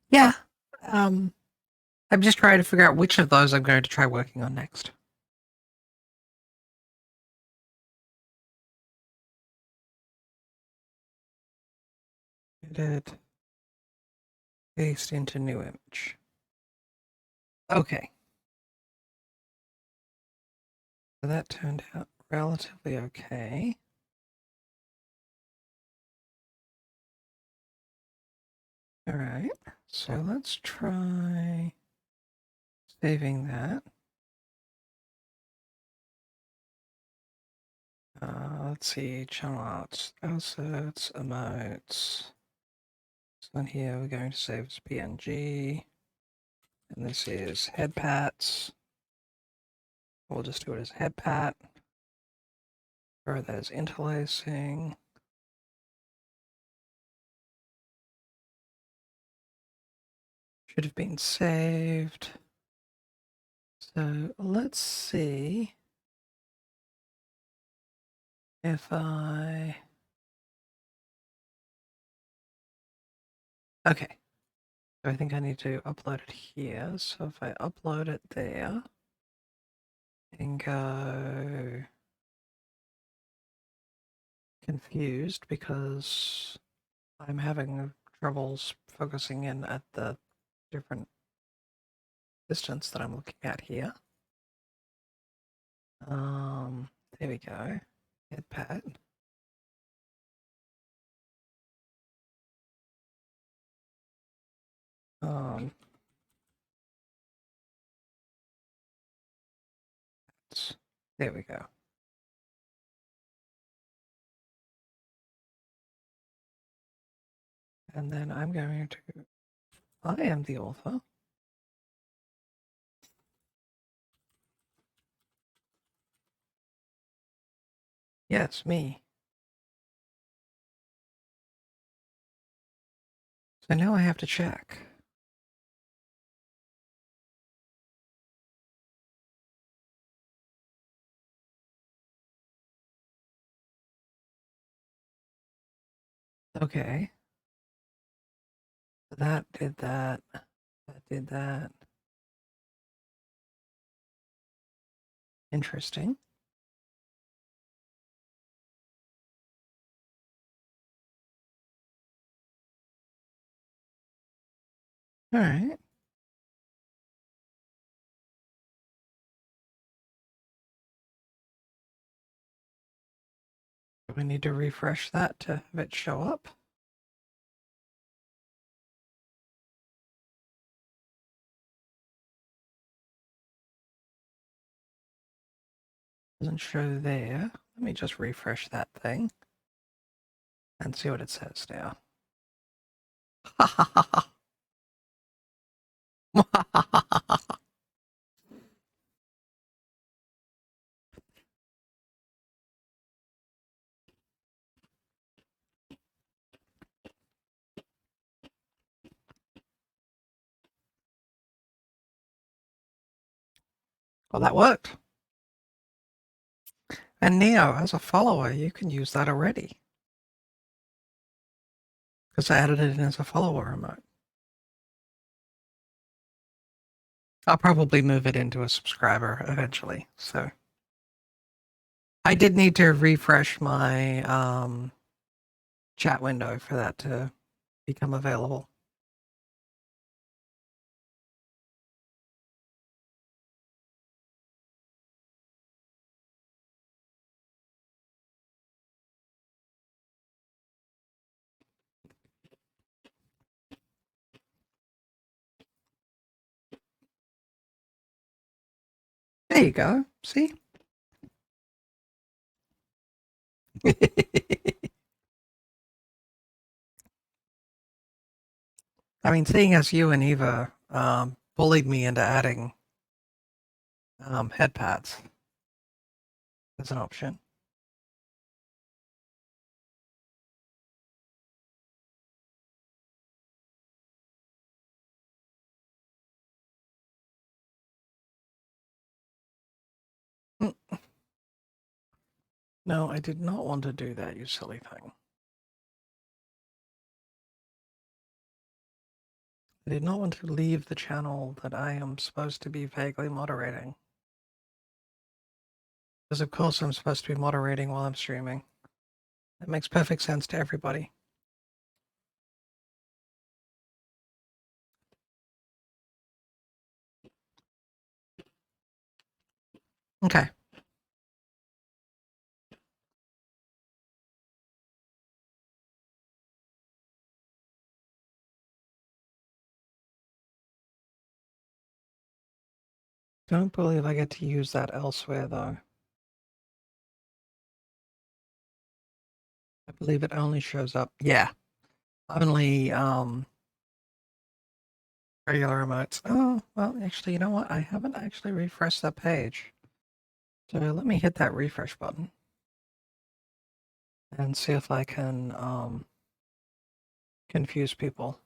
Yeah. Um, I'm just trying to figure out which of those I'm going to try working on next. Edit, paste into new image. Okay. So that turned out relatively okay. All right. So let's try saving that. Let's see, channel arts, assets, emotes. So then here we're going to save as PNG. And this is head pats. We'll just do it as head pat. Or that is interlacing. Should have been saved. So let's see if I... Okay. So I think I need to upload it here. So if I upload it there and go confused because I'm having troubles focusing in at the different distance that I'm looking at here. There we go. Head pat. There we go. And then I'm going to, I am the author. Yes, me. So now I have to check. Okay. That did that. That did that. Interesting. All right. Do we need to refresh that to have it show up? Doesn't show there. Let me just refresh that thing and see what it says now. Well, that worked. And Neo, as a follower, you can use that already. Because I added it in as a follower remote. I'll probably move it into a subscriber eventually. So I did need to refresh my chat window for that to become available. There you go. See? I mean, seeing as you and Eva bullied me into adding head pads as an option. No, I did not want to do that, you silly thing. I did not want to leave the channel that I am supposed to be vaguely moderating. Because of course I'm supposed to be moderating while I'm streaming. That makes perfect sense to everybody. Okay. Don't believe I get to use that elsewhere though. I believe it only shows up. Yeah. Only regular emotes. Oh, well, actually, you know what? I haven't actually refreshed that page. So let me hit that refresh button and see if I can confuse people.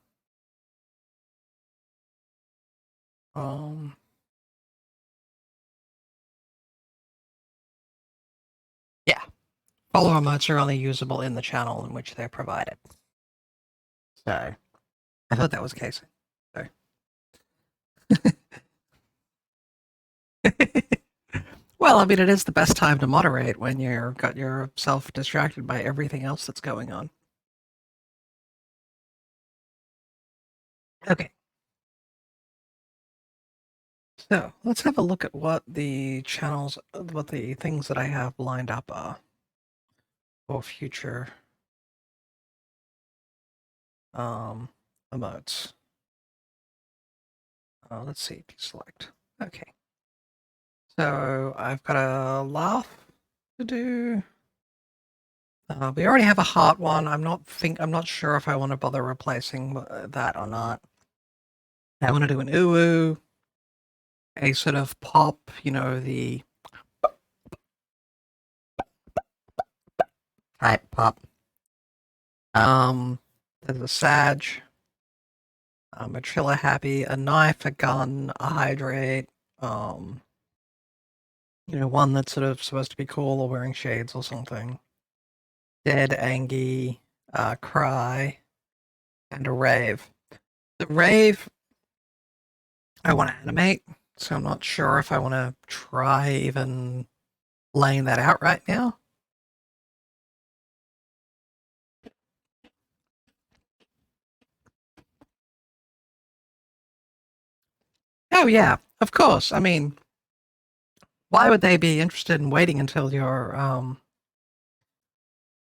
Yeah. Follow emotes are only usable in the channel in which they're provided. So I thought that was the case. So. Well, I mean, it is the best time to moderate when you're got yourself distracted by everything else that's going on. Okay. So let's have a look at what the channels, what the things that I have lined up are for future emotes. Let's see, deselect. Okay. So I've got a laugh to do. We already have a heart one. I'm not sure if I want to bother replacing that or not. I want to do an ooh, a sort of pop, you know, the type pop. There's a Sag, a Trilla Happy, a Knife, a Gun, a Hydrate, you know, one that's sort of supposed to be cool or wearing shades or something. Dead, Angie, Cry, and a Rave. The Rave, I want to animate, so I'm not sure if I want to try even laying that out right now. Oh yeah, of course. I mean, why would they be interested in waiting until you're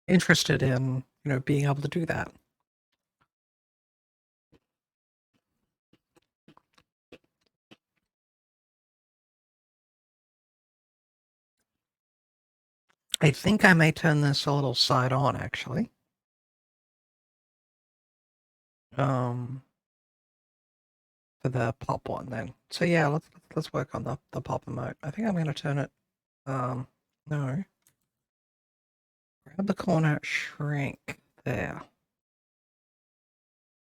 interested in, you know, being able to do that? I think I may turn this a little side on actually. For the pop one then. So yeah, let's work on the pop emote. I think I'm gonna turn it no. Grab the corner, shrink there.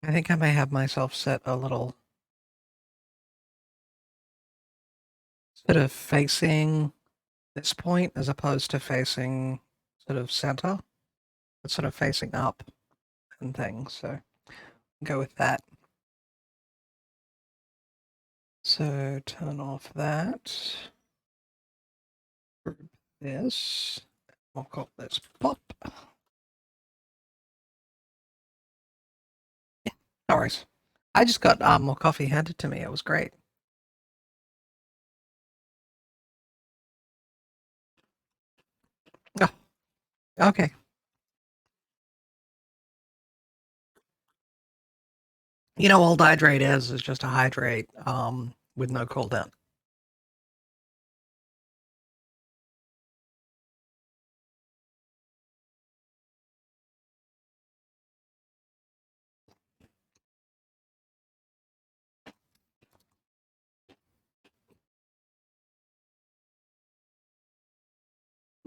I think I may have myself set a little sort of facing this point as opposed to facing sort of center. It's sort of facing up and things, so go with that. So turn off that. Group this. I'll call this pop. Yeah, no worries. I just got more coffee handed to me. It was great. Oh, okay. You know, all hydrate is just a hydrate with no cooldown.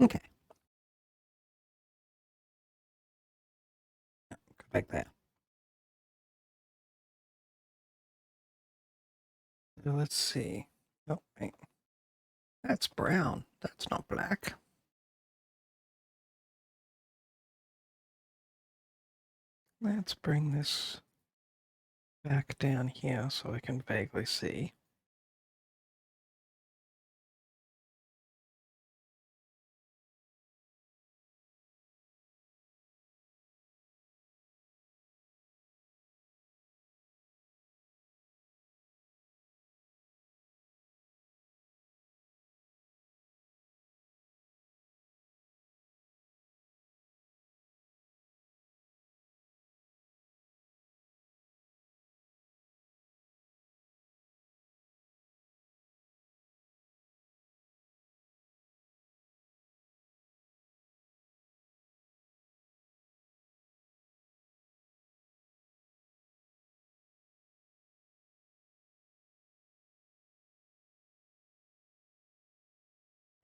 Okay. Go back there. So let's see. Oh, wait. That's brown. That's not black. Let's bring this back down here so I can vaguely see.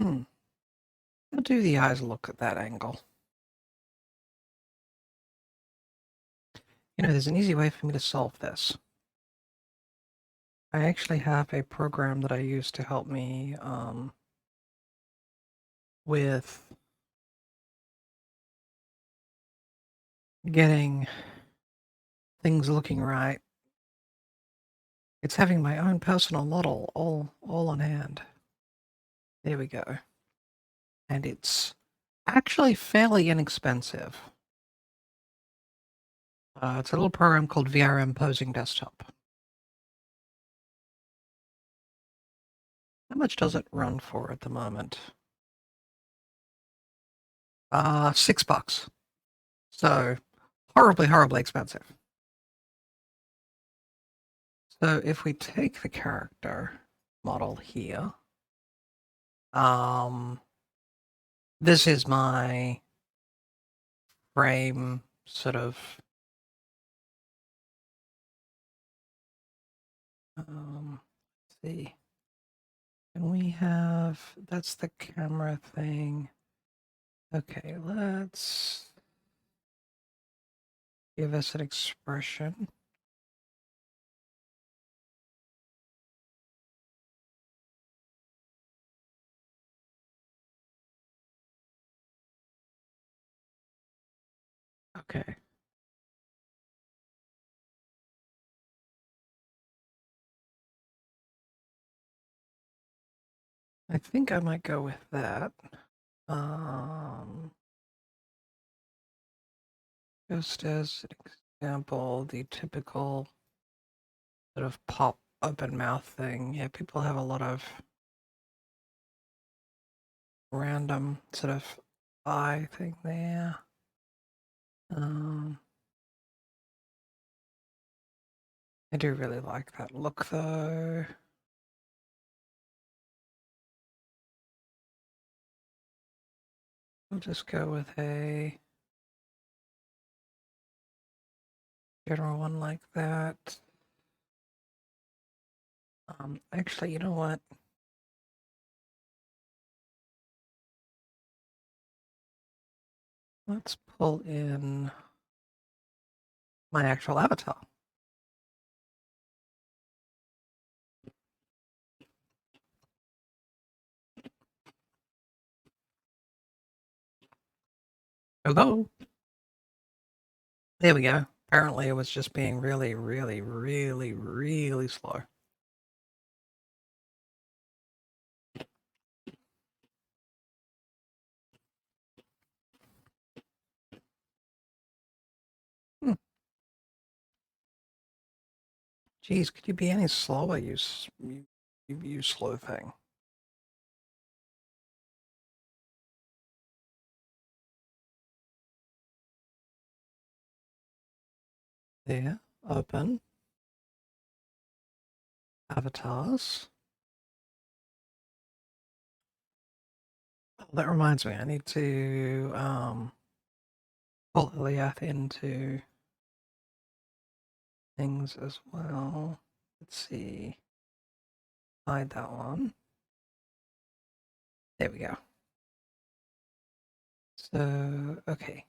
How do the eyes look at that angle? You know, there's an easy way for me to solve this. I actually have a program that I use to help me with getting things looking right. It's having my own personal model all on hand. There we go. And it's actually fairly inexpensive. It's a little program called VRM Posing Desktop. How much does it run for at the moment? $6. So horribly, horribly expensive. So if we take the character model here, this is my frame sort of let's see. And we have, that's the camera thing. Okay, let's give us an expression. Okay. I think I might go with that. Just as an example, the typical sort of pop open mouth thing. Yeah, people have a lot of random sort of eye thing there. I do really like that look though. I'll just go with a general one like that. Actually, you know what? Let's pull in my actual avatar. Hello. There we go. Apparently it was just being really, really, really, really slow. Geez, could you be any slower, you slow thing? There, open. Avatars. Oh, that reminds me, I need to pull Eliath into things as well. Let's see. Hide that one. There we go. So, okay.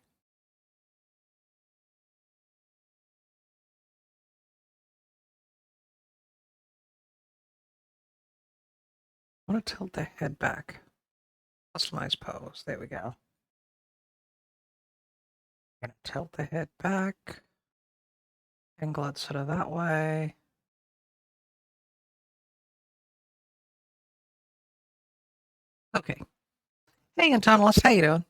I want to tilt the head back. Customize pose. There we go. I'm gonna tilt the head back. Angle it sort of that way. Okay. Hey, Antonellis, how you doing?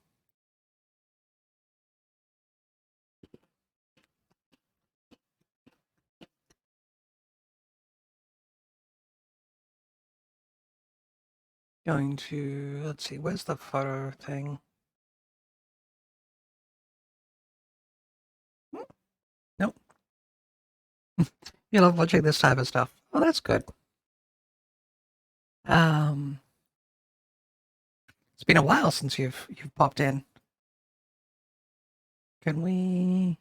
Going to, let's see, where's the photo thing? Nope. You love watching this type of stuff. Oh, that's good. It's been a while since you've popped in. Can we?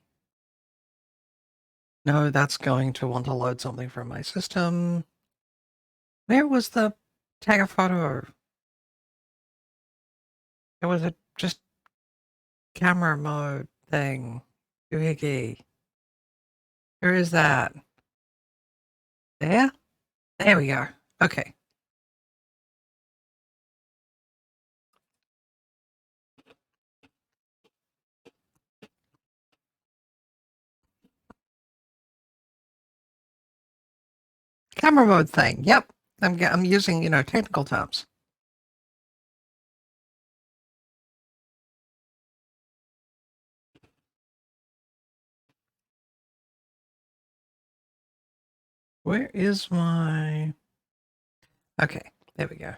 No, that's going to want to load something from my system. Where was the tag a photo? It was a just camera mode thing. Doohickey. Where is that? There? There we go. Okay. Camera mode thing. Yep. I'm using, technical terms. Where is my... Okay, there we go. Of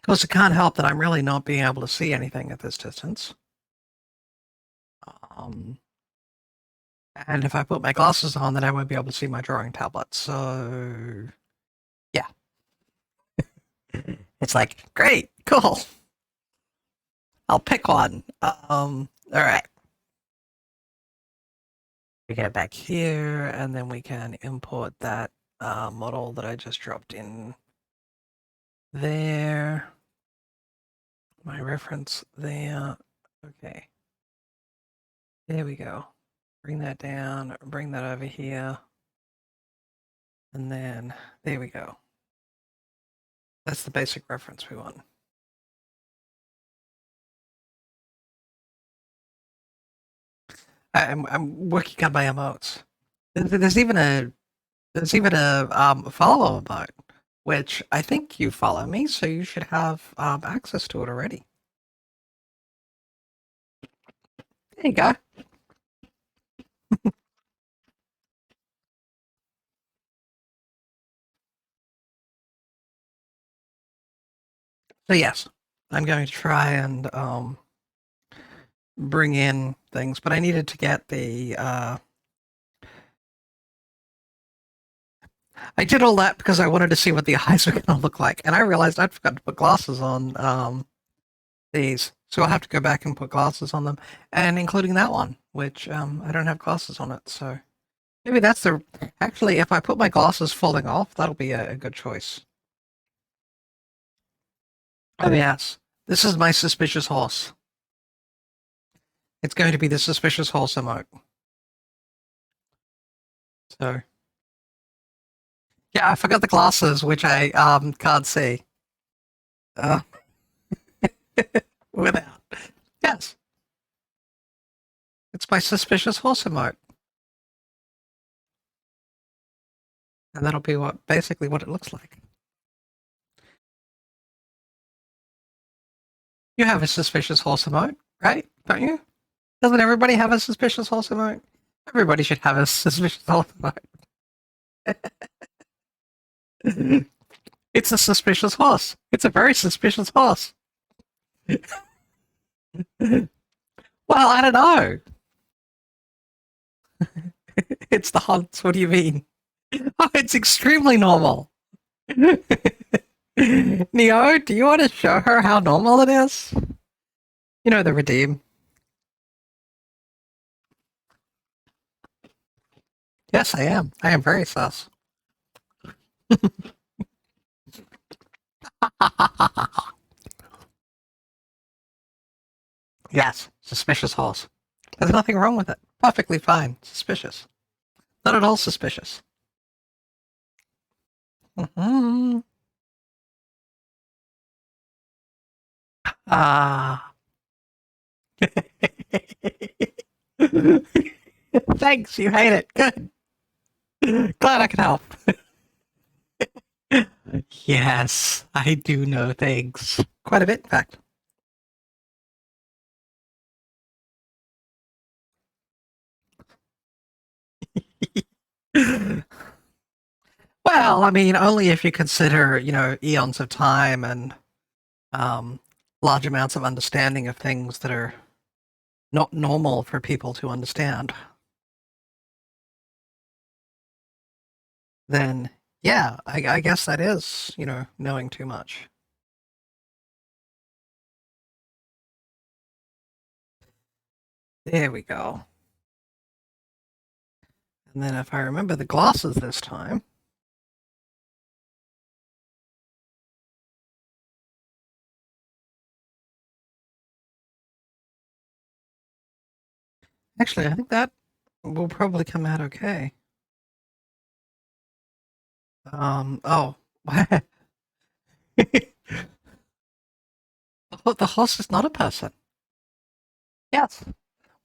course, it can't help that I'm really not being able to see anything at this distance. And if I put my glasses on, then I won't be able to see my drawing tablet. So, yeah. It's like, great, cool. I'll pick one. All right. We get it back here, and then we can import that model that I just dropped in there. My reference there. Okay. There we go. Bring that down, bring that over here. And then there we go. That's the basic reference we want. I'm working on my emotes. There's even a follow emote, which I think you follow me, so you should have access to it already. There you go. So yes, I'm going to try and bring in things, but I needed to get the I did all that because I wanted to see what the eyes were going to look like, and I realized I'd forgot to put glasses on these, so I'll have to go back and put glasses on them, and including that one, which I don't have glasses on it, so maybe that's the... Actually, if I put my glasses falling off, that'll be a good choice. Oh yes, this is my suspicious horse. It's going to be the suspicious horse emote. So, yeah, I forgot the glasses, which I can't see. Without. Yes. It's my suspicious horse emote. And that'll be basically what it looks like. You have a suspicious horse emote, right? Don't you? Doesn't everybody have a suspicious horse emote? Everybody should have a suspicious horse emote. It's a suspicious horse. It's a very suspicious horse. Well, I don't know. It's the hunts. What do you mean? Oh, it's extremely normal. Neo, do you want to show her how normal it is? You know the redeem. Yes, I am. I am very sus. Yes, suspicious horse. There's nothing wrong with it. Perfectly fine. Suspicious. Not at all suspicious. Mm-hmm. Ah. Thanks, you hate it. Good. Glad I could help. Yes, I do know things. Quite a bit, in fact. Well, I mean, only if you consider, eons of time and um, large amounts of understanding of things that are not normal for people to understand. Then, yeah, I guess that is, knowing too much. There we go. And then if I remember the glosses this time. Actually, I think that will probably come out okay. Oh. Oh, the horse is not a person. Yes.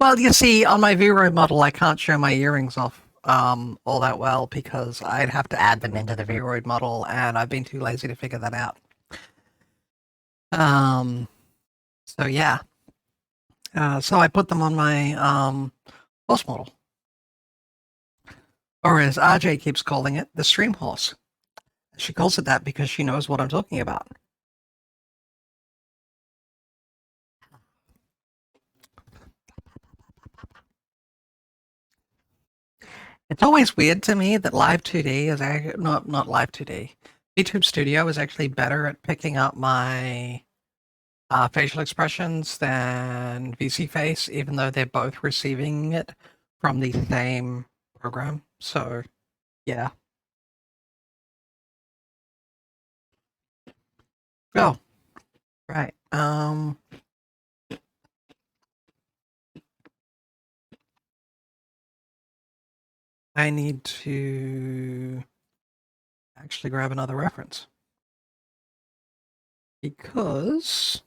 Well, you see, on my V-Roy model, I can't show my earrings off all that well because I'd have to add them into the V-Roy model, and I've been too lazy to figure that out. So yeah. So I put them on my horse model. Or as RJ keeps calling it, the stream horse. She calls it that because she knows what I'm talking about. It's always weird to me that Live 2D is not Live 2D. YouTube Studio is actually better at picking up my facial expressions than VC Face, even though they're both receiving it from the same program. So, yeah. Oh, right. I need to actually grab another reference because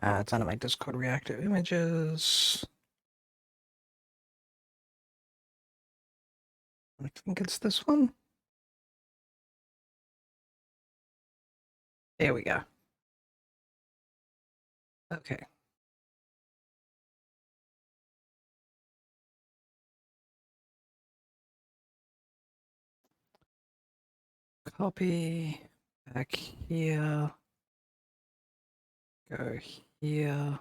it's under my Discord reactive images. I think it's this one. There we go. Okay. Copy back here. Go here.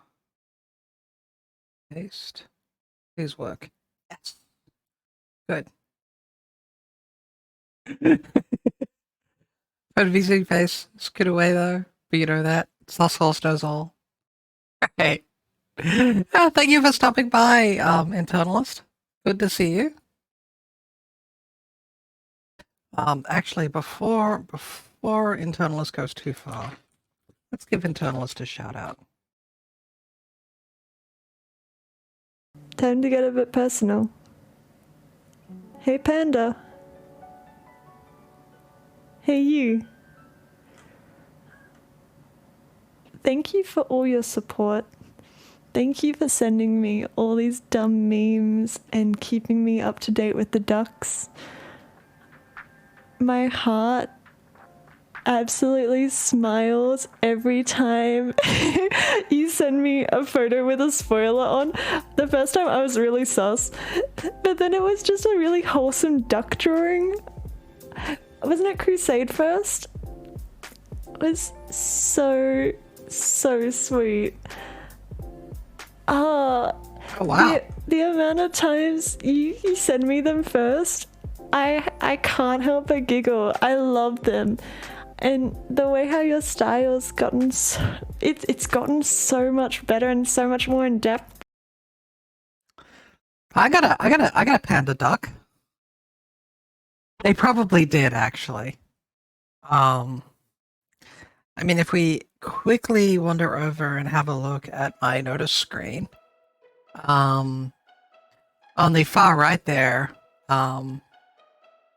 Paste. Please work. Yes. Good. But VC face is good away though. But you know that. Sauce Horse knows all. Right. Thank you for stopping by, internalist. Good to see you. Actually, before internalist goes too far, let's give internalist a shout out. Time to get a bit personal. Hey Panda. Hey you. Thank you for all your support. Thank you for sending me all these dumb memes and keeping me up to date with the ducks. My heart absolutely smiles every time you send me a photo with a spoiler on. The first time I was really sus, but then it was just a really wholesome duck drawing. Wasn't it Crusade first? It was so sweet. Oh wow. The amount of times you send me them first, I can't help but giggle. I love them. And the way how your style's gotten it's gotten so much better and so much more in depth. I got a panda duck. They probably did actually. I mean, if we quickly wander over and have a look at my notice screen, on the far right there,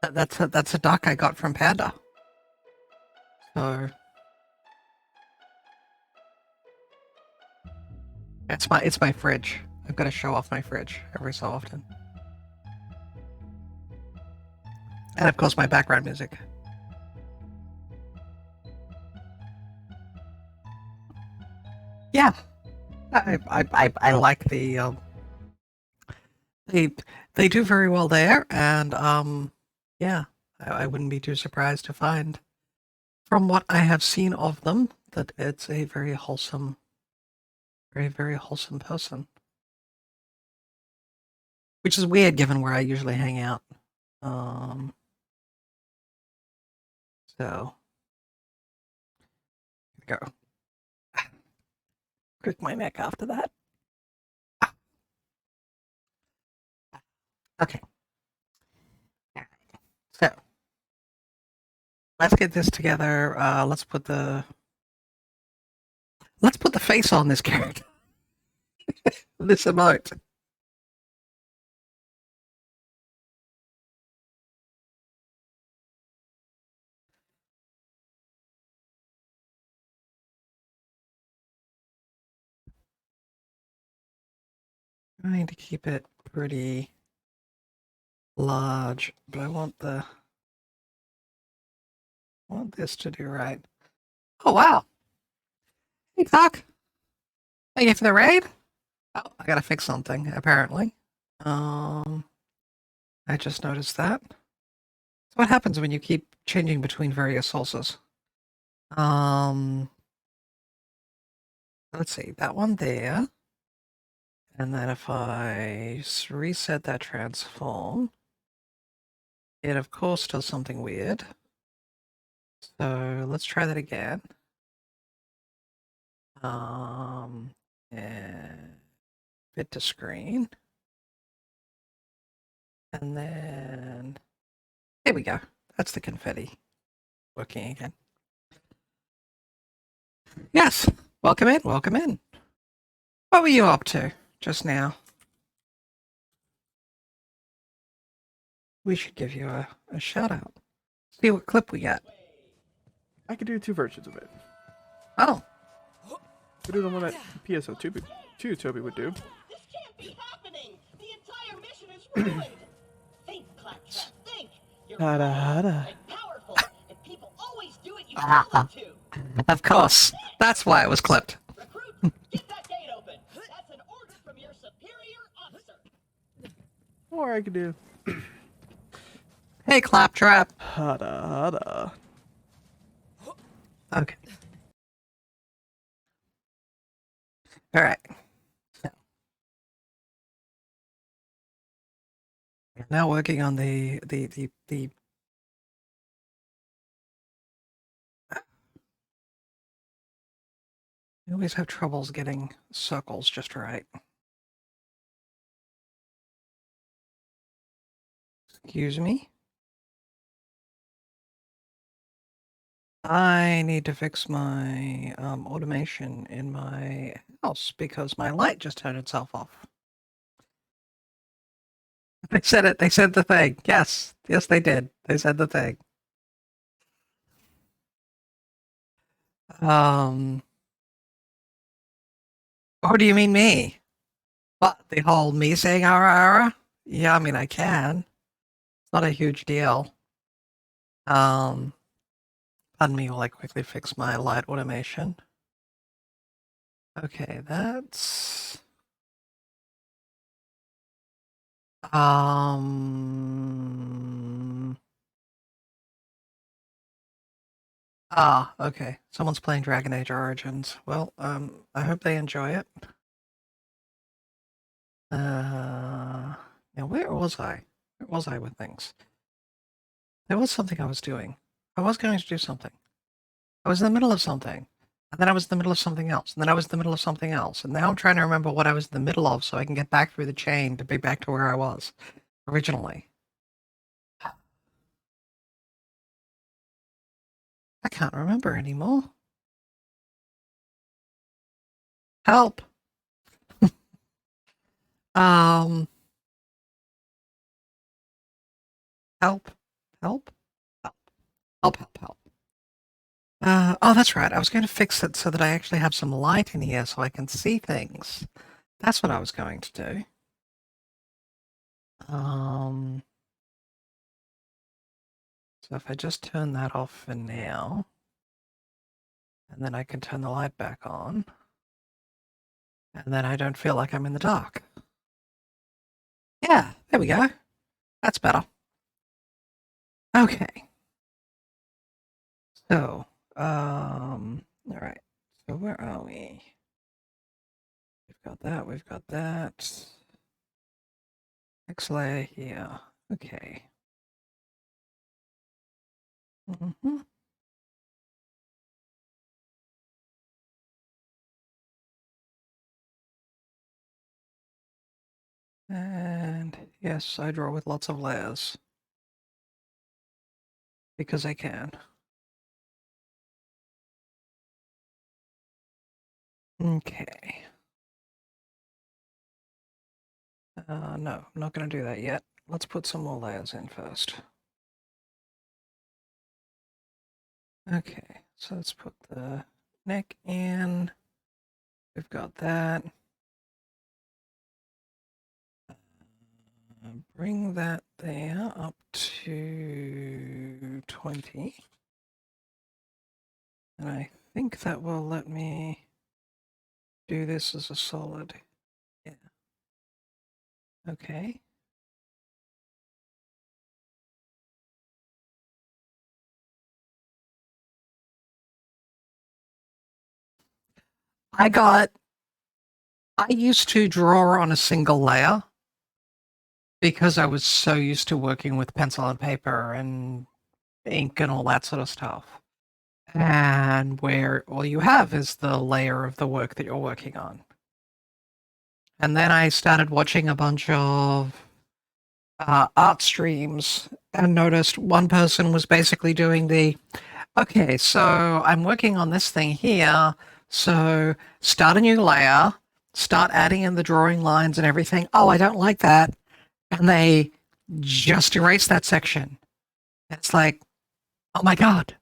that's a duck I got from Panda. So it's my fridge. I've got to show off my fridge every so often. And of course my background music. Yeah. I like they do very well there, and yeah, I wouldn't be too surprised to find from what I have seen of them that it's a very wholesome, very wholesome person. Which is weird given where I usually hang out. So go. Crick my neck after that. Okay. So let's get this together. Let's put the face on this character. This emote. Trying to keep it pretty large, but I want this to do right. Oh wow! Hey Doc, thank you for the raid. Oh, I gotta fix something apparently. I just noticed that. So what happens when you keep changing between various sources? Let's see, that one there. And then if I reset that transform, it of course does something weird. So let's try that again. And fit to screen. And then there we go. That's the confetti working again. Yes, welcome in, welcome in. What were you up to just now? We should give you a shout out. See what clip we got. I could do two versions of it. Oh. We do the one that PSO2 Toby would do. This can't be happening. The entire mission is ruined. Think, Claptrap, think. You're and powerful, and people always do what you tell them to. Of course. That's why it was clipped. Recruit, get that gate open. That's an order from your superior officer. Or I could do. Hey, Claptrap. Hada. Okay. All right. So, we're now working on the. We always have troubles getting circles just right. Excuse me. I need to fix my automation in my house because my light just turned itself off. They said it. They said the thing. Yes. Yes, they did. They said the thing. Or do you mean me? What, the whole me saying ara? Yeah, I mean, I can. It's not a huge deal. Pardon me while I quickly fix my light automation. Okay, that's... okay. Someone's playing Dragon Age Origins. Well, I hope they enjoy it. Now where was I? Where was I with things? There was something I was doing. I was going to do something. I was in the middle of something. And then I was in the middle of something else. And then I was in the middle of something else. And now I'm trying to remember what I was in the middle of so I can get back through the chain to be back to where I was originally. I can't remember anymore. Help. Help. Help. Help. Help. Help. Oh, that's right. I was going to fix it so that I actually have some light in here so I can see things. That's what I was going to do. So if I just turn that off for now, and then I can turn the light back on, and then I don't feel like I'm in the dark. Yeah, there we go. That's better. Okay. So, all right. So where are we? We've got that. We've got that. Next layer here. Okay. Mm-hmm. And yes, I draw with lots of layers. Because I can. Okay. No, I'm not going to do that yet. Let's put some more layers in first. Okay, so let's put the neck in. We've got that. Bring that there up to 20. And I think that will let me do this as a solid. Yeah. Okay. I used to draw on a single layer because I was so used to working with pencil and paper and ink and all that sort of stuff. And where all you have is the layer of the work that you're working on. And then I started watching a bunch of art streams and noticed one person was basically doing okay, so I'm working on this thing here. So start a new layer, start adding in the drawing lines and everything. Oh, I don't like that. And they just erase that section. It's like, oh my God,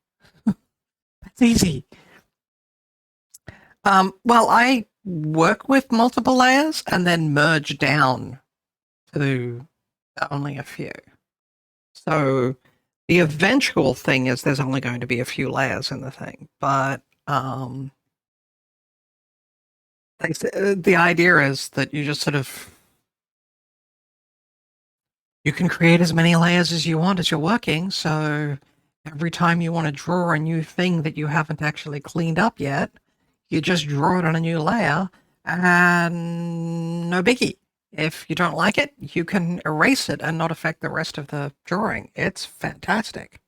that's easy. Well, I work with multiple layers and then merge down to only a few. So the eventual thing is there's only going to be a few layers in the thing, but the idea is that you just sort of you can create as many layers as you want as you're working. So every time you want to draw a new thing that you haven't actually cleaned up yet, you just draw it on a new layer and no biggie. If you don't like it, you can erase it and not affect the rest of the drawing. It's fantastic.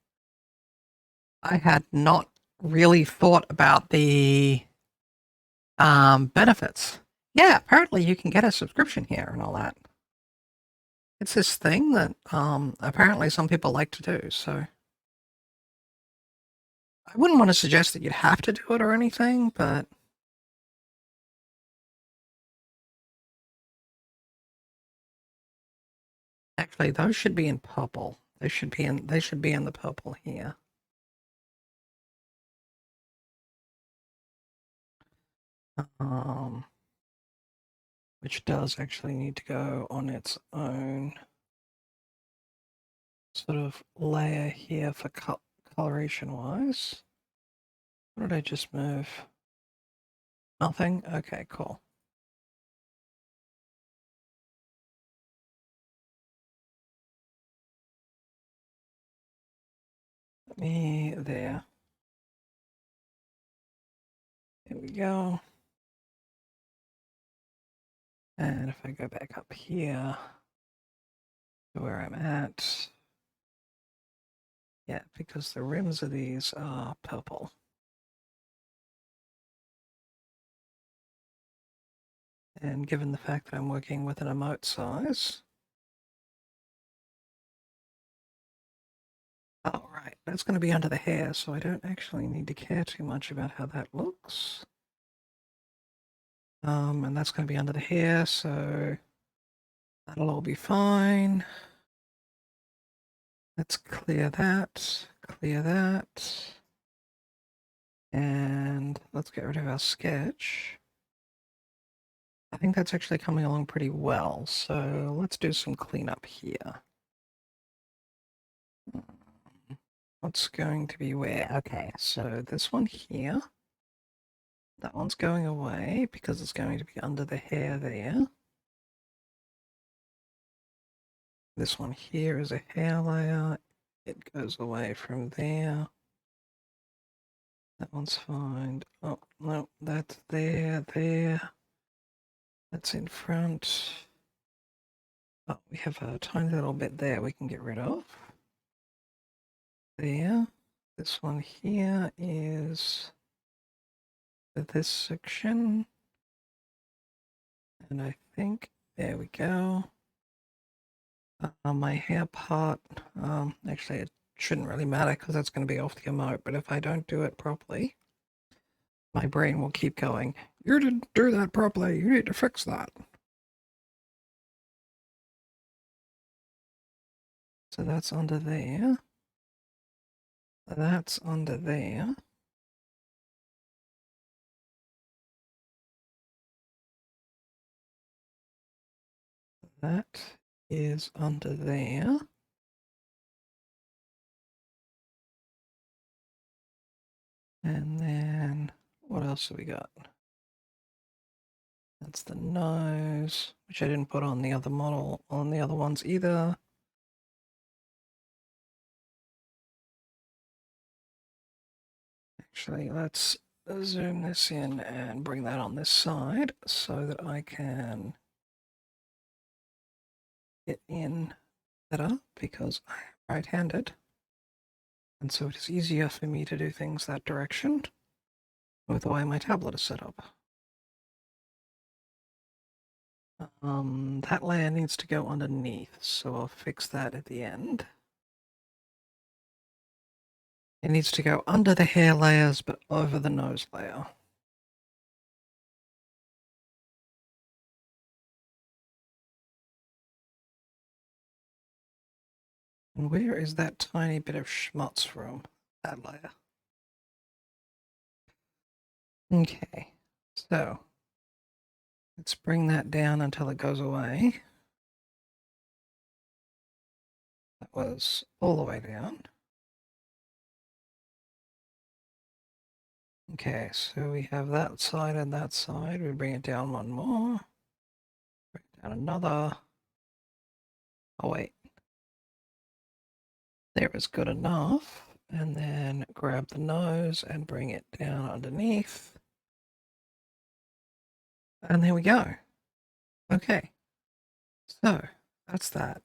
I had not really thought about the benefits. Yeah, apparently you can get a subscription here and all that. It's this thing that apparently some people like to do, so I wouldn't want to suggest that you'd have to do it or anything, but actually those should be in purple. They should be in the purple here. Which does actually need to go on its own sort of layer here for coloration wise. What did I just move? Nothing? Okay, cool. Let me there. There we go. And if I go back up here to where I'm at, yeah, because the rims of these are purple. And given the fact that I'm working with an emote size, oh, right, that's going to be under the hair, so I don't actually need to care too much about how that looks. And that's going to be under the hair, so that'll all be fine. Let's clear that, clear that. And let's get rid of our sketch. I think that's actually coming along pretty well. So let's do some cleanup here. What's going to be where? Okay, so this one here. That one's going away because it's going to be under the hair there. This one here is a hair layer. It goes away from there. That one's fine. Oh, no, that's there. That's in front. Oh, we have a tiny little bit there we can get rid of. There. This one here is this section. And I think, there we go. My hair part, actually it shouldn't really matter because that's going to be off the emote, but if I don't do it properly, my brain will keep going, you didn't do that properly, you need to fix that. So that's under there. That's under there. That is under there. And then what else have we got? That's the nose, which I didn't put on the other model, on the other ones either. Actually, let's zoom this in and bring that on this side so that I can get in better because I'm right-handed. And so it is easier for me to do things that direction with the way my tablet is set up. That layer needs to go underneath, so I'll fix that at the end. It needs to go under the hair layers, but over the nose layer. And where is that tiny bit of schmutz from? That layer. Okay, so let's bring that down until it goes away. That was all the way down. Okay, so we have that side and that side. We bring it down one more. Bring it down another. Oh, wait. There is good enough. And then grab the nose and bring it down underneath. And there we go. Okay. So, that's that.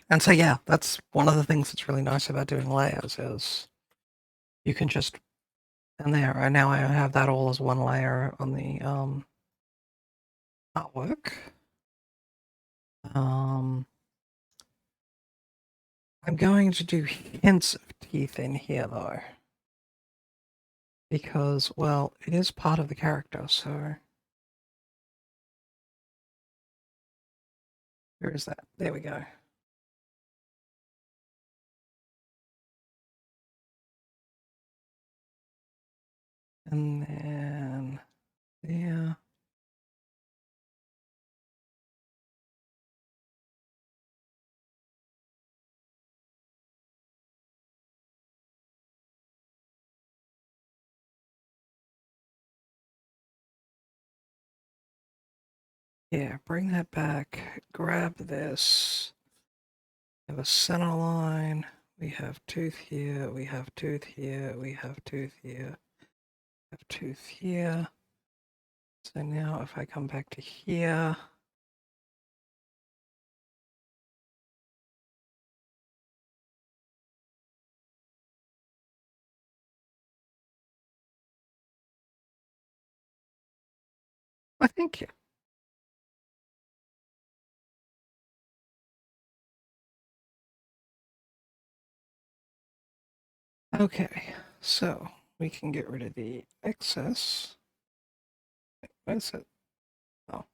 And so, yeah, that's one of the things that's really nice about doing layers is you can just, and there, and now I have that all as one layer on the artwork. I'm going to do hints of teeth in here though. Because, well, it is part of the character, so. Where is that? There we go. And then there. Yeah, bring that back. Grab this. We have a center line. We have tooth here. We have tooth here. We have tooth here. We have tooth here. So now if I come back to here. I thank you. Okay, so we can get rid of the excess. What is it? Oh.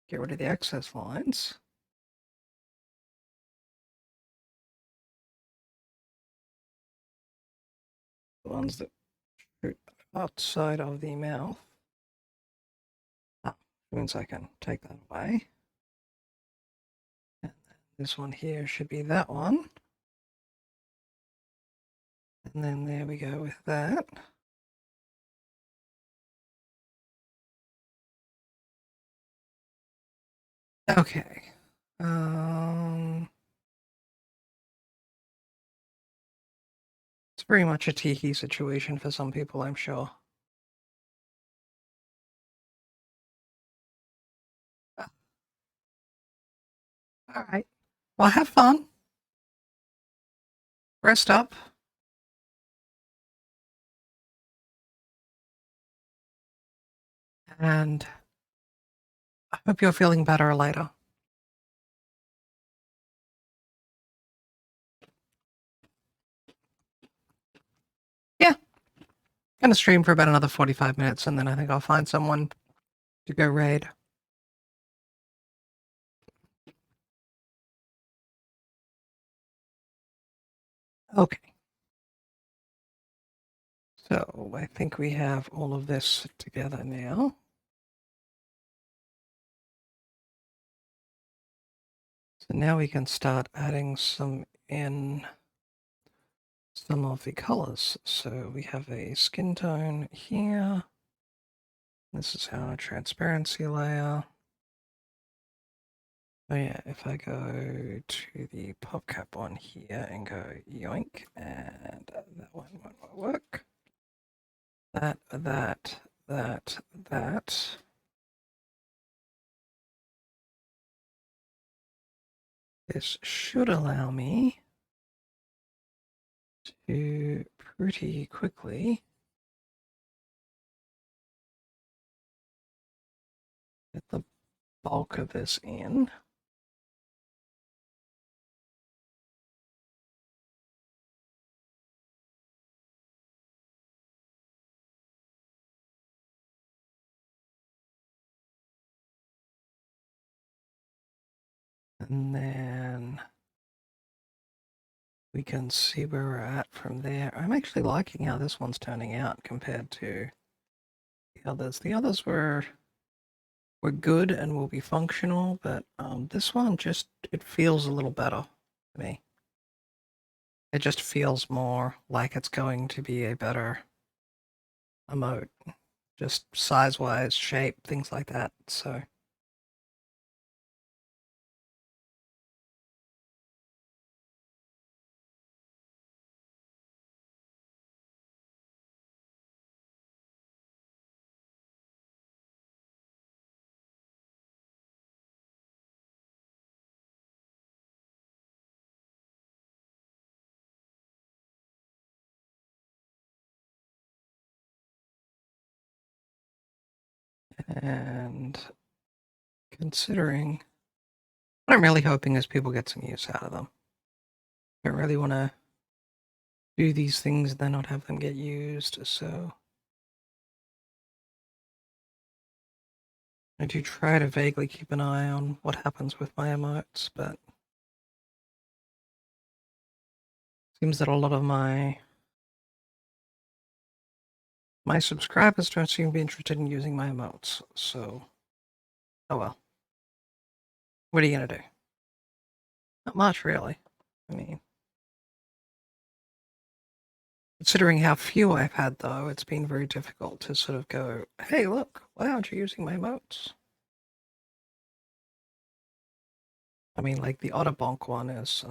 Get rid of the excess lines. ones that shoot outside of the mouth. Means I can take that away. And then this one here should be that one. And then there we go with that. Okay. It's very much a tiki situation for some people, I'm sure. All right. Well, have fun. Rest up. And I hope you're feeling better later. Yeah. Gonna stream for about another 45 minutes and then I think I'll find someone to go raid. Okay. So I think we have all of this together now. So now we can start adding some of the colors. So we have a skin tone here. This is our transparency layer. Oh yeah, if I go to the PopCap one here and go yoink, and that one won't work. That. This should allow me to pretty quickly get the bulk of this in. And then we can see where we're at from there. I'm actually liking how this one's turning out compared to the others. The others were good and will be functional, but this one just, it feels a little better to me. It just feels more like it's going to be a better emote, just size-wise, shape, things like that. So and considering, what I'm really hoping is people get some use out of them. I don't really want to do these things and then not have them get used, so I do try to vaguely keep an eye on what happens with my emotes, but seems that a lot of my subscribers don't seem to be interested in using my emotes, so oh well. What are you gonna do? Not much, really. I mean, considering how few I've had, though, it's been very difficult to sort of go, hey, look, why aren't you using my emotes? I mean, like, the Otterbonk one is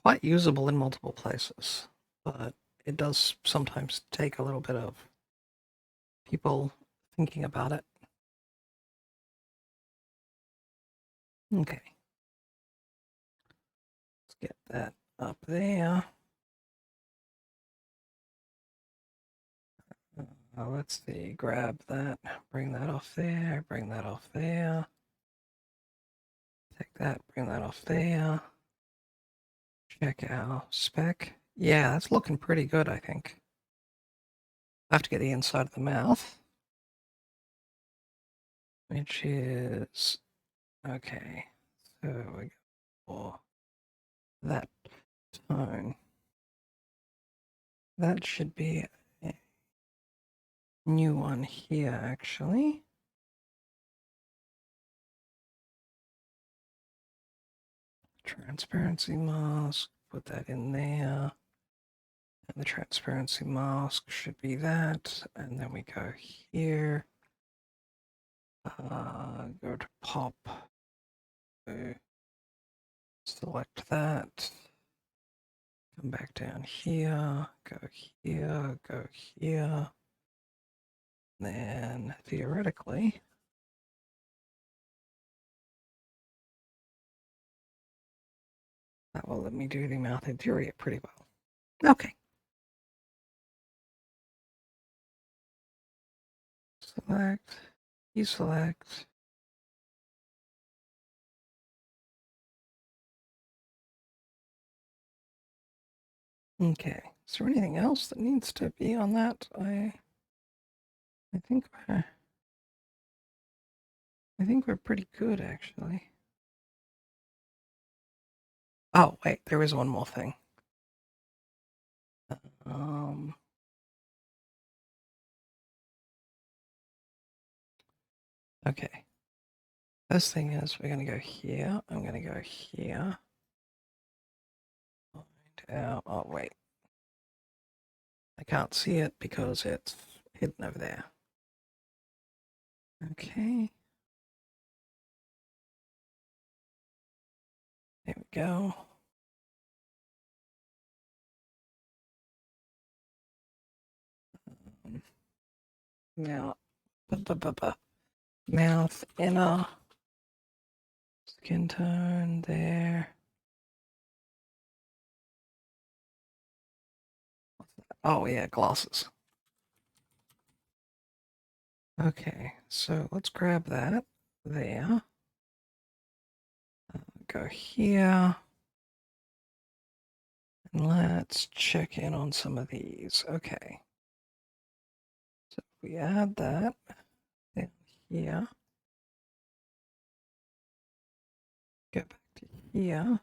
quite usable in multiple places, but it does sometimes take a little bit of people thinking about it. Okay. Let's get that up there. Let's see, grab that, bring that off there, bring that off there. Take that, bring that off there. Check our spec. Yeah, that's looking pretty good, I think. I have to get the inside of the mouth, which is okay. So we go for that tone. that should be a new one here, actually. Transparency mask, put that in there. And the transparency mask should be that. And then we go here. Go to pop. Select that. Come back down here. Go here. Go here. Then theoretically, that will let me do the mouth interior pretty well. Okay. Select, deselect. Okay. Is there anything else that needs to be on that? I think we're pretty good, actually. Oh, wait, there is one more thing. Okay. First thing is we're gonna go here. I'm gonna go here. Find out. Oh, wait. I can't see it because it's hidden over there. Okay. There we go. Now, mouth inner, skin tone there. Oh yeah, glasses. Okay, so let's grab that there. Go here. And let's check in on some of these. Okay. So if we add that down here, go back to here.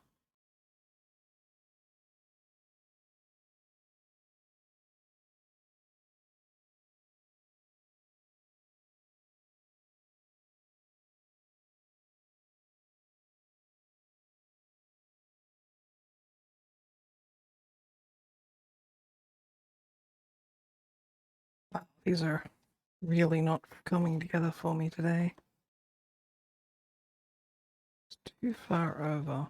Wow, these are really not coming together for me today. It's too far over.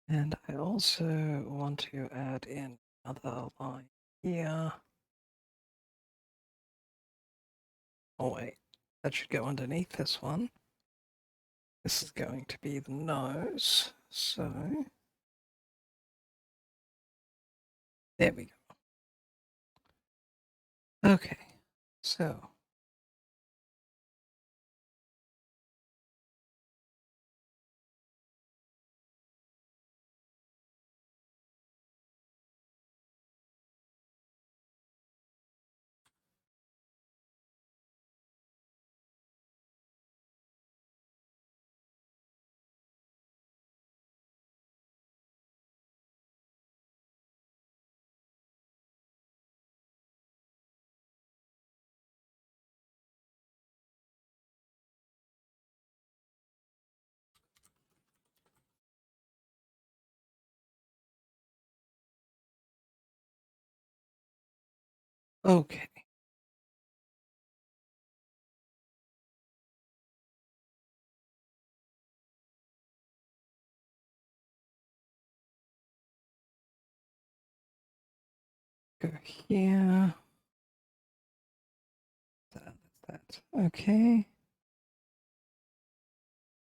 And I also want to add in another line here. Oh wait, that should go underneath this one. This is going to be the nose, so there we go. Okay, so okay. Go here. That. Okay.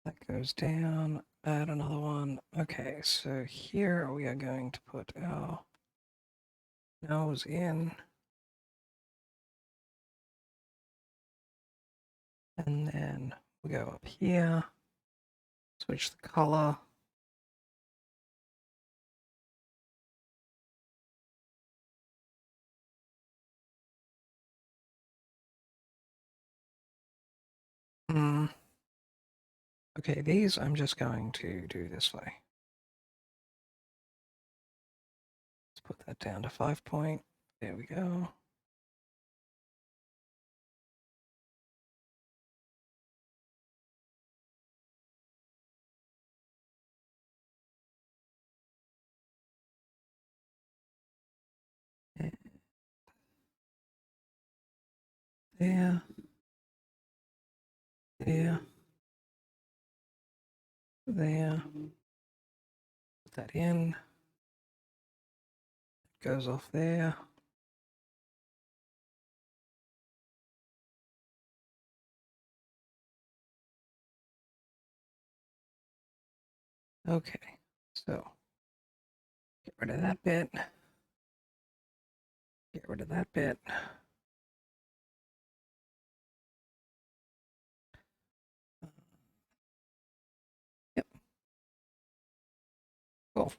That goes down. Add another one. Okay, so here we are going to put our nose in. And then we go up here. Switch the color. Okay, these I'm just going to do this way. Let's put that down to 5 point. There we go. There. There. There. Put that in. Goes off there. Okay, so get rid of that bit. Get rid of that bit. Yep. Cool.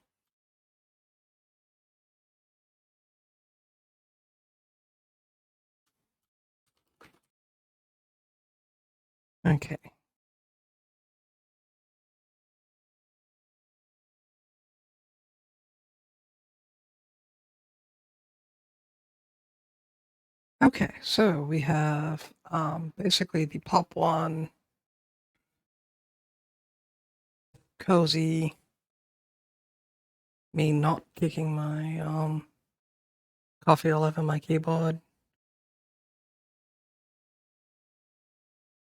Okay. Okay, so we have basically the pop one, cozy, me not kicking my coffee all over my keyboard.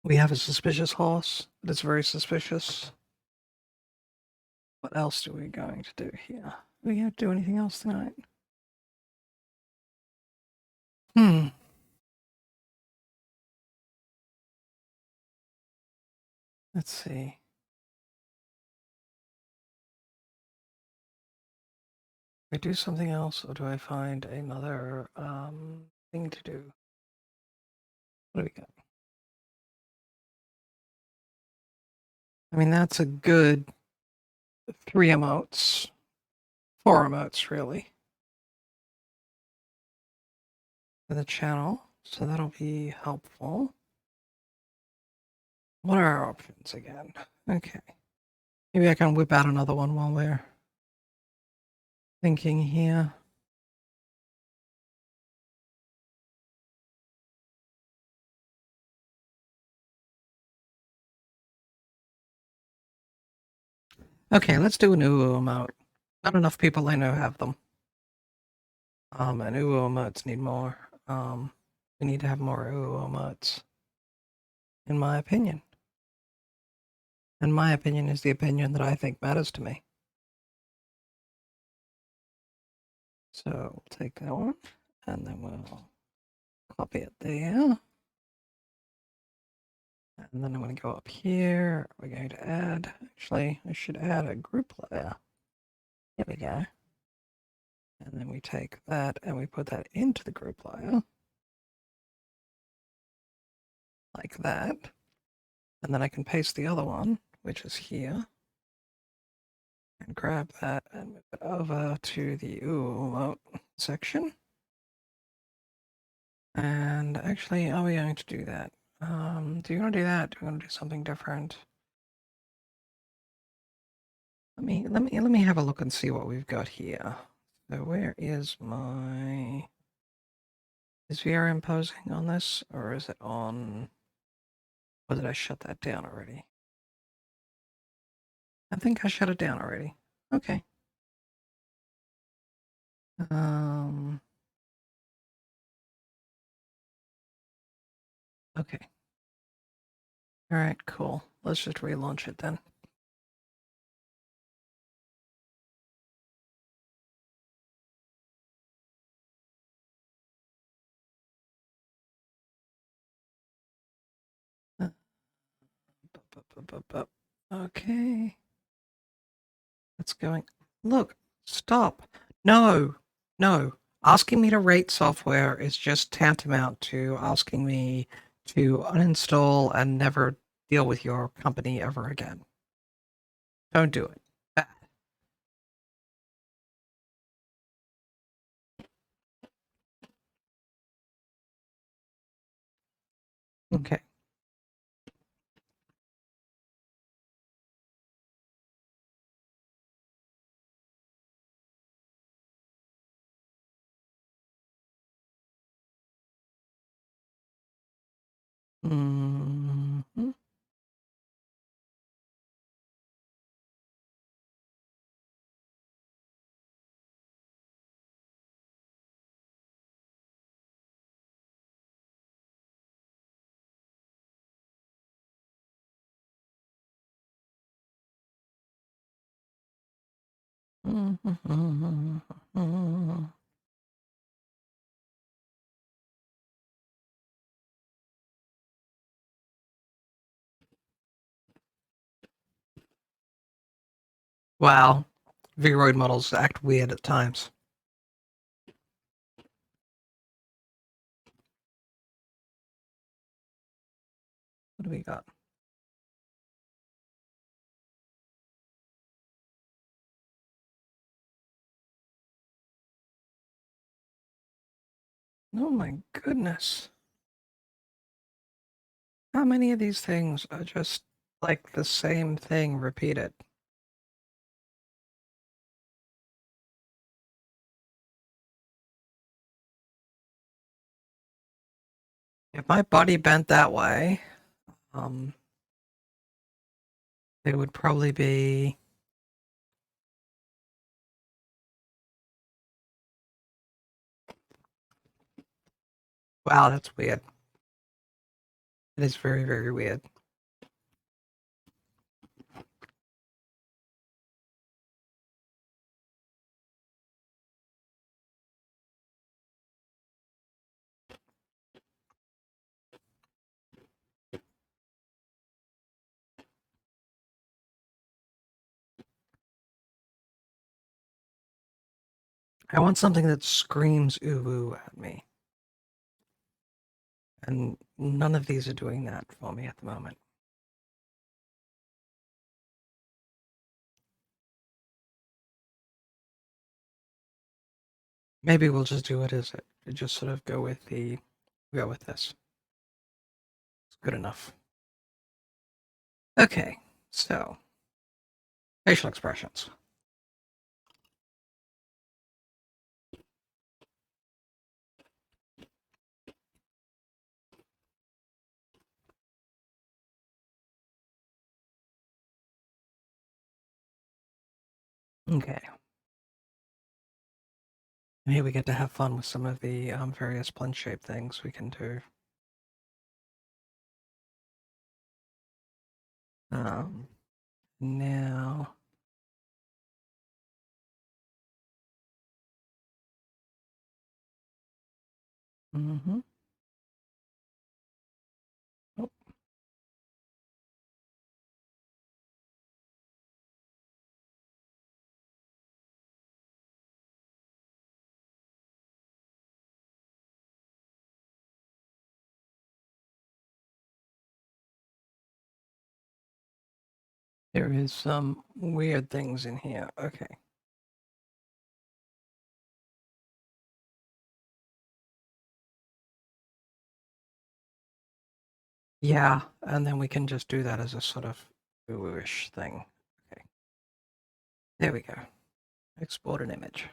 We have a suspicious horse. That's very suspicious. What else are we going to do here? Are we going to do anything else tonight? Let's see. Do I do something else, or do I find another thing to do? What do we got? I mean, that's a good 3 emotes. 4 emotes, really. For the channel, so that'll be helpful. What are our options again? Okay. Maybe I can whip out another one while we're thinking here. Okay, let's do an UU emote. Not enough people I know have them. And UU emotes need more. We need to have more UU emotes, in my opinion. And my opinion is the opinion that I think matters to me. So we'll take that one, and then we'll copy it there. And then I'm going to go up here. We're going to add, actually, I should add a group layer. There we go. And then we take that and we put that into the group layer. Like that. And then I can paste the other one, which is here. And grab that and move it over to the emote section. And actually, are we going to do that? Do you want to do that? Do you want to do something different? Let me have a look and see what we've got here. So where is my... Is VRM posing on this, or is it on... Or did I shut that down already? I think I shut it down already. Okay. Okay. All right, cool. Let's just relaunch it then. Okay. What's going... Look, stop. No, no. Asking me to rate software is just tantamount to asking me to uninstall and never deal with your company ever again. Don't do it. Bad. Okay. Mhm. Mhm. Wow. Viroid models act weird at times. What do we got? Oh my goodness. How many of these things are just like the same thing repeated? If my body bent that way, it would probably be. Wow, that's weird. It is very, very weird. I want something that screams ooh ooh at me. And none of these are doing that for me at the moment. Maybe we'll just do it as it. Just sort of go with this. It's good enough. Okay, so facial expressions. Okay. And here we get to have fun with some of the various blend shape things we can do. Now. Mm-hmm. Oh. There is some weird things in here. Okay. Yeah, and then we can just do that as a sort of ooh-ish thing. Okay. There we go. Export an image.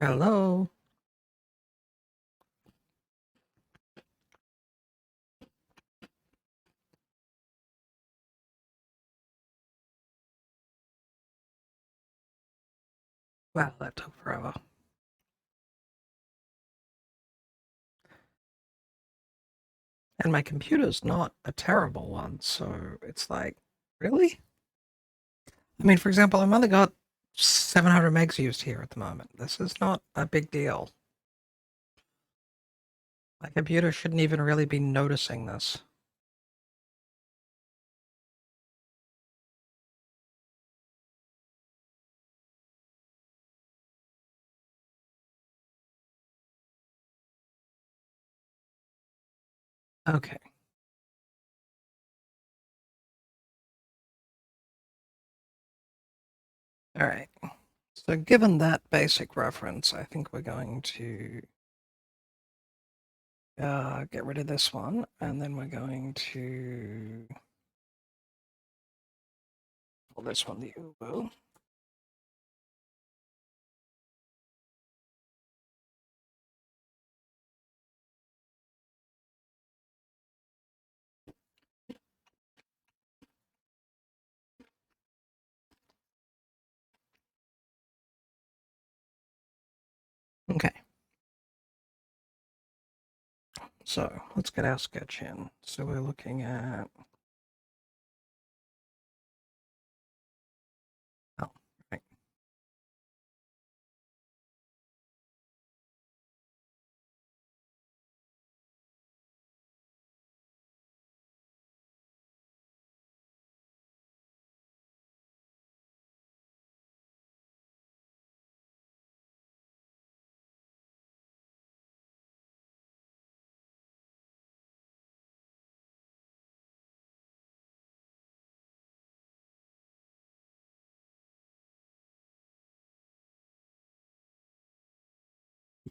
Hello. Wow, that took forever. And my computer's not a terrible one, so it's like, really? I mean, for example, I've only got 700 megs used here at the moment. This is not a big deal. My computer shouldn't even really be noticing this. Okay. All right. So given that basic reference, I think we're going to get rid of this one, and then we're going to call this one the Ubu. Okay. So let's get our sketch in. So we're looking at, oh, right.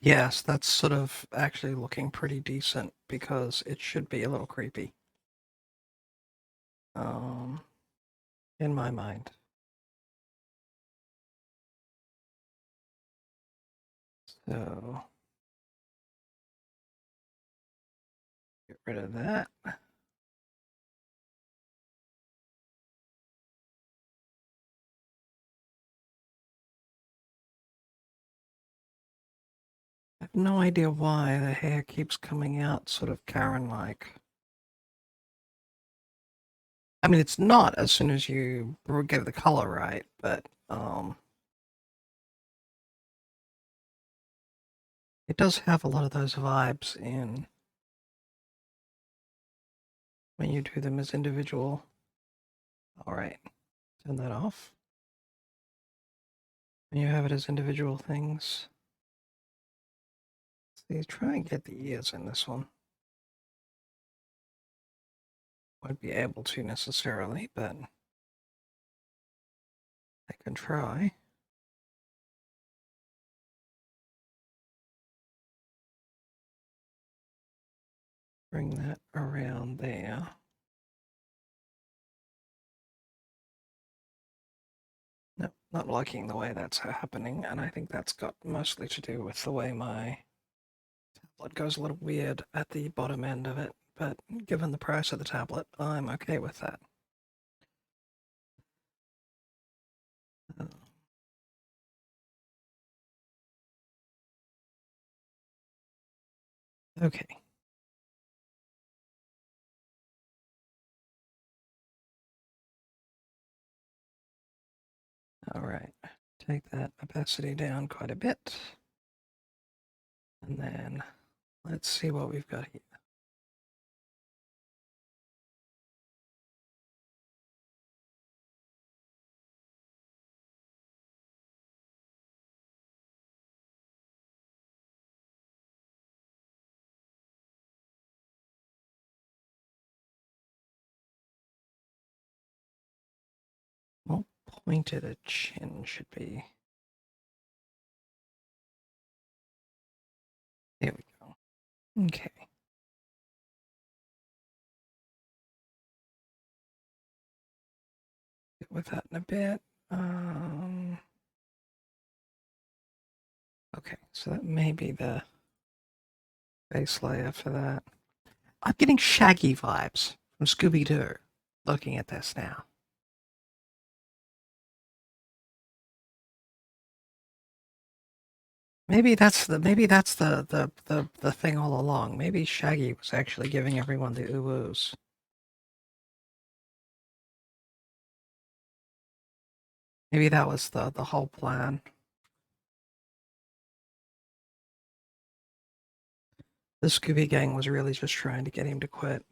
Yes, that's sort of actually looking pretty decent because it should be a little creepy. In my mind. So get rid of that. I have no idea why the hair keeps coming out sort of Karen-like. I mean, it's not as soon as you get the color right, but it does have a lot of those vibes in when you do them as individual. All right, turn that off. When you have it as individual things. See, try and get the ears in this one. Won't be able to necessarily, but I can try. Bring that around there. No, not liking the way that's happening, and I think that's got mostly to do with the way my tablet goes a little weird at the bottom end of it, but given the price of the tablet, I'm okay with that. Okay. All right. Take that opacity down quite a bit. And then let's see what we've got here. Well, pointed a chin should be. There we go. Okay. Get with that in a bit. Okay, so that may be the base layer for that. I'm getting Shaggy vibes from Scooby-Doo looking at this now. Maybe that's the thing all along. Maybe Shaggy was actually giving everyone the ooh-woos. Maybe that was the whole plan. The Scooby Gang was really just trying to get him to quit.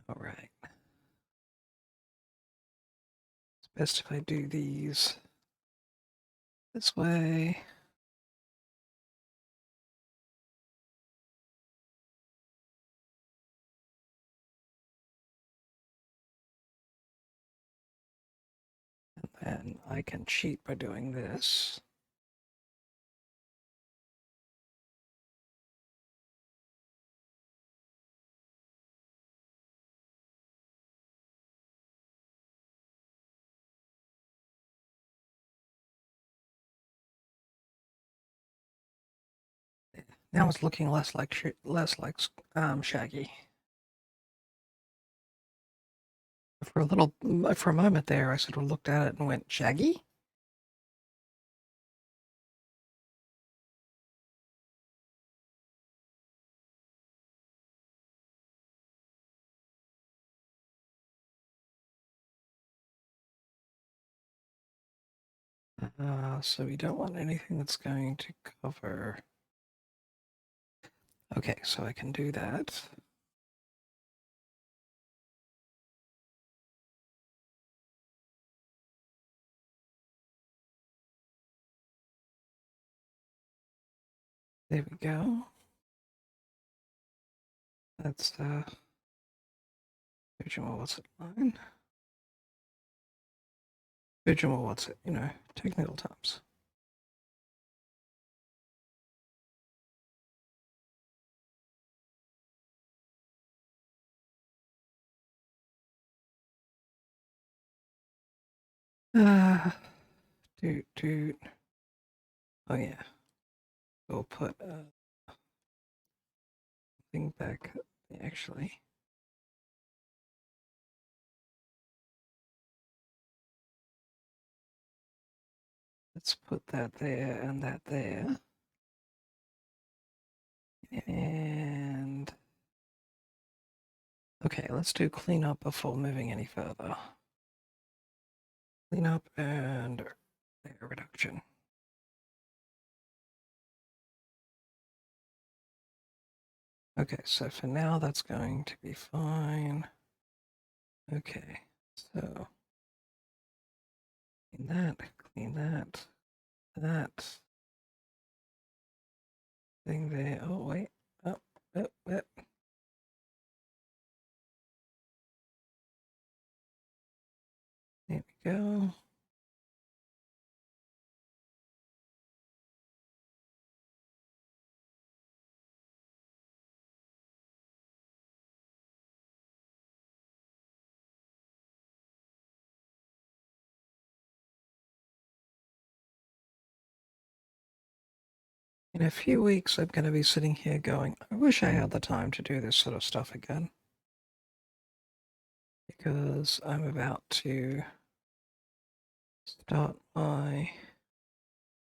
All right. best if I do these this way. And I can cheat by doing this. Now it's looking less like Shaggy. For a moment there, I sort of looked at it and went, Shaggy? So we don't want anything that's going to cover. Okay, so I can do that. There we go. That's original what's it line? Original what's it, technical terms. Dude. Oh yeah. We'll put thing back actually. Let's put that there and that there. And okay, let's do cleanup before moving any further. Cleanup and layer reduction. Okay, so for now that's going to be fine. Okay, so clean that thing there. Oh wait, up. There we go. In a few weeks, I'm going to be sitting here going, I wish I had the time to do this sort of stuff again. Because I'm about to start my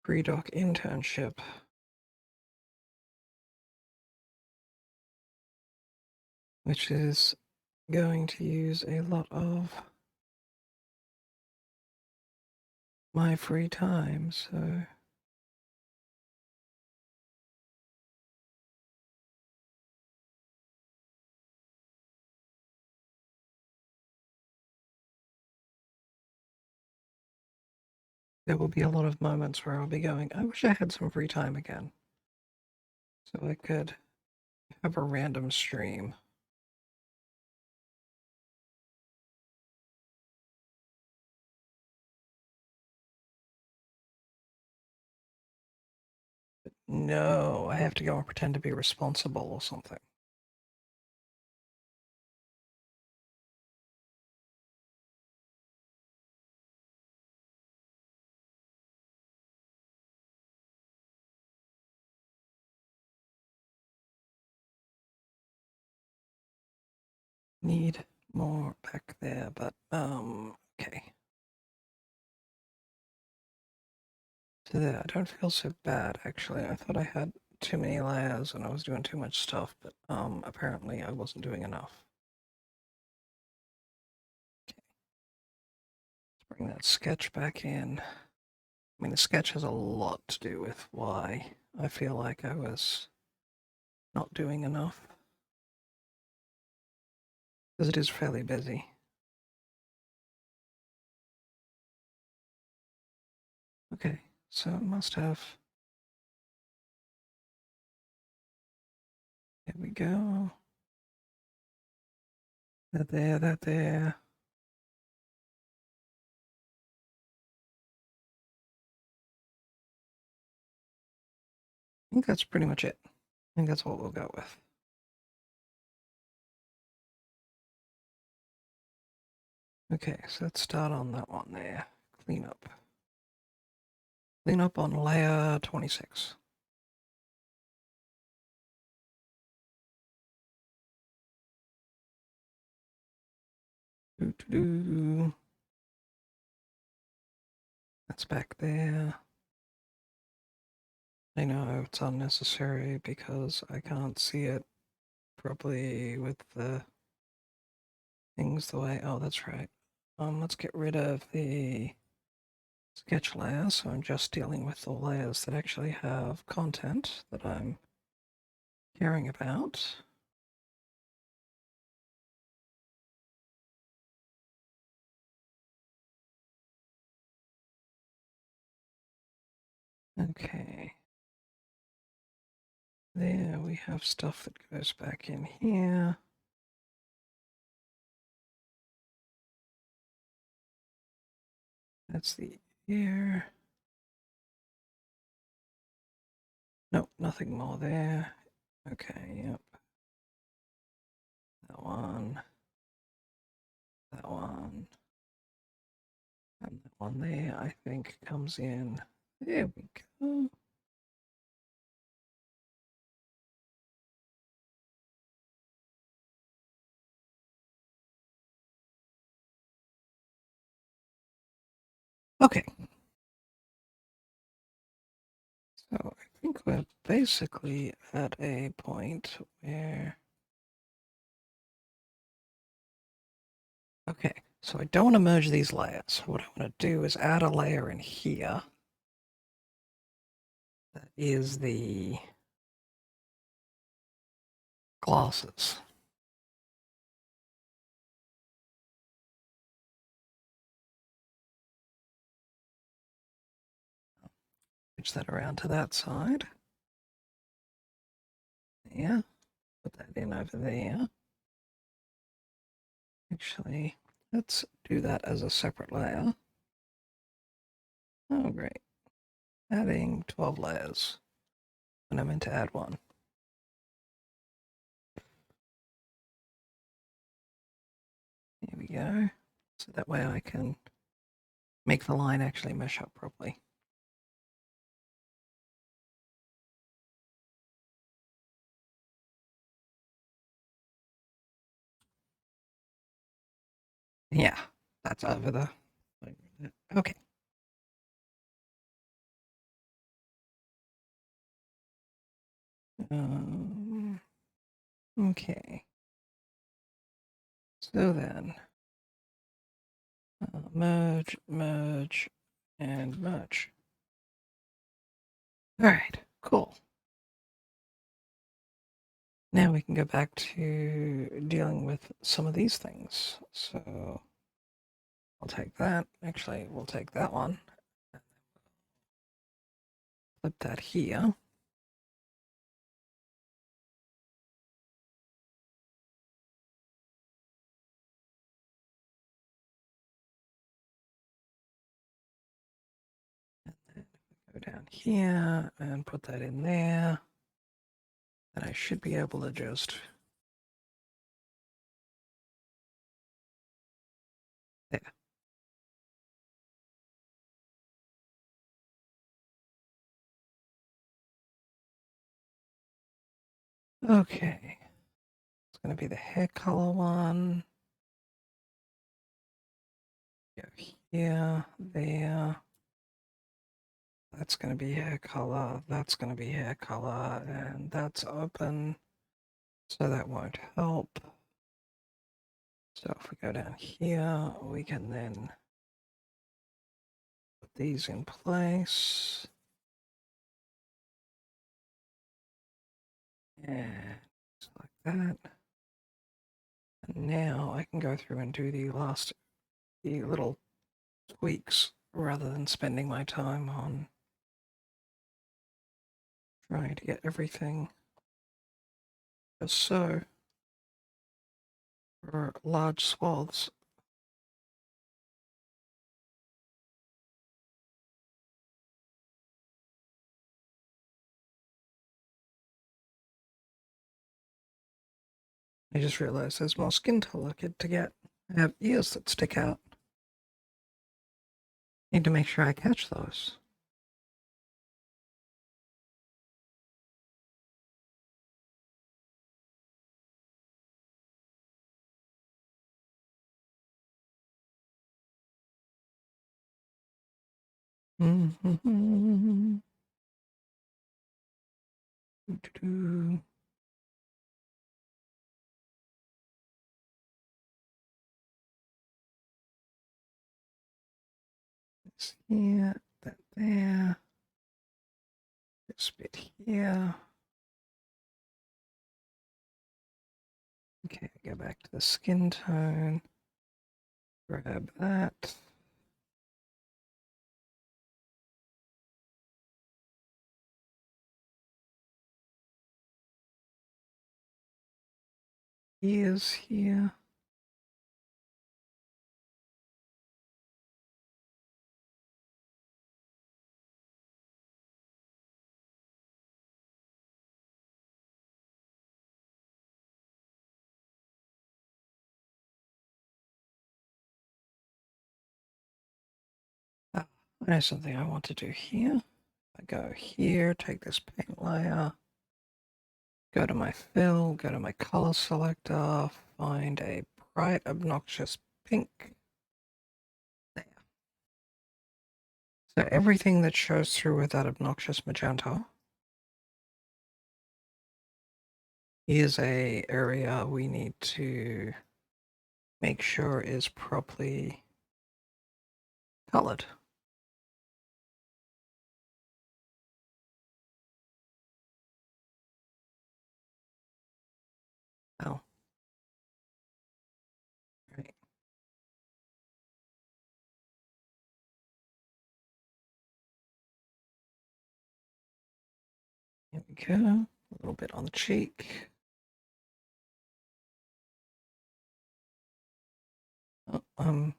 pre-doc internship. Which is going to use a lot of my free time, so there will be a lot of moments where I'll be going, I wish I had some free time again. So I could have a random stream. But no, I have to go and pretend to be responsible or something. Need more back there, but okay. So there, I don't feel so bad actually. I thought I had too many layers and I was doing too much stuff, but apparently I wasn't doing enough. Okay. Let's bring that sketch back in. I mean, the sketch has a lot to do with why I feel like I was not doing enough. Because it is fairly busy. Okay, so it must have. Here we go. That there, that there. I think that's pretty much it. I think that's what we'll go with. Okay, so let's start on that one there. Clean up. Clean up on layer 26. Doo-doo-doo. That's back there. I know it's unnecessary because I can't see it properly with the things the way. Oh, that's right. Let's get rid of the sketch layer. So I'm just dealing with the layers that actually have content that I'm caring about. Okay. There we have stuff that goes back in here. That's the ear. Nope, nothing more there. Okay, yep. That one. That one. And that one there, I think, comes in. There we go. Okay. So I think we're basically at a point where. Okay, so I don't want to merge these layers. What I want to do is add a layer in here. That is the glasses. Switch that around to that side. Yeah, put that in over there. Actually, let's do that as a separate layer. Oh, great. Adding 12 layers. And I meant to add one. There we go. So that way I can make the line actually mesh up properly. Yeah, that's over the. Okay. Okay. So then, merge, merge, and merge. All right, cool. Now we can go back to dealing with some of these things. So I'll take that. Actually, we'll take that one. Flip that here. And then go down here and put that in there. And I should be able to just. There. Okay. It's going to be the hair color one. Go here, there. That's going to be hair color. That's going to be hair color. And that's open. So that won't help. So if we go down here, we can then put these in place. And just like that. And now I can go through and do the little tweaks rather than spending my time on trying to get everything just so for large swaths. I just realized there's more skin color to get. I have ears that stick out. Need to make sure I catch those. Mm-hmm. This here, that there, this bit here. Okay, go back to the skin tone. Grab that. Ears here. Oh, there's something I want to do here. I go here, take this paint layer, go to my fill, go to my color selector, find a bright, obnoxious pink. There. So everything that shows through with that obnoxious magenta is a area we need to make sure is properly colored. Oh. Right. There we go. A little bit on the cheek. Oh, I'm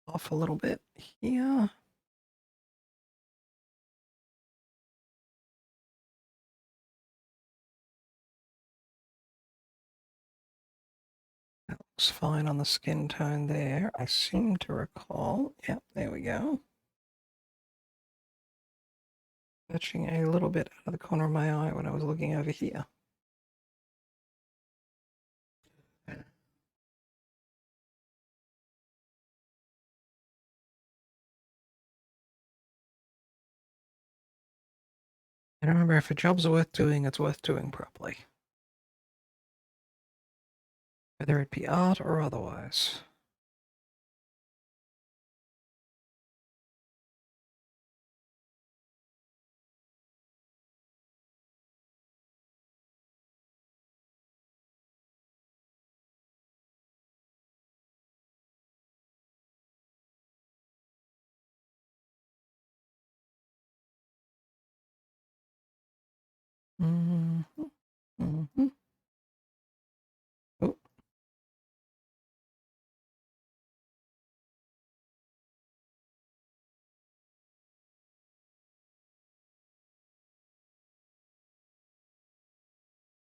off a little bit here. That looks fine on the skin tone there. I seem to recall. Yep, there we go. Touching a little bit out of the corner of my eye when I was looking over here. And remember, if a job's worth doing, it's worth doing properly. Whether it be art or otherwise. Mm-hmm. Mm-hmm. Oh.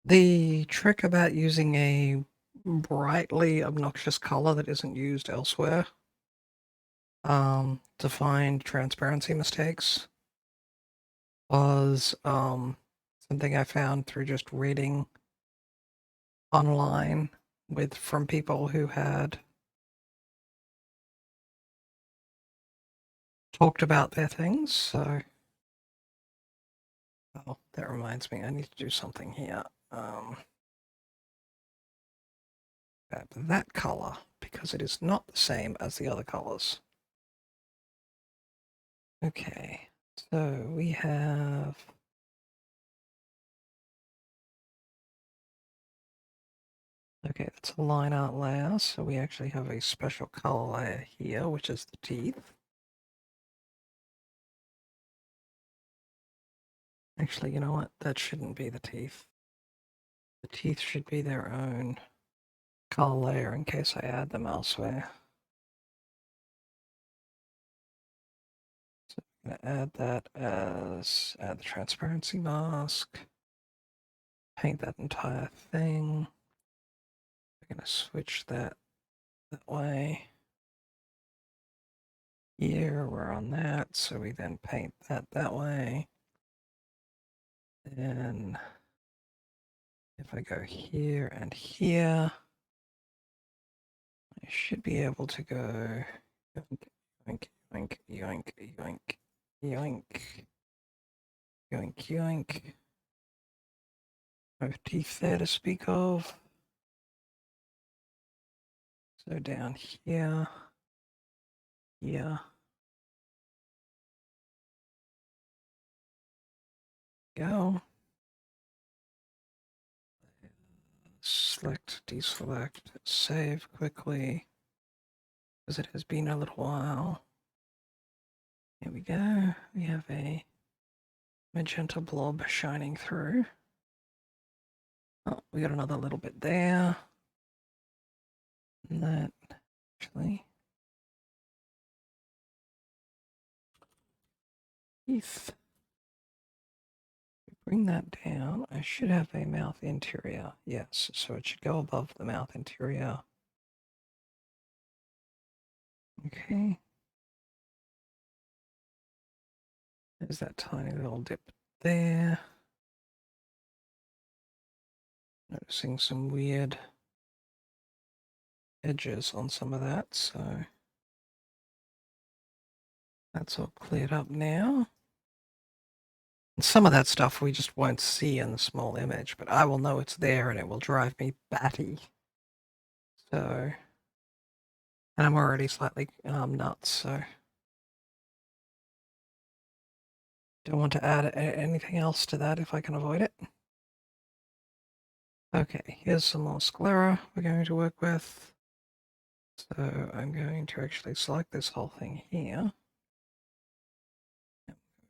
The trick about using a brightly obnoxious color that isn't used elsewhere to find transparency mistakes was something I found through just reading online from people who had talked about their things. So, oh, that reminds me, I need to do something here. Grab that color because it is not the same as the other colors. Okay, so we have okay, that's a line art layer, so we actually have a special color layer here, which is the teeth. Actually, you know what? That shouldn't be the teeth. The teeth should be their own color layer in case I add them elsewhere. So I'm going to add that as add the transparency mask. Paint that entire thing. We're going to switch that way. Here we're on that, so we then paint that way. Then if I go here and here, I should be able to go yoink, yoink, yoink, yoink, yoink, yoink, yoink. No teeth there to speak of. So down here, here. Go. Select, deselect, save quickly, because it has been a little while. Here we go. We have a magenta blob shining through. Oh, we got another little bit there. And that actually. Teeth. Bring that down. I should have a mouth interior. Yes, so it should go above the mouth interior. Okay. There's that tiny little dip there. Noticing some weird edges on some of that, so that's all cleared up now. And some of that stuff we just won't see in the small image, but I will know it's there and it will drive me batty. So, and I'm already slightly nuts, so don't want to add anything else to that if I can avoid it. Okay, here's some more sclera we're going to work with. So I'm going to actually select this whole thing here.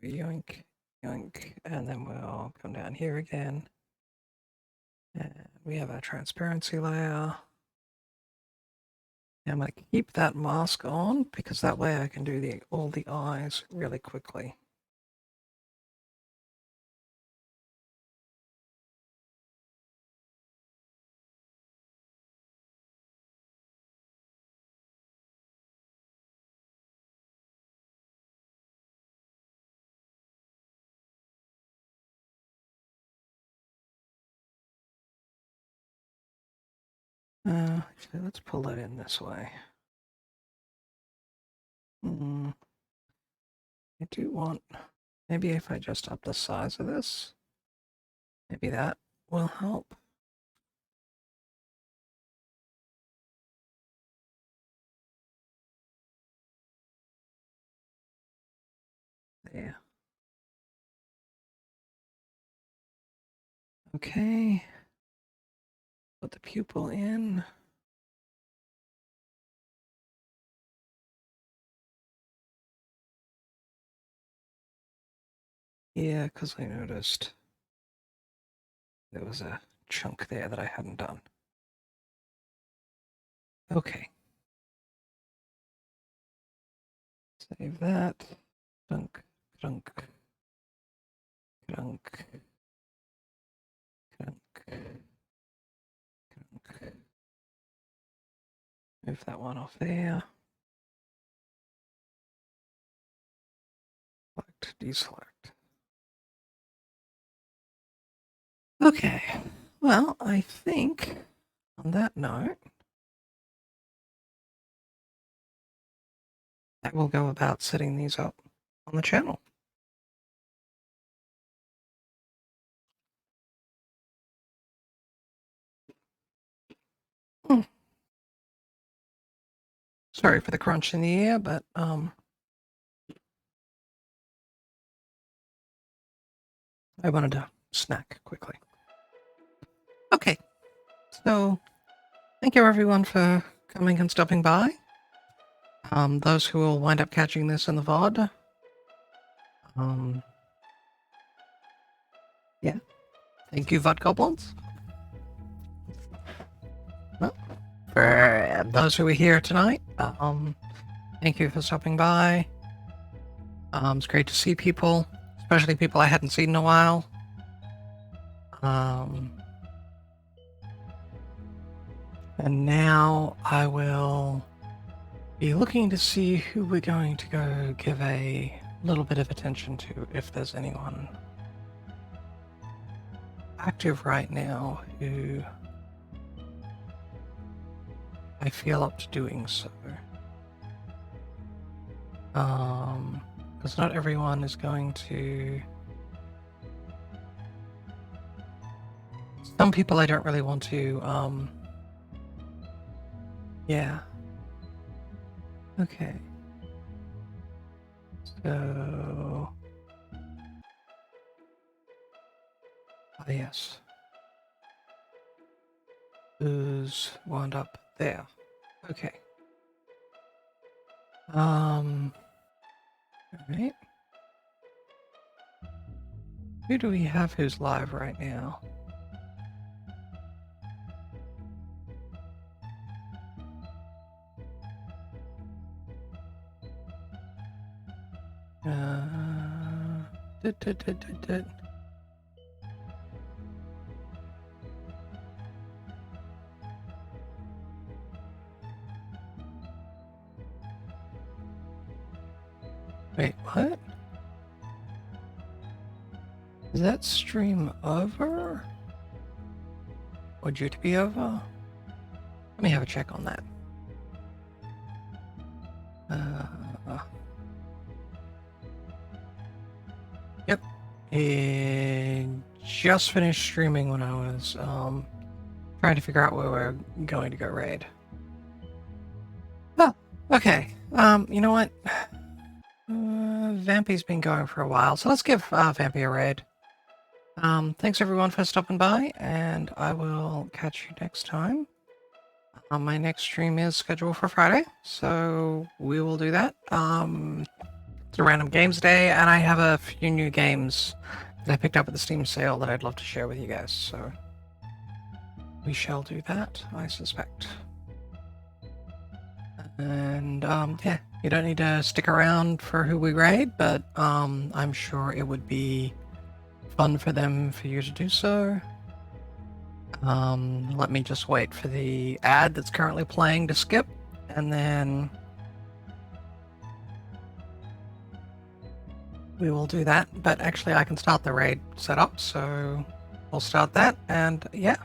Yoink, yoink, and then we'll come down here again. And we have our transparency layer. And I'm going to keep that mask on because that way I can do all the eyes really quickly. Actually, let's pull that in this way. I do want, maybe if I just up the size of this, maybe that will help. There. Okay. Put the pupil in. Yeah, because I noticed there was a chunk there that I hadn't done. Okay. Save that. Dunk, dunk, dunk, dunk, dunk. Move that one off there. Select, deselect. Okay, well, I think on that note, that will go about setting these up on the channel. Sorry for the crunch in the ear, but I wanted to snack quickly. Okay, so thank you everyone for coming and stopping by. Those who will wind up catching this in the VOD, Yeah. Thank you, Vod Goblins. Well, for those who are here tonight, thank you for stopping by. It's great to see people, especially people I hadn't seen in a while. And now I will be looking to see who we're going to go give a little bit of attention to, if there's anyone active right now who I feel up to doing so. Because not everyone is going to... Some people I don't really want to, yeah. Okay. So... yes. Who's wound up there? Okay. Alright. Who do we have who's live right now? Wait, what? Is that stream over? Or due to be over? Let me have a check on that. Yep. It just finished streaming when I was trying to figure out where we're going to go raid. Oh, okay. You know what? Vampy's been going for a while, so let's give Vampy a raid. Thanks everyone for stopping by, and I will catch you next time. My next stream is scheduled for Friday, so we will do that. It's a random games day, and I have a few new games that I picked up at the Steam sale that I'd love to share with you guys, so we shall do that, I suspect. And yeah, you don't need to stick around for who we raid, but I'm sure it would be fun for you to do so. Let me just wait for the ad that's currently playing to skip, and then we will do that. But actually I can start the raid setup, so we'll start that, and yeah,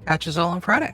catch us all on Friday.